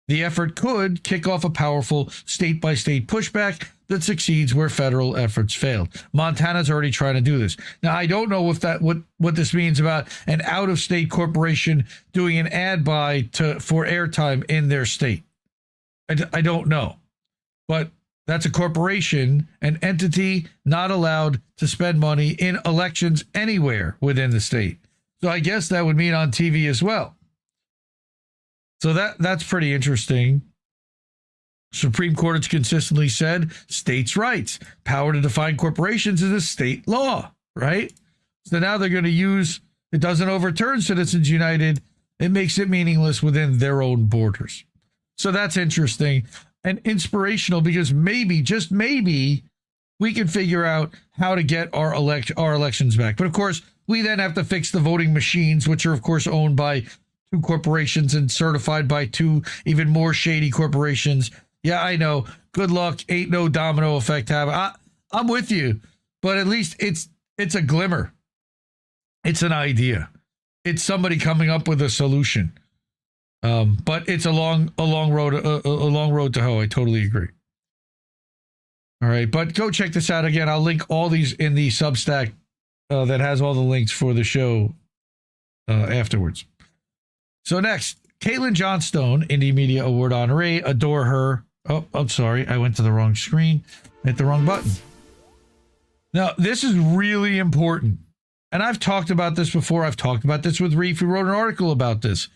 The effort could kick off a powerful state-by-state pushback that succeeds where federal efforts failed. Montana's already trying to do this. Now, I don't know if what this means about an out-of-state corporation doing an ad buy for airtime in their state. I don't know. But that's a corporation, an entity not allowed to spend money in elections anywhere within the state. So I guess that would mean on TV as well. So that's pretty interesting. Supreme Court has consistently said states' rights, power to define corporations is a state law, right? So now they're going to use, it doesn't overturn Citizens United. It makes it meaningless within their own borders. So that's interesting and inspirational, because maybe, just maybe, we can figure out how to get our elections back. But of course, we then have to fix the voting machines, which are of course owned by two corporations and certified by two even more shady corporations. Yeah, I know. Good luck. Ain't no domino effect happen. I'm with you, but at least it's a glimmer. It's an idea. It's somebody coming up with a solution. But it's a long road to hoe. I totally agree. All right, but go check this out again. I'll link all these in the Substack that has all the links for the show afterwards. So next, Caitlin Johnstone, Indie Media Award honoree, adore her. Oh, I'm sorry. I went to the wrong screen. Hit the wrong button. Now, this is really important. And I've talked about this before. I've talked about this with Reef, who wrote an article about this.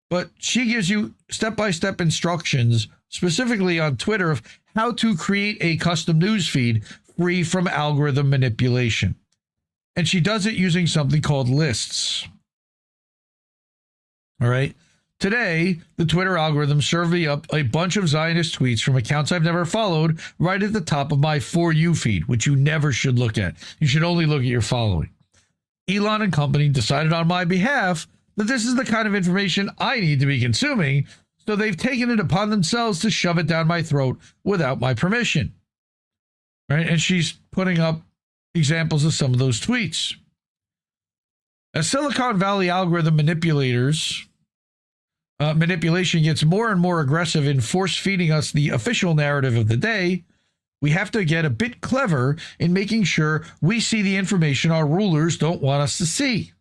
But she gives you step-by-step instructions, specifically on Twitter, of how to create a custom news feed free from algorithm manipulation. And she does it using something called lists. All right. Today, the Twitter algorithm served me up a bunch of Zionist tweets from accounts I've never followed right at the top of my For You feed, which you never should look at. You should only look at your following. Elon and company decided on my behalf that this is the kind of information I need to be consuming, so they've taken it upon themselves to shove it down my throat without my permission. Right? And she's putting up examples of some of those tweets. As Silicon Valley algorithm manipulation gets more and more aggressive in force-feeding us the official narrative of the day, we have to get a bit clever in making sure we see the information our rulers don't want us to see.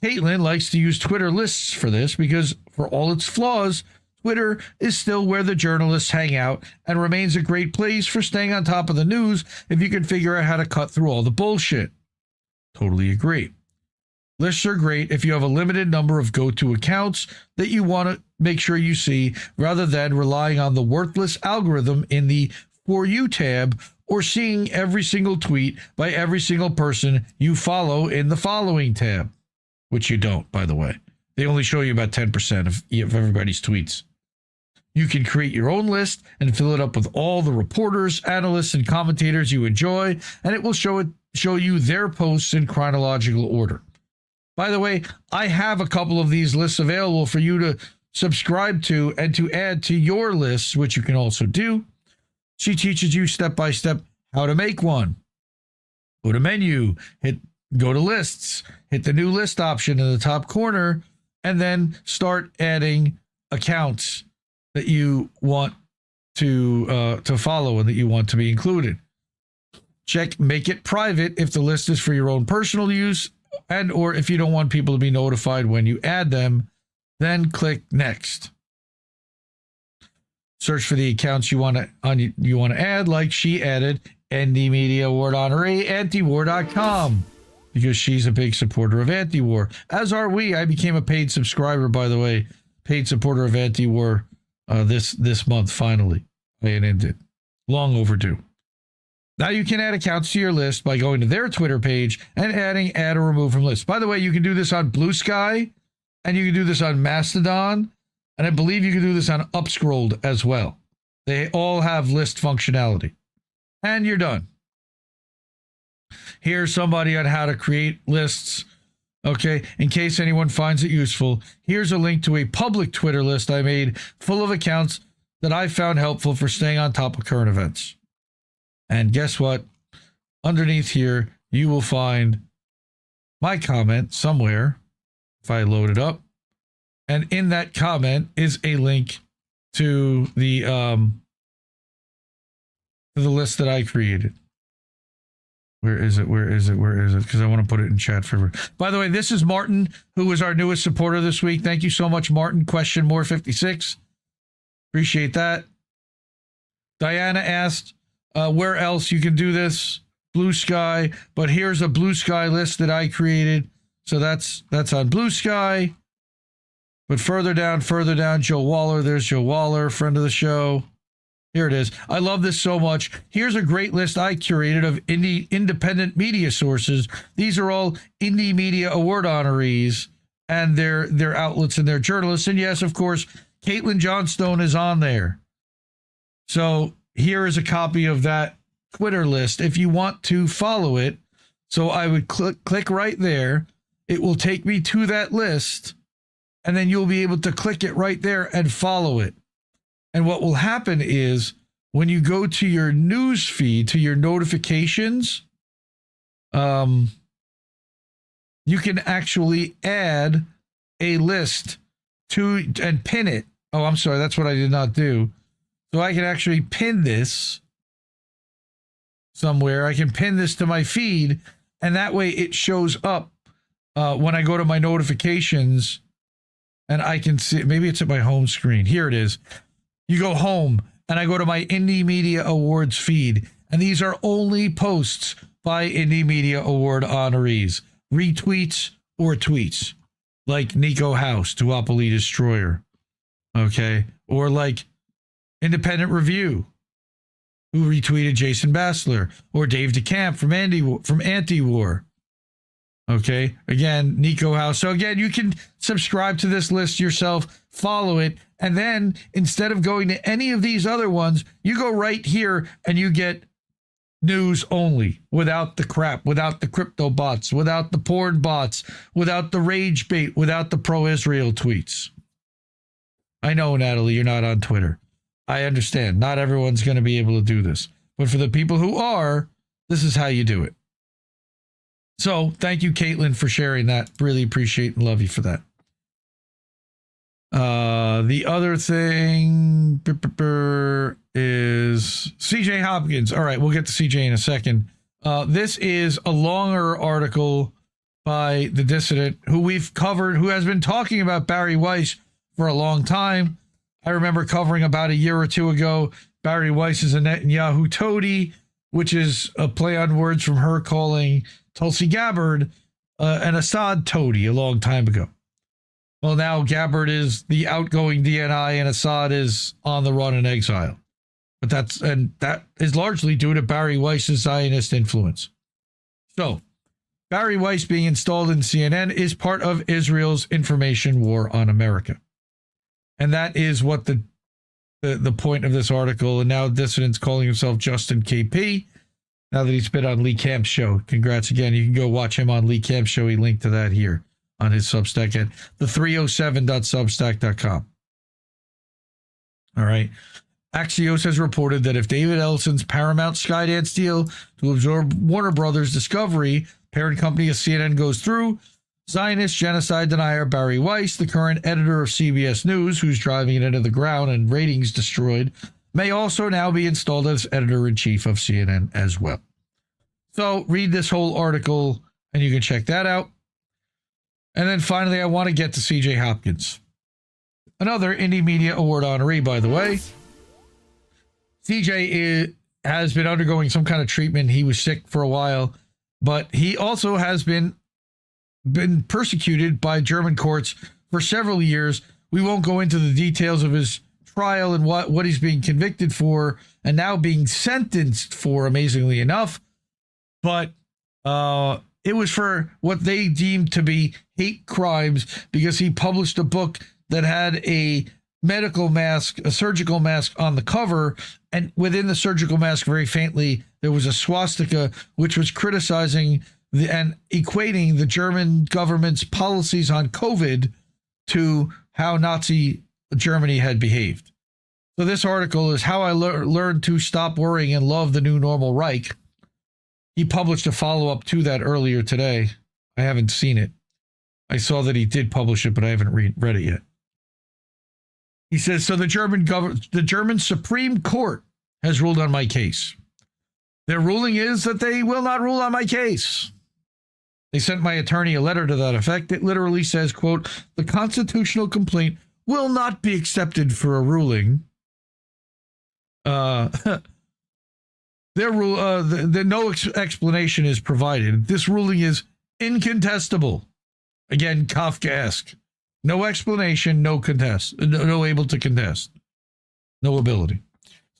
Caitlin likes to use Twitter lists for this because, for all its flaws, Twitter is still where the journalists hang out and remains a great place for staying on top of the news if you can figure out how to cut through all the bullshit. Totally agree. Lists are great if you have a limited number of go-to accounts that you want to make sure you see, rather than relying on the worthless algorithm in the For You tab or seeing every single tweet by every single person you follow in the Following tab, which you don't, by the way. They only show you about 10% of everybody's tweets. You can create your own list and fill it up with all the reporters, analysts, and commentators you enjoy, and it will show you their posts in chronological order. By the way, I have a couple of these lists available for you to subscribe to and to add to your lists, which you can also do. She teaches you step-by-step how to make one. Go to menu, go to lists, hit the new list option in the top corner, and then start adding accounts that you want to follow and that you want to be included. Make it private if the list is for your own personal use, and or if you don't want people to be notified when you add them, then click next. Search for the accounts you want to add, like she added Indie Media Award honoree antiwar.com, because she's a big supporter of anti-war, as are we. I became a paid subscriber, by the way, paid supporter of anti-war this month, finally. I ended. Long overdue. Now you can add accounts to your list by going to their Twitter page and adding add or remove from list. By the way, you can do this on Blue Sky, and you can do this on Mastodon, and I believe you can do this on Upscrolled as well. They all have list functionality. And you're done. Here's somebody on how to create lists. Okay, in case anyone finds it useful, here's a link to a public Twitter list I made full of accounts that I found helpful for staying on top of current events. And guess what? Underneath here, you will find my comment somewhere, if I load it up. And in that comment is a link to the list that I created. Where is it? Because I want to put it in chat for everyone. By the way, this is Martin, who was our newest supporter this week. Thank you so much, Martin. Question more 56. Appreciate that. Diana asked where else you can do this. Blue Sky. But here's a Blue Sky list that I created. So that's on Blue Sky. But further down, Joe Waller. There's Joe Waller, friend of the show. Here it is. I love this so much. Here's a great list I curated of independent media sources. These are all Indie Media Award honorees and their outlets and their journalists. And yes, of course, Caitlin Johnstone is on there. So here is a copy of that Twitter list if you want to follow it. So I would click right there. It will take me to that list, and then you'll be able to click it right there and follow it. And what will happen is when you go to your news feed, to your notifications, you can actually add a list to and pin it. Oh, I'm sorry. That's what I did not do. So I can actually pin this somewhere. I can pin this to my feed, and that way it shows up when I go to my notifications, and I can see, maybe it's at my home screen. Here it is. You go home, and I go to my Indie Media Awards feed, and these are only posts by Indie Media Award honorees, retweets or tweets, like Nico House, Duopoly Destroyer, okay, or like Independent Review, who retweeted Jason Bassler, or Dave DeCamp from Anti-War. Okay, again, Nico House. So again, you can subscribe to this list yourself, follow it, and then instead of going to any of these other ones, you go right here and you get news only, without the crap, without the crypto bots, without the porn bots, without the rage bait, without the pro-Israel tweets. I know, Natalie, you're not on Twitter. I understand. Not everyone's going to be able to do this. But for the people who are, this is how you do it. So thank you, Caitlin, for sharing that. Really appreciate and love you for that. The other thing is CJ Hopkins. All right, we'll get to CJ in a second. This is a longer article by the dissident who we've covered, who has been talking about Bari Weiss for a long time. I remember covering about a year or two ago, Bari Weiss is a Netanyahu toady, which is a play on words from her calling Tulsi Gabbard an Assad toady a long time ago. Well, now Gabbard is the outgoing DNI and Assad is on the run in exile. But that is largely due to Bari Weiss's Zionist influence. So, Bari Weiss being installed in CNN is part of Israel's information war on America. And that is what the point of this article. And now dissident's calling himself Justin KP. Now that he's been on Lee Camp's show. Congrats again. You can go watch him on Lee Camp's show. He linked to that here on his Substack at the307.substack.com. All right. Axios has reported that if David Ellison's Paramount Skydance deal to absorb Warner Brothers Discovery, parent company of CNN, goes through, Zionist genocide denier Bari Weiss, the current editor of CBS News, who's driving it into the ground and ratings destroyed, may also now be installed as editor-in-chief of CNN as well. So read this whole article, and you can check that out. And then finally, I want to get to CJ Hopkins, another Indie Media Award honoree, by the way. CJ has been undergoing some kind of treatment. He was sick for a while, but he also has been persecuted by German courts for several years. We won't go into the details of his trial and what he's being convicted for and now being sentenced for, amazingly enough. But it was for what they deemed to be hate crimes because he published a book that had a medical mask, a surgical mask on the cover, and within the surgical mask, very faintly, there was a swastika, which was criticizing and equating the German government's policies on COVID to how Nazi Germany had behaved. So this article is How I Learned to Stop Worrying and Love the New Normal Reich. He published a follow-up to that earlier today. I haven't seen it. I saw that he did publish it, but I haven't read it yet. He says, so the German Supreme Court has ruled on my case. Their ruling is that they will not rule on my case. They sent my attorney a letter to that effect. It literally says, quote, the constitutional complaint will not be accepted for a ruling. Their rule, no explanation is provided. This ruling is incontestable. Again, Kafkaesque. No explanation, no able to contest. No ability.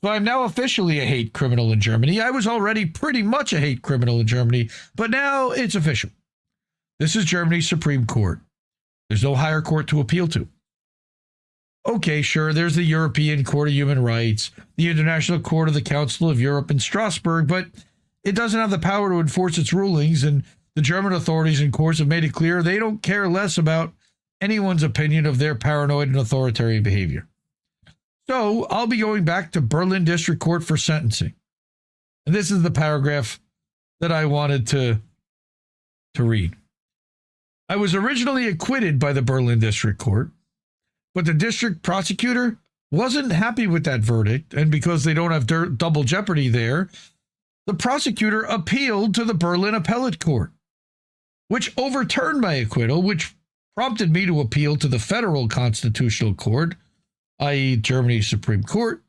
So I'm now officially a hate criminal in Germany. I was already pretty much a hate criminal in Germany, but now it's official. This is Germany's Supreme Court. There's no higher court to appeal to. Okay, sure, there's the European Court of Human Rights, the International Court of the Council of Europe in Strasbourg, but it doesn't have the power to enforce its rulings, and the German authorities and courts have made it clear they don't care less about anyone's opinion of their paranoid and authoritarian behavior. So I'll be going back to Berlin District Court for sentencing. And this is the paragraph that I wanted to read. I was originally acquitted by the Berlin District Court, but the district prosecutor wasn't happy with that verdict, and because they don't have double jeopardy there, the prosecutor appealed to the Berlin Appellate Court, which overturned my acquittal, which prompted me to appeal to the Federal Constitutional Court, i.e. Germany's Supreme Court,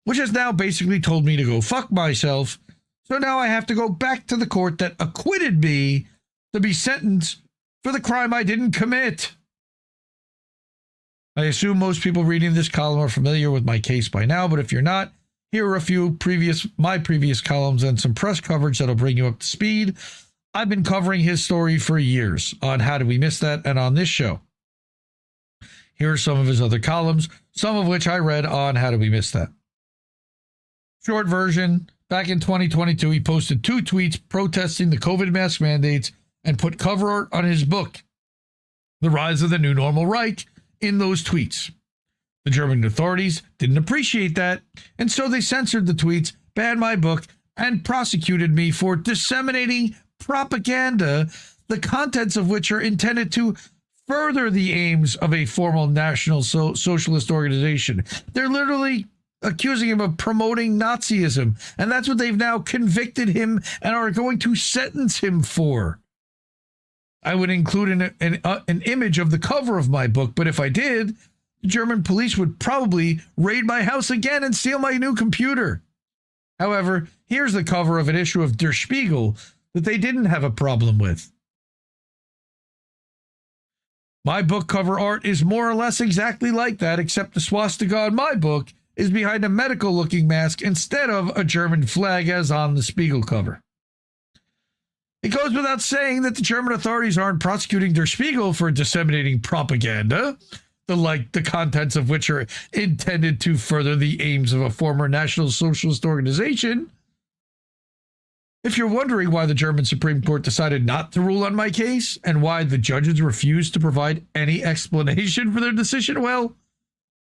which has now basically told me to go fuck myself. So now I have to go back to the court that acquitted me to be sentenced for the crime I didn't commit. I assume most people reading this column are familiar with my case by now, but if you're not, here are a few my previous columns and some press coverage that'll bring you up to speed. I've been covering his story for years on How Did We Miss That and on this show. Here are some of his other columns, some of which I read on How Did We Miss That. Short version, back in 2022, he posted 2 tweets protesting the COVID mask mandates and put cover art on his book, The Rise of the New Normal Reich, in those tweets. The German authorities didn't appreciate that, and so they censored the tweets, banned my book, and prosecuted me for disseminating propaganda, the contents of which are intended to further the aims of a formal national socialist organization. They're literally accusing him of promoting Nazism, and that's what they've now convicted him and are going to sentence him for. I would include an image of the cover of my book, but if I did, the German police would probably raid my house again and steal my new computer. However, here's the cover of an issue of Der Spiegel that they didn't have a problem with. My book cover art is more or less exactly like that, except the swastika on my book is behind a medical-looking mask instead of a German flag as on the Spiegel cover. It goes without saying that the German authorities aren't prosecuting Der Spiegel for disseminating propaganda, the contents of which are intended to further the aims of a former National Socialist organization. If you're wondering why the German Supreme Court decided not to rule on my case and why the judges refused to provide any explanation for their decision, well,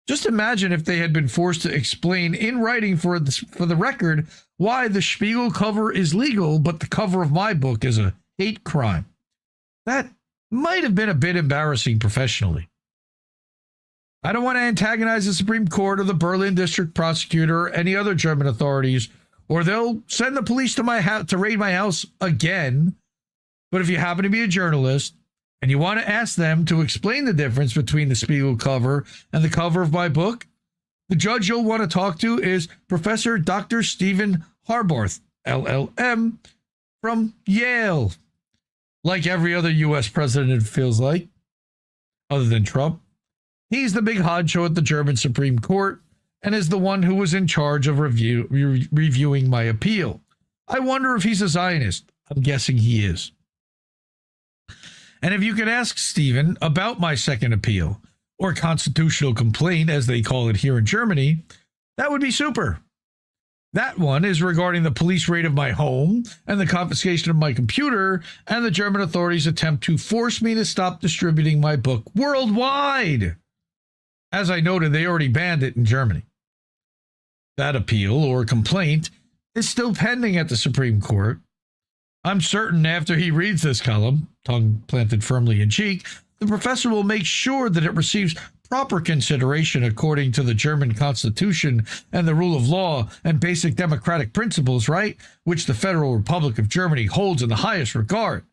just imagine if they had been forced to explain in writing for the record why the Spiegel cover is legal, but the cover of my book is a hate crime. That might have been a bit embarrassing professionally. I don't want to antagonize the Supreme Court or the Berlin District Prosecutor or any other German authorities, or they'll send the police to my house to raid my house again. But if you happen to be a journalist and you want to ask them to explain the difference between the Spiegel cover and the cover of my book, the judge you'll want to talk to is Professor Dr. Stephen Harbarth, LLM, from Yale. Like every other U.S. president, it feels like, other than Trump. He's the big honcho at the German Supreme Court and is the one who was in charge of reviewing my appeal. I wonder if he's a Zionist. I'm guessing he is. And if you could ask Stephen about my second appeal, or constitutional complaint, as they call it here in Germany, that would be super. That one is regarding the police raid of my home and the confiscation of my computer and the German authorities' attempt to force me to stop distributing my book worldwide. As I noted, they already banned it in Germany. That appeal or complaint is still pending at the Supreme Court. I'm certain after he reads this column, tongue planted firmly in cheek, the professor will make sure that it receives proper consideration according to the German Constitution and the rule of law and basic democratic principles, right? Which the Federal Republic of Germany holds in the highest regard.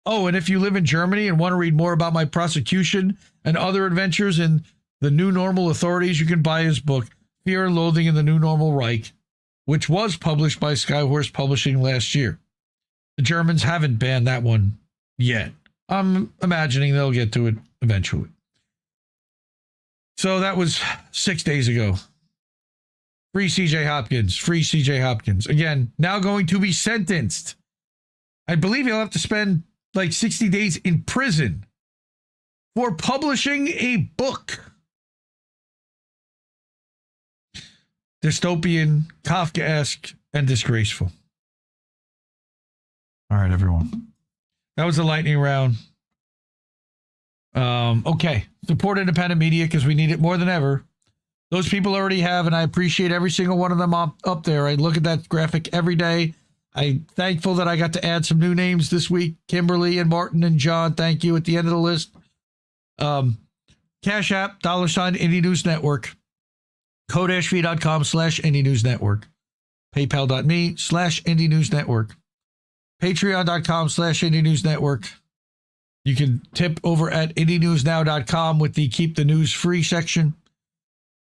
Oh, and if you live in Germany and want to read more about my prosecution and other adventures in the New Normal Authorities, you can buy his book, Fear and Loathing in the New Normal Reich, which was published by Skyhorse Publishing last year. The Germans haven't banned that one yet. I'm imagining they'll get to it eventually. So that was 6 days ago. Free CJ Hopkins. Free CJ Hopkins. Again, now going to be sentenced. I believe he'll have to spend like 60 days in prison for publishing a book. Dystopian, Kafkaesque, and disgraceful. All right, everyone. That was the lightning round. Okay. Support independent media because we need it more than ever. Those people already have, and I appreciate every single one of them up there. I look at that graphic every day. I'm thankful that I got to add some new names this week. Kimberly and Martin and John, thank you at the end of the list. Cash App, $ Indie News Network. Code-v.com/Indie News Network. PayPal.me/Indie News Network. Patreon.com/Indie News Network. You can tip over at IndieNewsNow.com with the Keep the News Free section.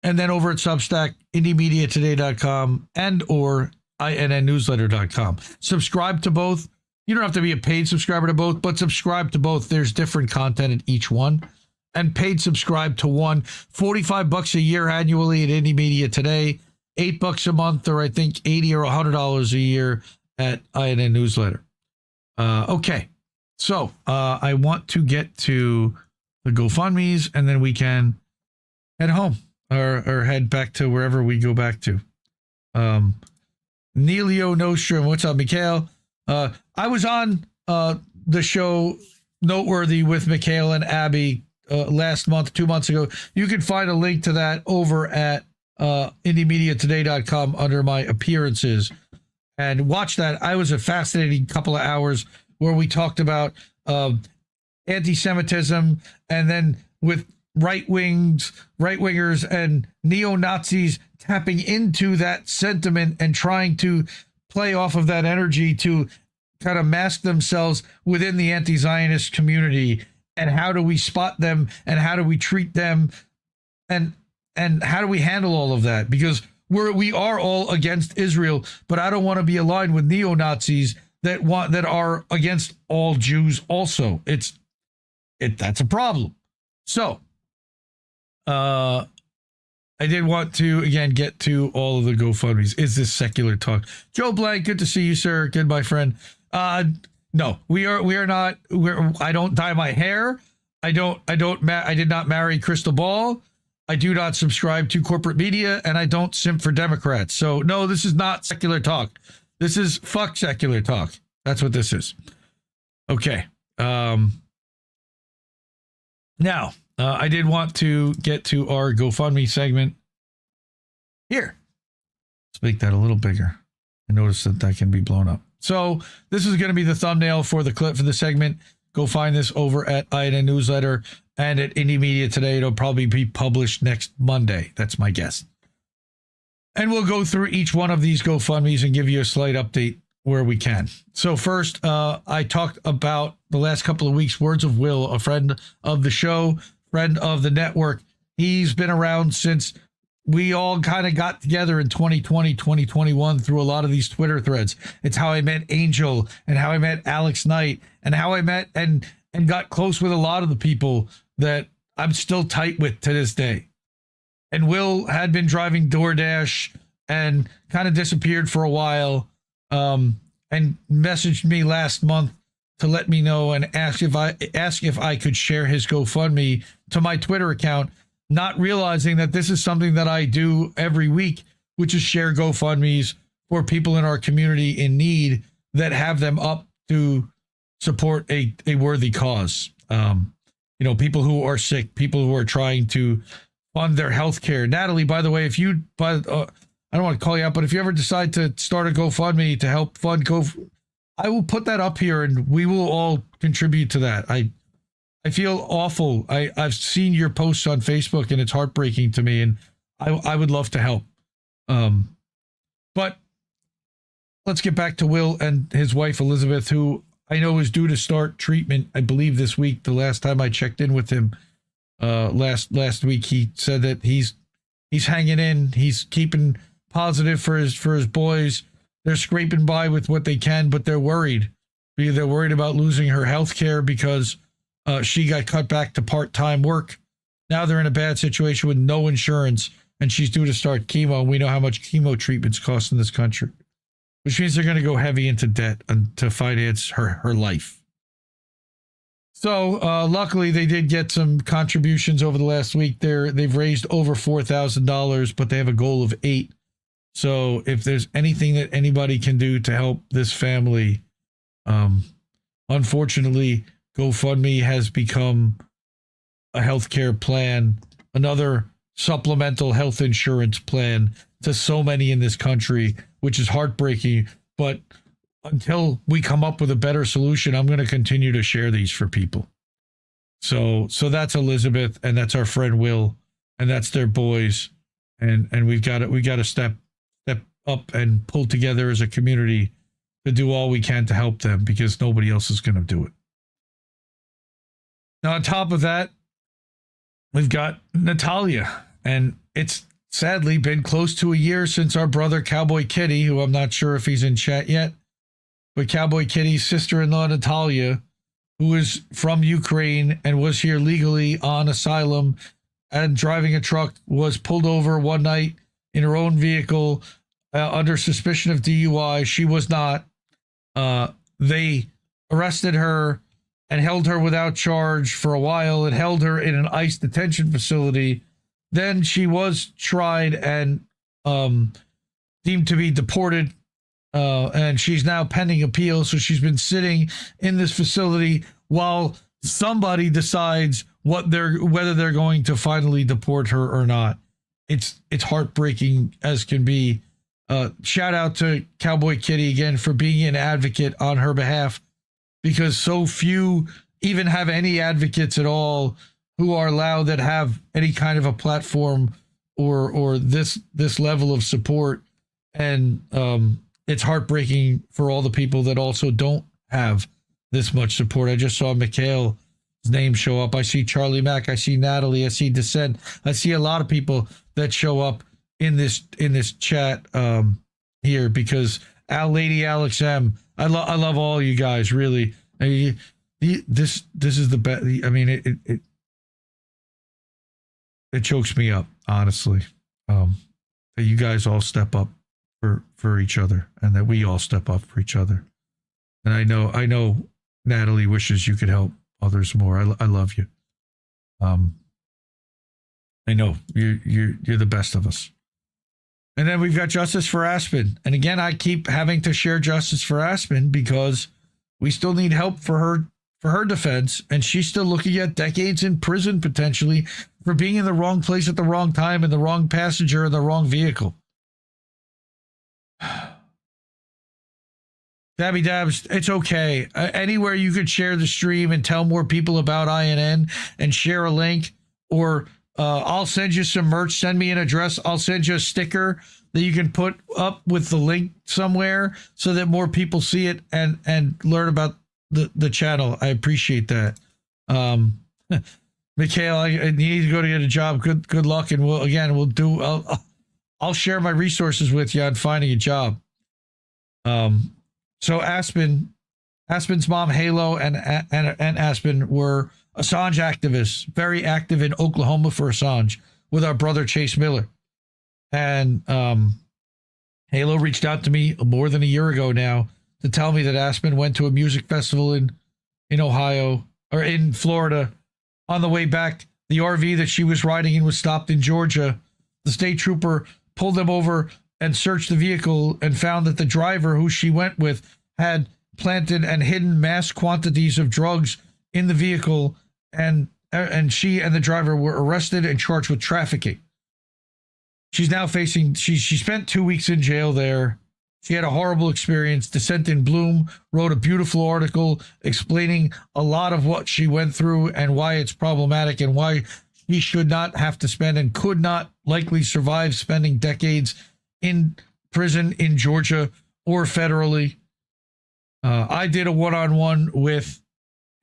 And then over at Substack, IndieMediaToday.com and or INNNewsletter.com. Subscribe to both. You don't have to be a paid subscriber to both, but subscribe to both. There's different content in each one. And paid subscribe to one. $45 a year annually at Indie Media Today. $8 a month, or I think $80 or $100 a year at INN Newsletter. Okay. So I want to get to the GoFundMes, and then we can head home or head back to wherever we go back to. Neilio Nostrum, what's up, Mikhail? I was on the show Noteworthy with Mikhail and Abby last month, 2 months ago. You can find a link to that over at IndieMediaToday.com under my appearances. And watch that. I was a fascinating couple of hours where we talked about anti-Semitism, and then with right-wingers and neo-Nazis tapping into that sentiment and trying to play off of that energy to kind of mask themselves within the anti-Zionist community. And how do we spot them, and how do we treat them, and how do we handle all of that? Because we are all against Israel, but I don't want to be aligned with neo-Nazis that are against all Jews also. That's a problem. So I did want to again get to all of the GoFundMes. Is this secular talk? Joe Blank, good to see you, sir. Good, my friend. No, we are not. I don't dye my hair. I did not marry Crystal Ball. I do not subscribe to corporate media, and I don't simp for Democrats. So no, this is not secular talk. This is fuck secular talk. That's what this is. Okay. Now, I did want to get to our GoFundMe segment here. Let's make that a little bigger. I noticed that can be blown up. So this is going to be the thumbnail for the clip for the segment. Go find this over at INN Newsletter and at Indie Media Today. It'll probably be published next Monday. That's my guess. And we'll go through each one of these GoFundMes and give you a slight update where we can. So first, I talked about the last couple of weeks, Words of Will, a friend of the show, friend of the network. He's been around since we all kind of got together in 2020, 2021 through a lot of these Twitter threads. It's how I met Angel and how I met Alex Knight and how I met and got close with a lot of the people that I'm still tight with to this day. And Will had been driving DoorDash and kind of disappeared for a while, and messaged me last month to let me know and ask if I could share his GoFundMe to my Twitter account, not realizing that this is something that I do every week, which is share GoFundMes for people in our community in need that have them up to support a worthy cause. People who are sick, people who are trying to fund their health care. Natalie, by the way, if you, I don't want to call you out, but if you ever decide to start a GoFundMe to help fund I will put that up here and we will all contribute to that. I feel awful. I've seen your posts on Facebook and it's heartbreaking to me, and I would love to help. But let's get back to Will and his wife, Elizabeth, who I know is due to start treatment, I believe this week. The last time I checked in with him last week, he said that he's hanging in. He's keeping positive for his boys. They're scraping by with what they can, but they're worried. They're worried about losing her health care because she got cut back to part-time work. Now they're in a bad situation with no insurance, and she's due to start chemo. We know how much chemo treatments cost in this country, which means they're going to go heavy into debt to finance her life. So luckily, they did get some contributions over the last week. They've raised over $4,000, but they have a goal of $8,000. So if there's anything that anybody can do to help this family, unfortunately, GoFundMe has become a healthcare plan, another supplemental health insurance plan to so many in this country, which is heartbreaking. But until we come up with a better solution, I'm going to continue to share these for people. So that's Elizabeth, and that's our friend Will, and that's their boys, and we got to step up and pull together as a community to do all we can to help them, because nobody else is going to do it. Now, on top of that, we've got Natalia, and it's sadly been close to a year since our brother Cowboy Kitty, who I'm not sure if he's in chat yet, but Cowboy Kitty's sister-in-law Natalia, who is from Ukraine and was here legally on asylum and driving a truck, was pulled over one night in her own vehicle under suspicion of DUI. She was not. They arrested her and held her without charge for a while and held her in an ICE detention facility. Then she was tried and deemed to be deported, and she's now pending appeal. So she's been sitting in this facility while somebody decides whether they're going to finally deport her or not. It's heartbreaking as can be. Shout out to Cowboy Kitty again for being an advocate on her behalf, because so few even have any advocates at all who are allowed that have any kind of a platform or this level of support. And it's heartbreaking for all the people that also don't have this much support. I just saw Mikhail's name show up. I see Charlie Mack. I see Natalie. I see Descent. I see a lot of people that show up in this chat here, because Lady Alex M. I love all you guys, really. This is the best. I mean, it chokes me up, honestly. That you guys all step up for each other, and that we all step up for each other. And I know Natalie wishes you could help others more. I love you. I know you're the best of us. And then we've got Justice for Aspen. And again, I keep having to share Justice for Aspen because we still need help for her defense. And she's still looking at decades in prison, potentially, for being in the wrong place at the wrong time and the wrong passenger in the wrong vehicle. Dabby Dabs, it's okay. Anywhere you could share the stream and tell more people about INN and share a link, or I'll send you some merch. Send me an address. I'll send you a sticker that you can put up with the link somewhere so that more people see it and learn about the channel. I appreciate that. Mikhail, I need to go to get a job. Good luck, and I'll share my resources with you on finding a job. So Aspen's mom, Halo, and Aspen were Assange activists, very active in Oklahoma for Assange with our brother Chase Miller. And Halo reached out to me more than a year ago now to tell me that Aspen went to a music festival in Ohio or in Florida. On the way back, the RV that she was riding in was stopped in Georgia. The state trooper pulled them over and searched the vehicle and found that the driver who she went with had planted and hidden mass quantities of drugs in the vehicle, and she and the driver were arrested and charged with trafficking. She's now facing, she spent 2 weeks in jail there. She had a horrible experience. Dissent in Bloom wrote a beautiful article explaining a lot of what she went through and why it's problematic and why she should not have to spend and could not likely survive spending decades in prison in Georgia or federally. I did a one-on-one with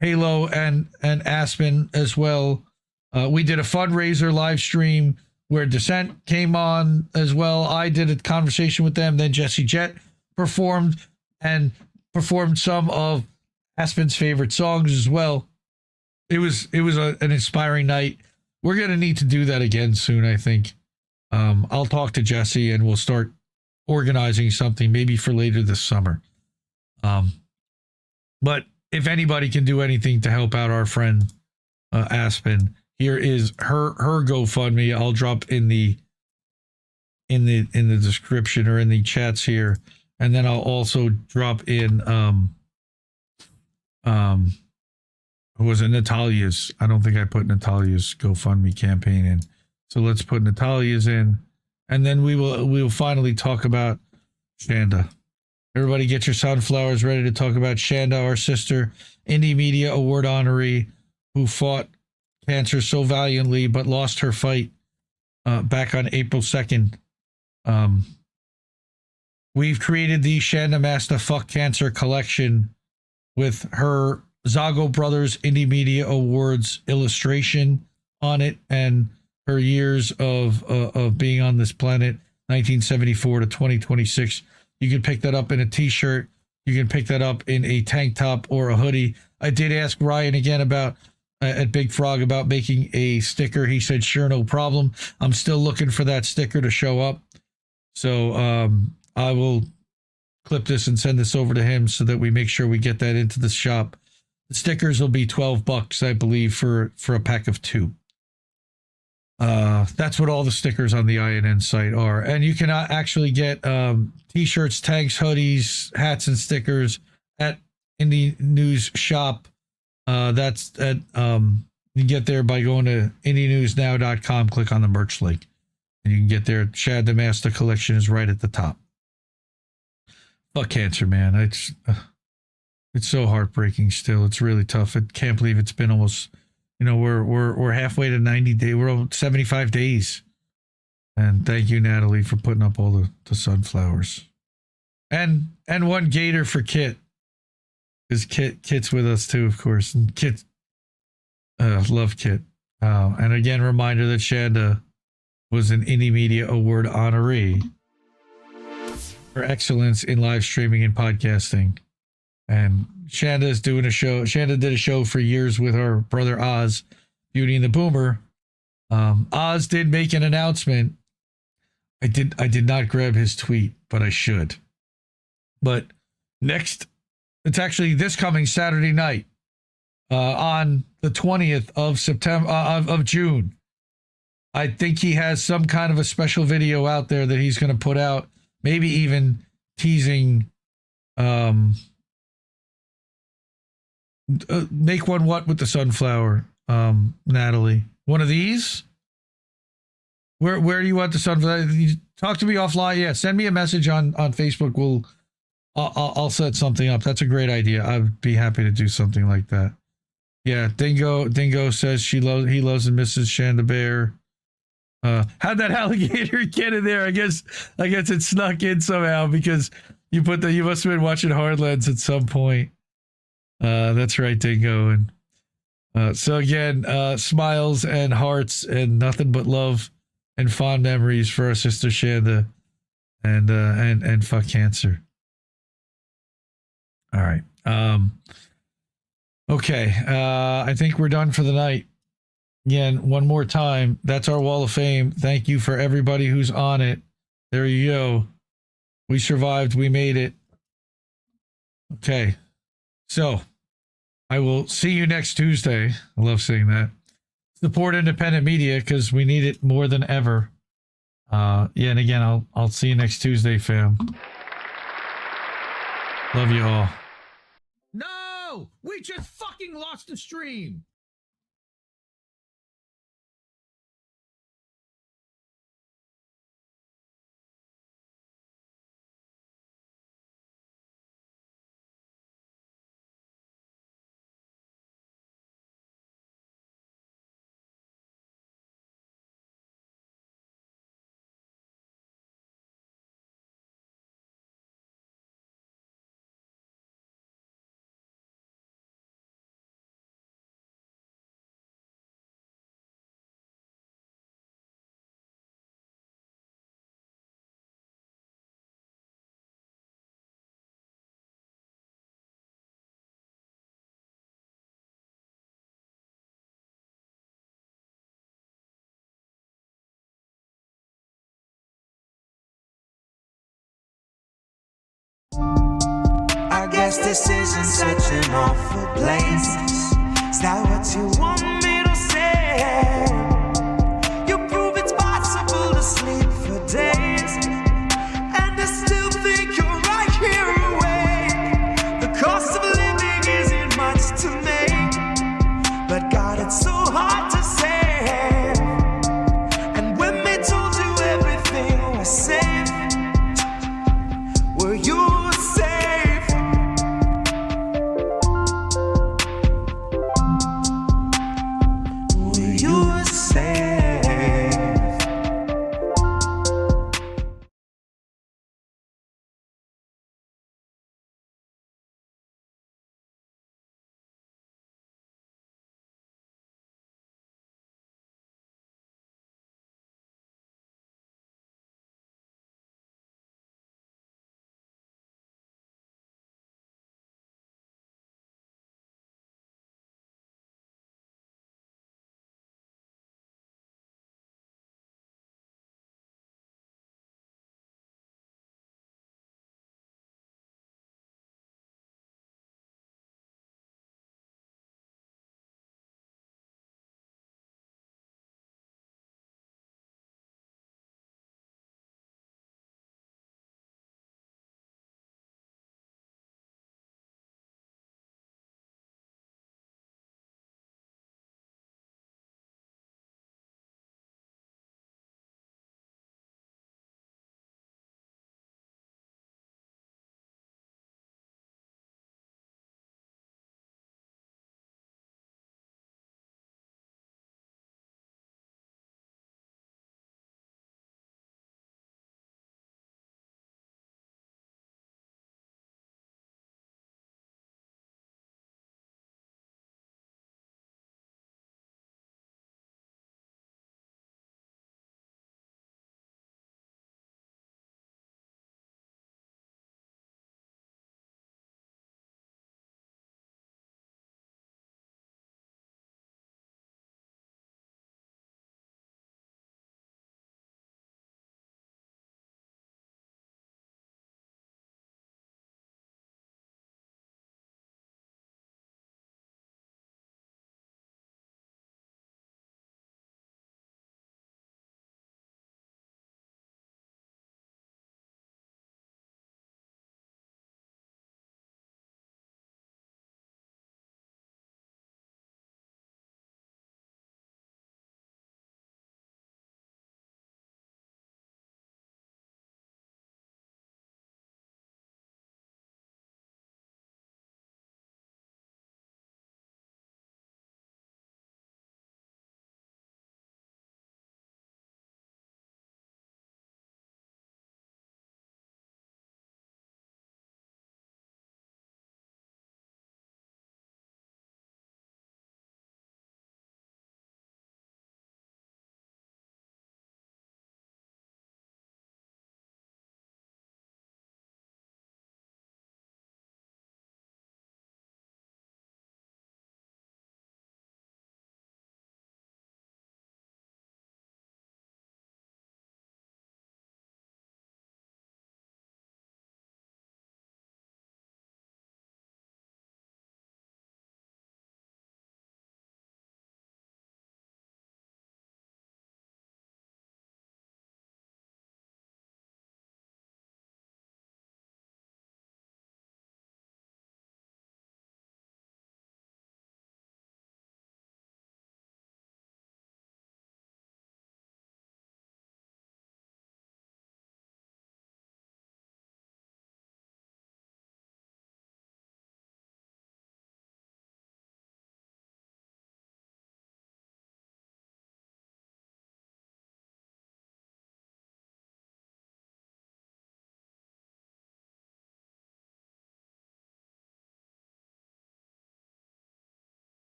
Halo and Aspen as well. We did a fundraiser live stream where Dissent came on as well. I did a conversation with them. Then Jesse Jett performed some of Aspen's favorite songs as well. It was an inspiring night. We're going to need to do that again soon, I think. I'll talk to Jesse and we'll start organizing something maybe for later this summer. But if anybody can do anything to help out our friend Aspen, here is her GoFundMe. I'll drop in the description or in the chats here, and then I'll also drop in who was it? Natalia's. I don't think I put Natalia's GoFundMe campaign in, so let's put Natalia's in, and then we will finally talk about Shanda. Everybody, get your sunflowers ready to talk about Shanda, our sister, Indie Media Award honoree, who fought cancer so valiantly but lost her fight back on April 2nd. We've created the Shanda Master Fuck Cancer collection with her Zago Brothers Indie Media Awards illustration on it and her years of being on this planet, 1974 to 2026. You can pick that up in a t-shirt. You can pick that up in a tank top or a hoodie. I did ask Ryan again about at Big Frog about making a sticker. He said, sure, no problem. I'm still looking for that sticker to show up. So I will clip this and send this over to him so that we make sure we get that into the shop. The stickers will be $12, I believe, for a pack of 2. That's what all the stickers on the INN site are. And you can actually get t-shirts, tanks, hoodies, hats, and stickers at Indie News Shop. That's at you get there by going to IndieNewsNow.com, click on the merch link, and you can get there. Shad the Master collection is right at the top. Fuck cancer, man. It's so heartbreaking still. It's really tough. I can't believe it's been almost, we're halfway to 90 days. We're over 75 days. And thank you, Natalie, for putting up all the sunflowers. And one gator for Kit. Because Kit's with us too, of course. And Kit, love Kit. And again, reminder that Shanda was an Indie Media Award honoree for excellence in live streaming and podcasting. And Shanda is doing a show. Shanda did a show for years with her brother Oz, Beauty and the Boomer. Oz did make an announcement. I did not grab his tweet, but I should. But next, it's actually this coming Saturday night, on the 20th of September of June. I think he has some kind of a special video out there that he's going to put out, maybe even teasing. Make one what with the sunflower, Natalie? One of these? Where do you want the sunflower? Talk to me offline. Yeah, send me a message on Facebook. I'll set something up. That's a great idea. I'd be happy to do something like that. Yeah, Dingo says he loves and misses Shanda Bear. How'd that alligator get in there? I guess it snuck in somehow because you must have been watching Hardlands at some point. That's right, Dingo. And so again, smiles and hearts and nothing but love and fond memories for our sister Shanda and fuck cancer. All right. Okay. I think we're done for the night. Again, one more time, that's our wall of fame. Thank you for everybody who's on it. There you go. We survived. We made it. Okay. So I will see you next Tuesday. I love saying that. Support independent media because we need it more than ever. Yeah, and again, I'll see you next Tuesday, fam. Love you all. No! We just fucking lost the stream! I guess this isn't such an awful place. Is that what you want?